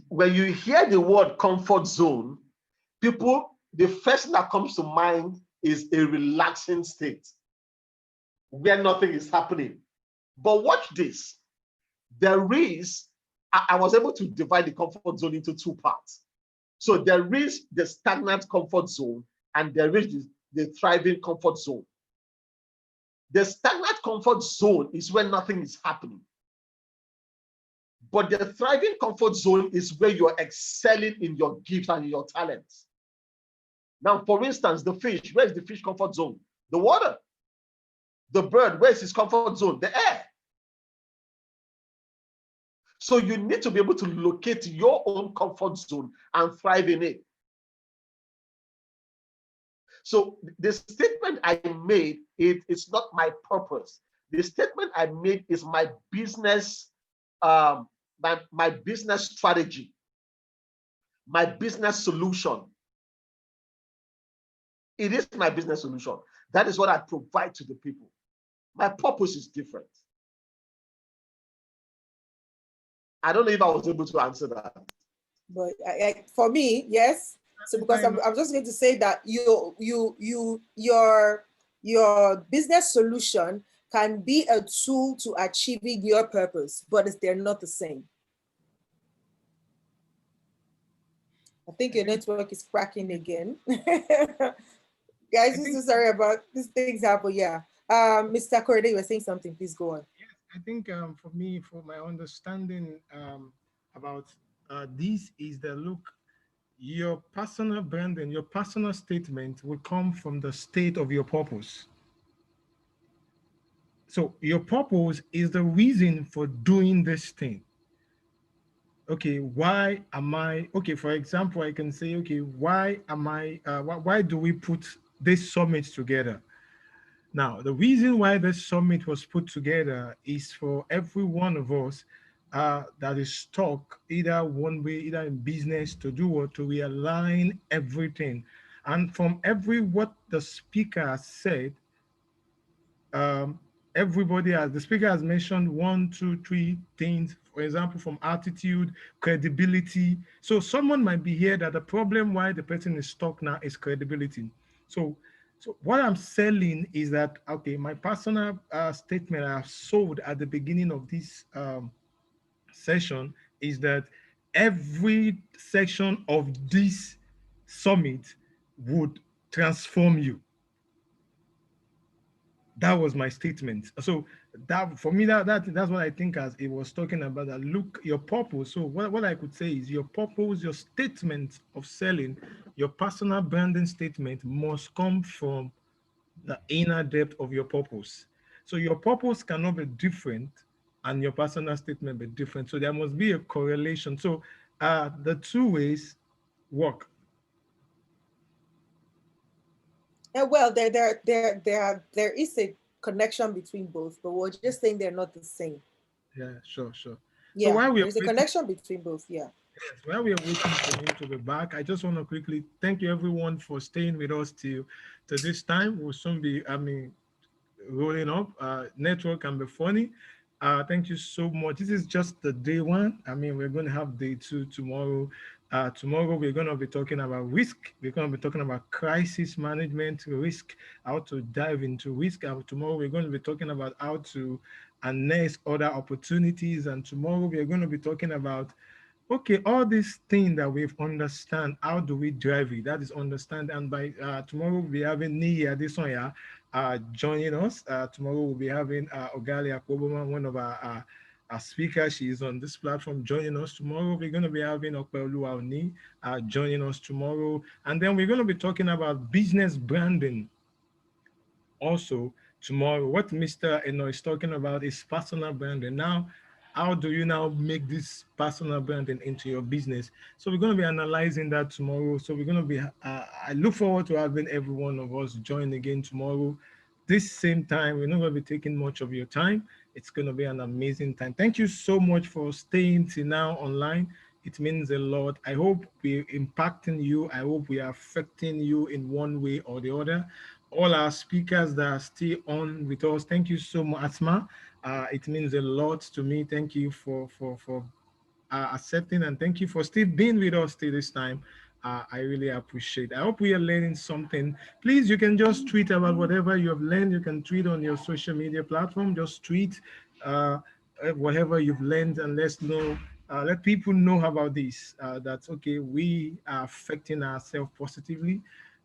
when you hear the word comfort zone, the first thing that comes to mind is a relaxing state where nothing is happening. But watch this. I was able to divide the comfort zone into two parts. So there is the stagnant comfort zone and there is the thriving comfort zone. The stagnant comfort zone is where nothing is happening. But the thriving comfort zone is where you're excelling in your gifts and in your talents. Now, for instance, the fish, where is the fish comfort zone? The water. The bird, where is his comfort zone? The air. So you need to be able to locate your own comfort zone and thrive in it. So the statement I made, it's not my purpose. The statement I made is my business, my business strategy, my business solution. It is my business solution. That is what I provide to the people. My purpose is different. I don't know if I was able to answer that. But for me, yes. So because I'm just going to say that your business solution can be a tool to achieving your purpose, but they're not the same. I think your network is cracking again. Guys, I'm so sorry about these things happen. Yeah. Mr. Korede, you were saying something. Please go on. Yes, I think for me, for my understanding about this is the look, your personal branding, your personal statement will come from the state of your purpose. So your purpose is the reason for doing this thing. Okay, why am I, okay, for example, I can say, okay, why do we put this summit together? Now, the reason why this summit was put together is for every one of us that is stuck either one way, either in business, to do what, to realign everything. And from what the speaker has said, the speaker has mentioned 1, 2, 3 things, for example, from attitude, credibility. So someone might be here that the problem why the person is stuck now is credibility. So So what I'm selling is that, okay, my personal statement I have sold at the beginning of this session is that every section of this summit would transform you. That was my statement. So that for me, that's what I think as it was talking about that look your purpose. So what I could say is your purpose, your statement of selling, your personal branding statement must come from the inner depth of your purpose. So your purpose cannot be different and your personal statement be different. So there must be a correlation. So the two ways work. Yeah, well, there is a connection between both, but we're just saying they're not the same. Yeah, sure. So Yeah, while we are there's a waiting, connection between both. Yeah. yes, while we are waiting for him to be back, I just want to quickly thank you everyone for staying with us to this time. We'll soon be, rolling up. Network can be funny. Thank you so much. This is just the day one. I mean, we're going to have day two tomorrow. Tomorrow, we're going to be talking about risk. We're going to be talking about crisis management, risk, how to dive into risk. Tomorrow, we're going to be talking about how to harness other opportunities. And tomorrow, we're going to be talking about okay, all these things that we've understand, how do we drive it? That is understand. And by tomorrow we'll be having Nia Adesonya joining us. Tomorrow we'll be having Ogalia Koboma, one of our speakers. She is on this platform joining us tomorrow. We're going to be having Okpelu Aoni joining us tomorrow. And then we're going to be talking about business branding also tomorrow. What Mr. Eno is talking about is personal branding. Now, how do you now make this personal branding into your business? So we're going to be analyzing that tomorrow. So we're going to be, I look forward to having every one of us join again tomorrow. This same time, we're not going to be taking much of your time. It's going to be an amazing time. Thank you so much for staying till now online. It means a lot. I hope we're impacting you. I hope we are affecting you in one way or the other. All our speakers that are still on with us, thank you so much, Asma. It means a lot to me. Thank you for accepting, and thank you for still being with us till this time. I really appreciate it. I hope we are learning something. Please, you can just tweet about whatever you have learned. You can tweet on your social media platform. Just tweet whatever you've learned and let's know. Let people know about this. That's okay. We are affecting ourselves positively,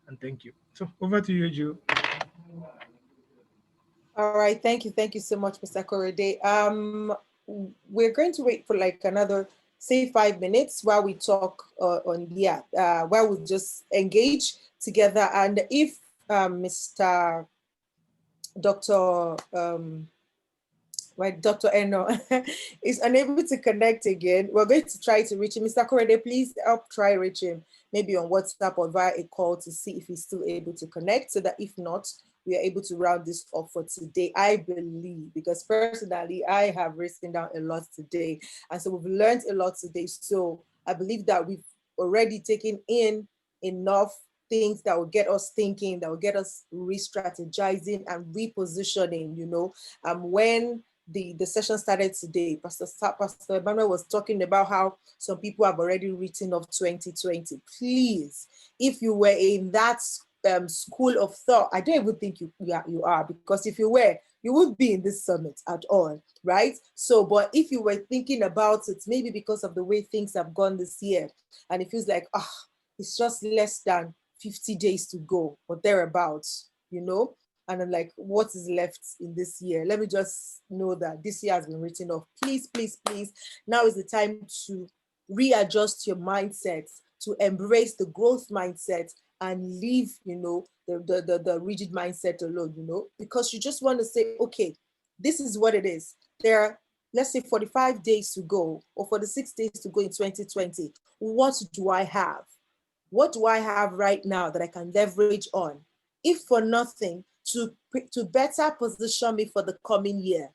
and thank you. So over to you, Joe. All right. Thank you. Thank you so much, Mr. Korede. We're going to wait for like another, say 5 minutes while we talk while we just engage together. And if Mr. Dr. Dr. Eno is unable to connect again, we're going to try to reach him. Mr. Korede, please help try reach him, maybe on WhatsApp or via a call to see if he's still able to connect, so that if not, we are able to round this off for today. I believe, because personally, I have written down a lot today. And so we've learned a lot today. So I believe that we've already taken in enough things that will get us thinking, that will get us re-strategizing and repositioning, when the session started today, Pastor Emmanuel was talking about how some people have already written off 2020. Please, if you were in that school of thought, I don't even think you are, because if you were, you would be in this summit at all, right? So, but if you were thinking about it, maybe because of the way things have gone this year, and it feels like, it's just less than 50 days to go or thereabouts, and I'm like, what is left in this year? Let me just know that this year has been written off. Please, please, please. Now is the time to readjust your mindset, to embrace the growth mindset and leave, the rigid mindset alone, because you just want to say, okay, this is what it is. There are, let's say, 45 days to go or 46 days to go in 2020. What do I have? What do I have right now that I can leverage on? If for nothing, to better position me for the coming year.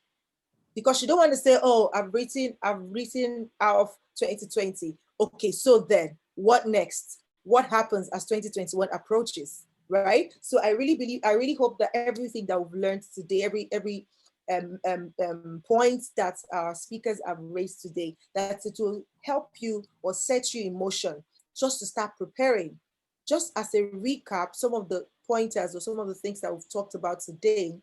Because you don't want to say, oh, I've written out of 2020. Okay, so then what next? What happens as 2021 approaches, right? So I really hope that everything that we've learned today, every point that our speakers have raised today, that it will help you or set you in motion just to start preparing. Just as a recap, some of the pointers or some of the things that we've talked about today,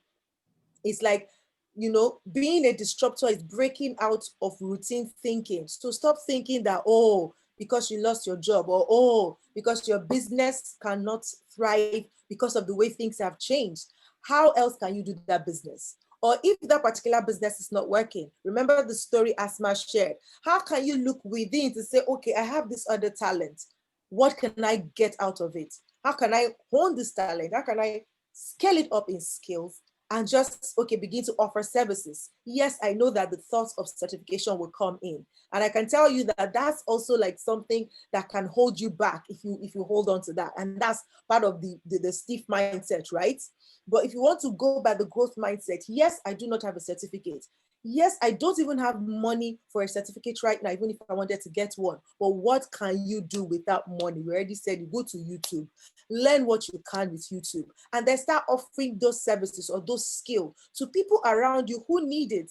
it's like, you know, being a disruptor is breaking out of routine thinking. So stop thinking that, oh, because you lost your job, or oh, because your business cannot thrive because of the way things have changed. How else can you do that business? Or if that particular business is not working, remember the story Asma shared. How can you look within to say, okay, I have this other talent. What can I get out of it? How can I hone this talent? How can I scale it up in skills and just, okay, begin to offer services? Yes, I know that the thoughts of certification will come in. And I can tell you that that's also like something that can hold you back if you hold on to that. And that's part of the stiff mindset, right? But if you want to go by the growth mindset, yes, I do not have a certificate. Yes, I don't even have money for a certificate right now, even if I wanted to get one. But what can you do without money? We already said you go to YouTube, learn what you can with YouTube, and then start offering those services or those skills to people around you who need it.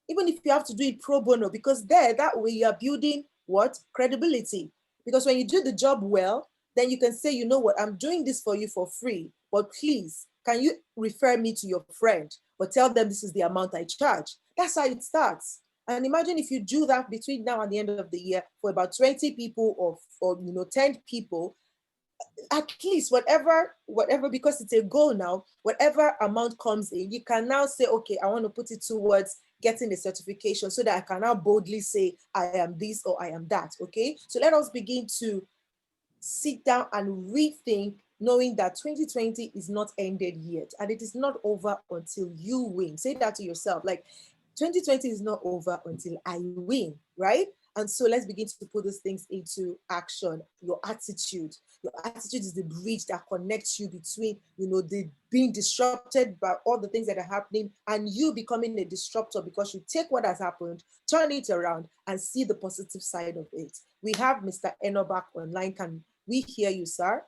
Even if you have to do it pro bono, because that way you are building what? Credibility. Because when you do the job well, then you can say, you know what, I'm doing this for you for free, but please, can you refer me to your friend, but tell them this is the amount I charge? That's how it starts. And imagine if you do that between now and the end of the year for about 20 people or 10 people, at least whatever, because it's a goal now, whatever amount comes in, you can now say, okay, I want to put it towards getting a certification so that I can now boldly say, I am this or I am that, okay? So let us begin to sit down and rethink, knowing that 2020 is not ended yet, and it is not over until you win. Say that to yourself, like 2020 is not over until I win, right? And so let's begin to put these things into action. Your attitude is the bridge that connects you between, the being disrupted by all the things that are happening and you becoming a disruptor, because you take what has happened, turn it around and see the positive side of it. We have Mr. Enobak online. Can we hear you, sir?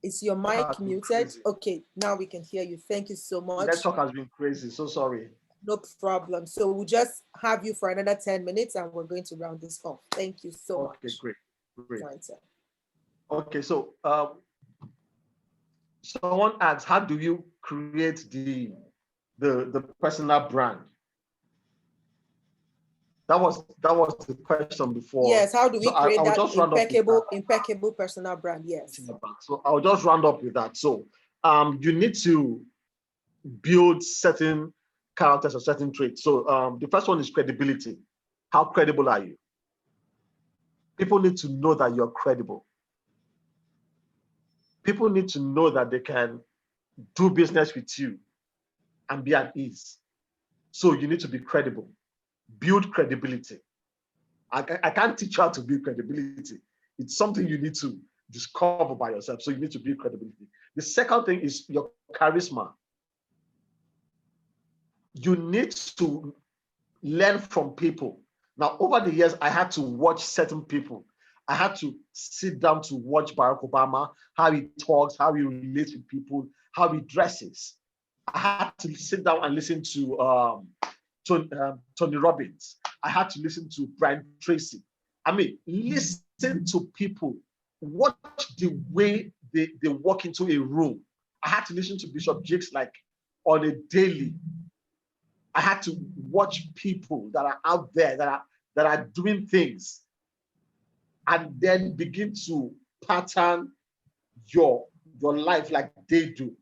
Is your mic muted? Okay, now we can hear you. Thank you so much. Network has been crazy, so sorry. No problem. So we'll just have you for another 10 minutes and we're going to round this off. Thank you so much. Okay, great. Right, sir. Okay, so someone asks, how do you create the personal brand? That was the question before. Yes, how do we create that impeccable personal brand? Yes. So I'll just round up with that. So you need to build certain characters or certain traits. So the first one is credibility. How credible are you? People need to know that you're credible. People need to know that they can do business with you and be at ease. So you need to be credible. Build credibility. I can't teach you how to build credibility. It's something you need to discover by yourself. So you need to build credibility. The second thing is your charisma. You need to learn from people. Now, over the years, I had to watch certain people. I had to sit down to watch Barack Obama, how he talks, how he relates with people, how he dresses. I had to sit down and listen to Tony Robbins. I had to listen to Brian Tracy. I mean, listen to people. Watch the way they walk into a room. I had to listen to Bishop Jakes like on a daily. I had to watch people that are out there that are doing things, and then begin to pattern your life like they do.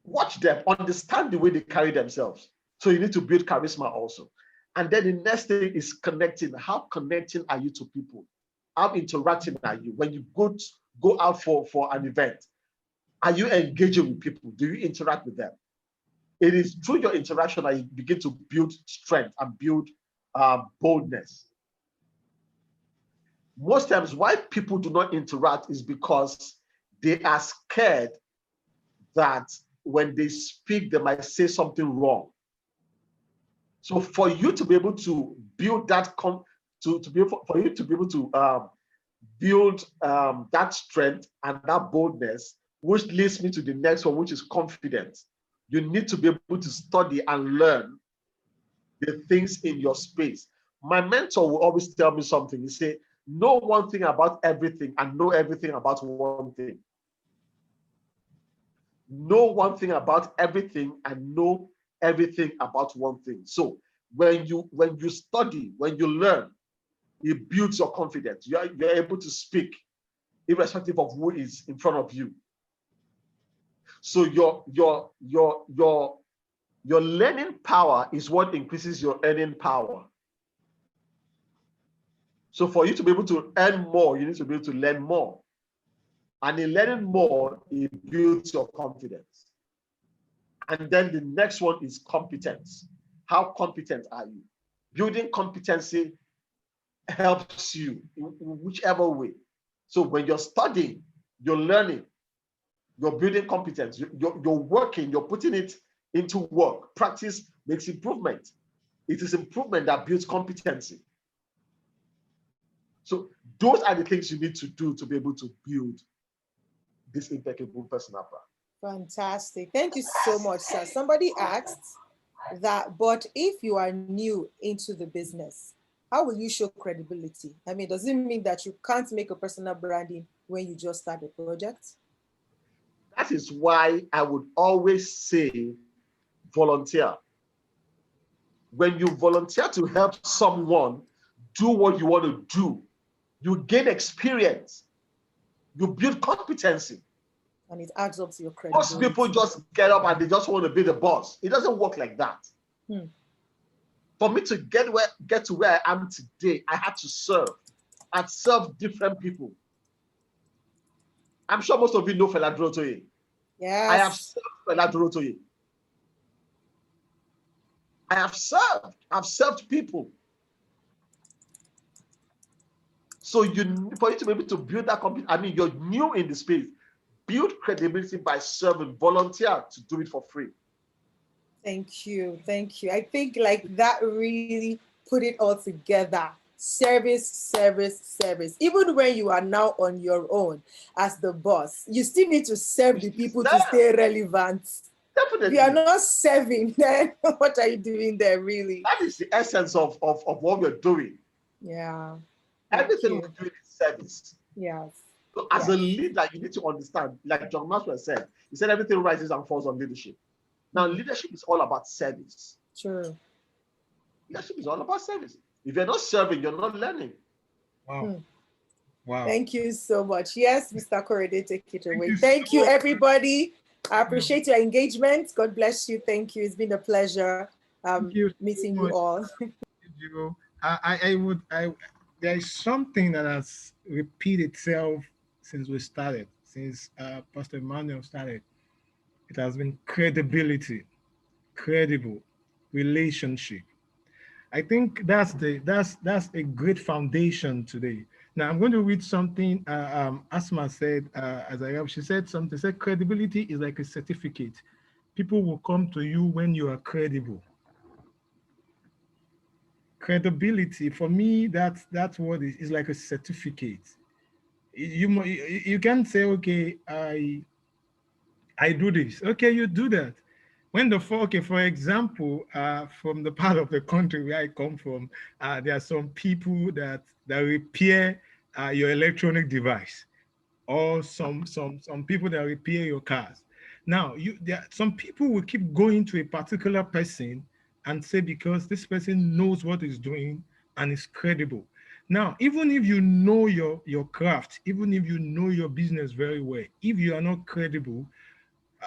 Watch them, understand the way they carry themselves. So you need to build charisma also. And then the next thing is connecting. How connecting are you to people? How interacting are you? When you go out for an event, are you engaging with people? Do you interact with them? It is through your interaction that you begin to build strength and build boldness. Most times why people do not interact is because they are scared that when they speak, they might say something wrong. So for you to be able to build that, for you to be able to build that strength and that boldness, which leads me to the next one, which is confidence. You need to be able to study and learn the things in your space. My mentor will always tell me something. He say, know one thing about everything and know everything about one thing. Know one thing about everything and know everything about one thing. So when you study, when you learn, it builds your confidence. You're able to speak irrespective of who is in front of you. So your learning power is what increases your earning power. So for you to be able to earn more, you need to be able to learn more. And in learning more, it builds your confidence. And then the next one is competence. How competent are you? Building competency helps you in whichever way. So when you're studying, you're learning, you're building competence, you're working, you're putting it into work. Practice makes improvement. It is improvement that builds competency. So those are the things you need to do to be able to build this impeccable personal brand. Fantastic. Thank you so much, sir. Somebody asked that, but if you are new into the business, how will you show credibility? I mean, does it mean that you can't make a personal branding when you just start a project? That is why I would always say volunteer. When you volunteer to help someone do what you want to do, you gain experience, you build competency. And it adds up to your credibility. Most people just get up and they just want to be the boss. It doesn't work like that. For me to get to where I am today, I had to serve. I've served different people. I'm sure most of you know Fela Durotoye. Yes. I have served Fela Durotoye. I've served people. So for you to be able to build that company, I mean, you're new in the space. Build credibility by serving, volunteer to do it for free. Thank you. Thank you. I think like that really put it all together. Service, service, service. Even when you are now on your own as the boss, you still need to serve the people to stay relevant. Definitely. If you are not serving, then what are you doing there really? That is the essence of what we're doing. Yeah. Everything we're doing is service. Yes. So as a leader, you need to understand, like John Maxwell said, he said everything rises and falls on leadership. Now, leadership is all about service. True. Leadership is all about service. If you're not serving, you're not learning. Wow. Wow. Thank you so much. Yes, Mr. Korede, take it away. Thank you, everybody. I appreciate your engagement. God bless you. Thank you. It's been a pleasure meeting you all. There is something that has repeated itself since we started, since Pastor Emmanuel started. It has been credibility, credible, relationship. I think that's a great foundation today. Now I'm going to read something Asma said, she said something, said credibility is like a certificate. People will come to you when you are credible. Credibility, for me, that's what it is, like a certificate. You can say, okay, I do this. Okay, you do that. For example, from the part of the country where I come from, there are some people that repair your electronic device, or some people that repair your cars. Now, some people will keep going to a particular person and say, because this person knows what he's doing and is credible. Now, even if you know your craft, even if you know your business very well, if you are not credible,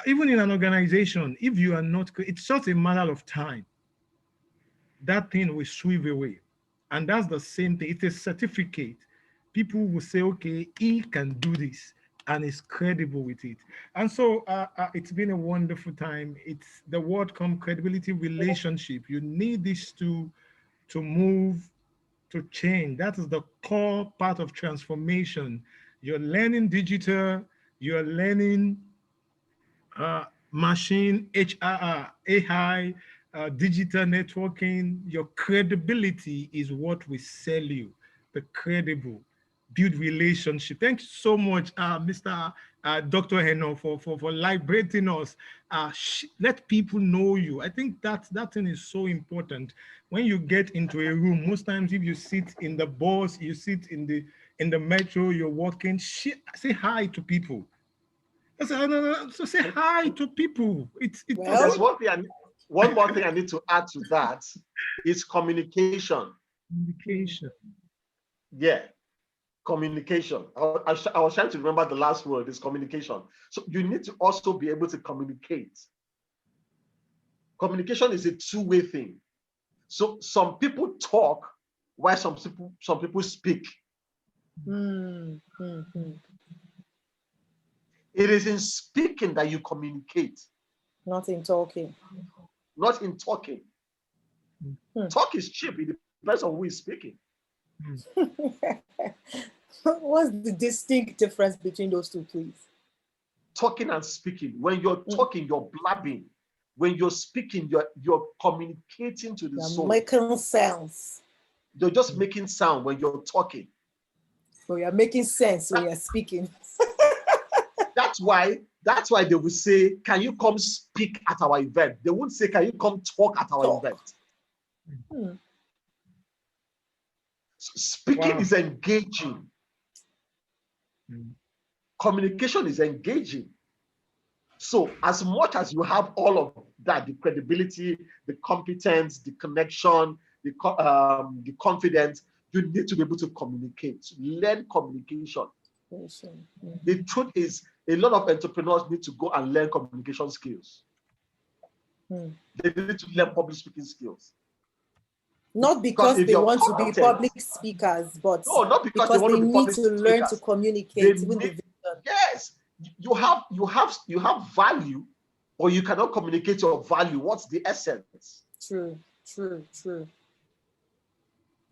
even in an organization, if you are not, it's just a matter of time. That thing will sweep away. And that's the same thing. It's a certificate. People will say, okay, he can do this, and is credible with it. And so it's been a wonderful time. It's the word come credibility, relationship. You need this to move, to change. That is the core part of transformation. You're learning digital, you're learning machine, HRR, AI, digital networking. Your credibility is what will sell you. The credible, build relationship. Thank you so much, Mr. Dr. Heno, for liberating us. Let people know you. I think that thing is so important. When you get into a room, most times if you sit in the bus, you sit in the metro, you're walking, say hi to people. I said, no. So say hi to people. There's one more thing I need to add to that is communication. Communication. Yeah, communication. I was trying to remember the last word is communication. So you need to also be able to communicate. Communication is a two-way thing. So some people talk while some people speak. It is in speaking that you communicate. Not in talking. Not in talking. Talk is cheap. It depends on who is speaking. What's the distinct difference between those two, please? Talking and speaking. When you're talking, you're blabbing. When you're speaking, you're communicating to the soul. Making sense. You're just making sound when you're talking. So you're making sense when you're speaking. That's why they will say, can you come speak at our event? They won't say, can you come talk at our event? So speaking is engaging. Communication is engaging. So as much as you have all of that, the credibility, the competence, the connection, the confidence, you need to be able to communicate, learn communication. The truth is, a lot of entrepreneurs need to go and learn communication skills. They need to learn public speaking skills. Not because they want to be public speakers, but no, not because they need to learn to communicate. Yes, you have value, or you cannot communicate your value. What's the essence? True.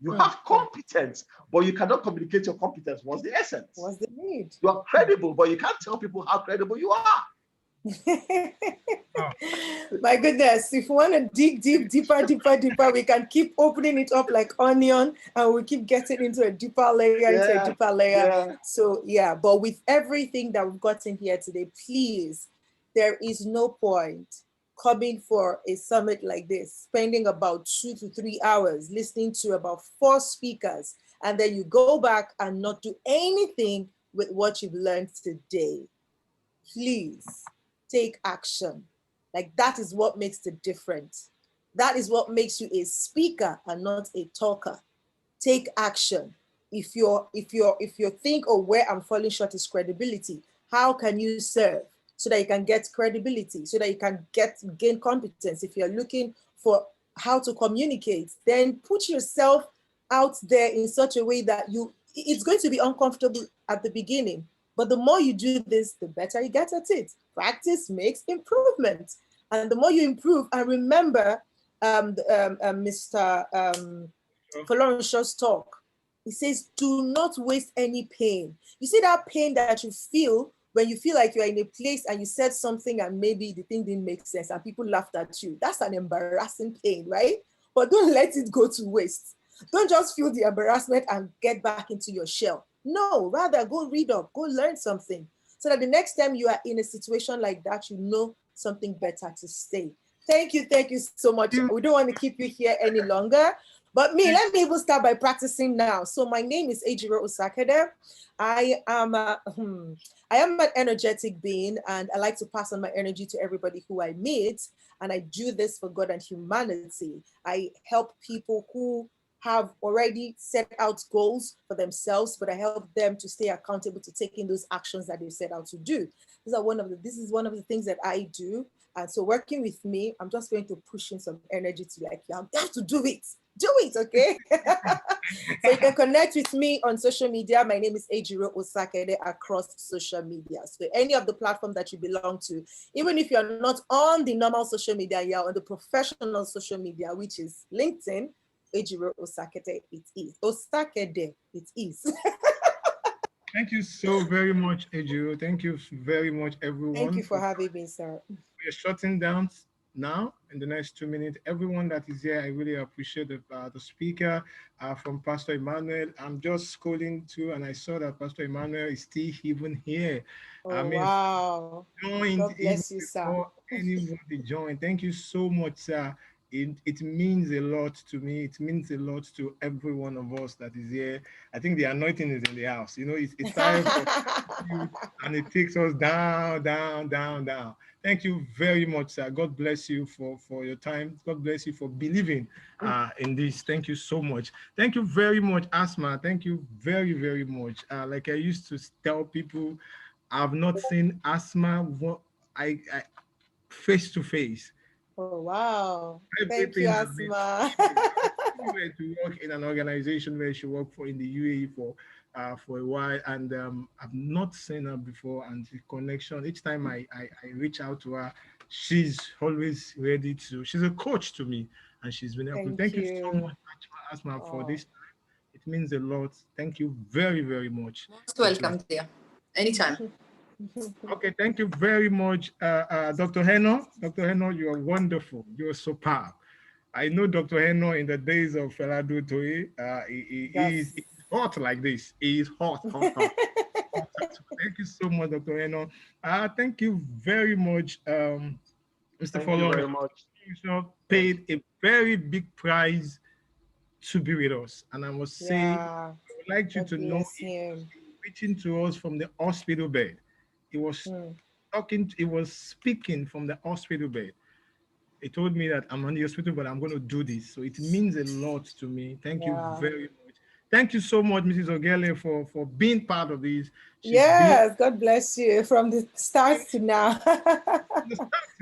You have competence, but you cannot communicate your competence. What's the essence? What's the need? You are credible, but you can't tell people how credible you are. My goodness, if you want to dig deeper, we can keep opening it up like onion, and we keep getting into a deeper layer. So yeah, but with everything that we've gotten here today, please, there is no point coming for a summit like this, spending about 2 to 3 hours listening to about 4 speakers, and then you go back and not do anything with what you've learned today. Please take action. Like, that is what makes the difference. That is what makes you a speaker and not a talker. Take action. If you think, oh, where I'm falling short is credibility, how can you serve so that you can get credibility, so that you can gain competence? If you're looking for how to communicate, then put yourself out there in such a way that it's going to be uncomfortable at the beginning. But the more you do this, the better you get at it. Practice makes improvement. And the more you improve, and remember Mr. Florentius' talk, he says, do not waste any pain. You see that pain that you feel when you feel like you're in a place and you said something and maybe the thing didn't make sense and people laughed at you. That's an embarrassing pain, right? But don't let it go to waste. Don't just feel the embarrassment and get back into your shell. No, rather go read up, go learn something, so that the next time you are in a situation like that, you know something better to say. Thank you so much. We don't want to keep you here any longer. But let me even start by practicing now. So my name is Ejiro Osakede. I am an energetic being, and I like to pass on my energy to everybody who I meet. And I do this for God and humanity. I help people who have already set out goals for themselves, but I help them to stay accountable to taking those actions that they set out to do. This is one of the things that I do. And so working with me, I'm just going to push in some energy to like, you have to do it. Do it, okay? So you can connect with me on social media. My name is Ejiro Osakede across social media. So any of the platform that you belong to, even if you're not on the normal social media, you're on the professional social media, which is LinkedIn, Ejiro Osakede, it is. Osakede, it is. Thank you so very much, Ejiro. Thank you very much, everyone. Thank you for having me, sir. We're shutting down. now in the next 2 minutes. Everyone that is here, I really appreciate the speaker from Pastor Emmanuel. I'm just scrolling through and I saw that Pastor Emmanuel is still even here. I Oh, mean, wow. joined God even bless you, sir. before anybody joined. Thank you so much, sir. It means a lot to me. It means a lot to every one of us that is here. I think the anointing is in the house. You know, it started from you and it takes us down, down, down, down. Thank you very much, sir. God bless you for your time. God bless you for believing in this. Thank you so much. Thank you very much, Asma. Thank you very, very much. Like I used to tell people, I've not seen Asma I face to face. Oh, wow. Thank you, Everything has been Asma. were to work in an organization where she worked for in the UAE for a while, and I've not seen her before. And the connection, each time I reach out to her, she's always ready to. She's a coach to me, and she's been helping. Thank Thank you so you. much, Asma, for Oh. this time. It means a lot. Thank you very, very much. Most welcome, dear. Anytime. Okay, thank you very much, Dr. Heno. Dr. Heno, you are wonderful. You are superb. I know Dr. Heno in the days of Feladu Toye. He's hot like this. He is hot, hot, hot. Thank you so much, Dr. Heno. Thank you very much, Mr. Thank you Follow. very much. You paid a very big price to be with us. And I must say, Yeah. I would like you God to know, bless him. reaching to us from the hospital bed. He was he was speaking from the hospital bed. He told me that I'm on the hospital, but I'm going to do this. So it means a lot to me. Thank you Yeah. very much. Thank you so much, Mrs. Ogele, for being part of this. Yes, God bless you from the start to now.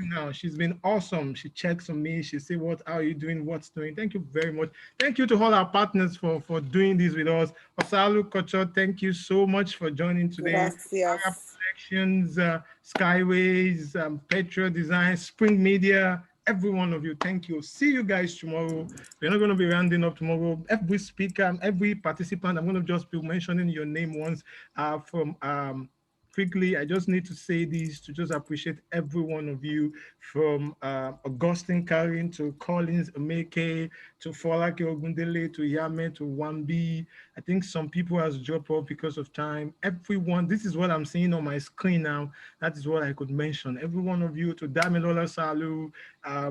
Now she's been awesome. She checks on me. She say, "What are you doing? What's doing?" Thank you very much. Thank you to all our partners for doing this with us. Osalu Kocho, thank you so much for joining today. Arab Collections, Skyways, Petro Design, Spring Media, every one of you. Thank you. See you guys tomorrow. We're not going to be rounding up tomorrow. Every speaker, every participant, I'm going to just be mentioning your name once from quickly, I just need to say this to just appreciate every one of you, from Augustine Karin to Collins Omeke to Folake Ogundele to Yame to Wambi. I think some people has dropped off because of time. Everyone, this is what I'm seeing on my screen now. That is what I could mention. Every one of you, to Damilola Salu,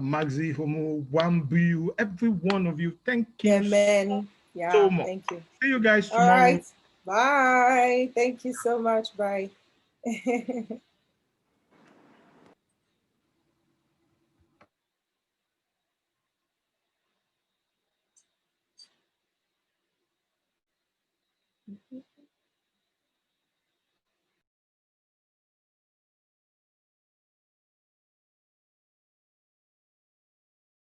Maxi Homo, Wambi, every one of you, thank you Amen. so Yeah, much. thank you. See you guys All tomorrow. right. Bye. Thank you so much. Bye.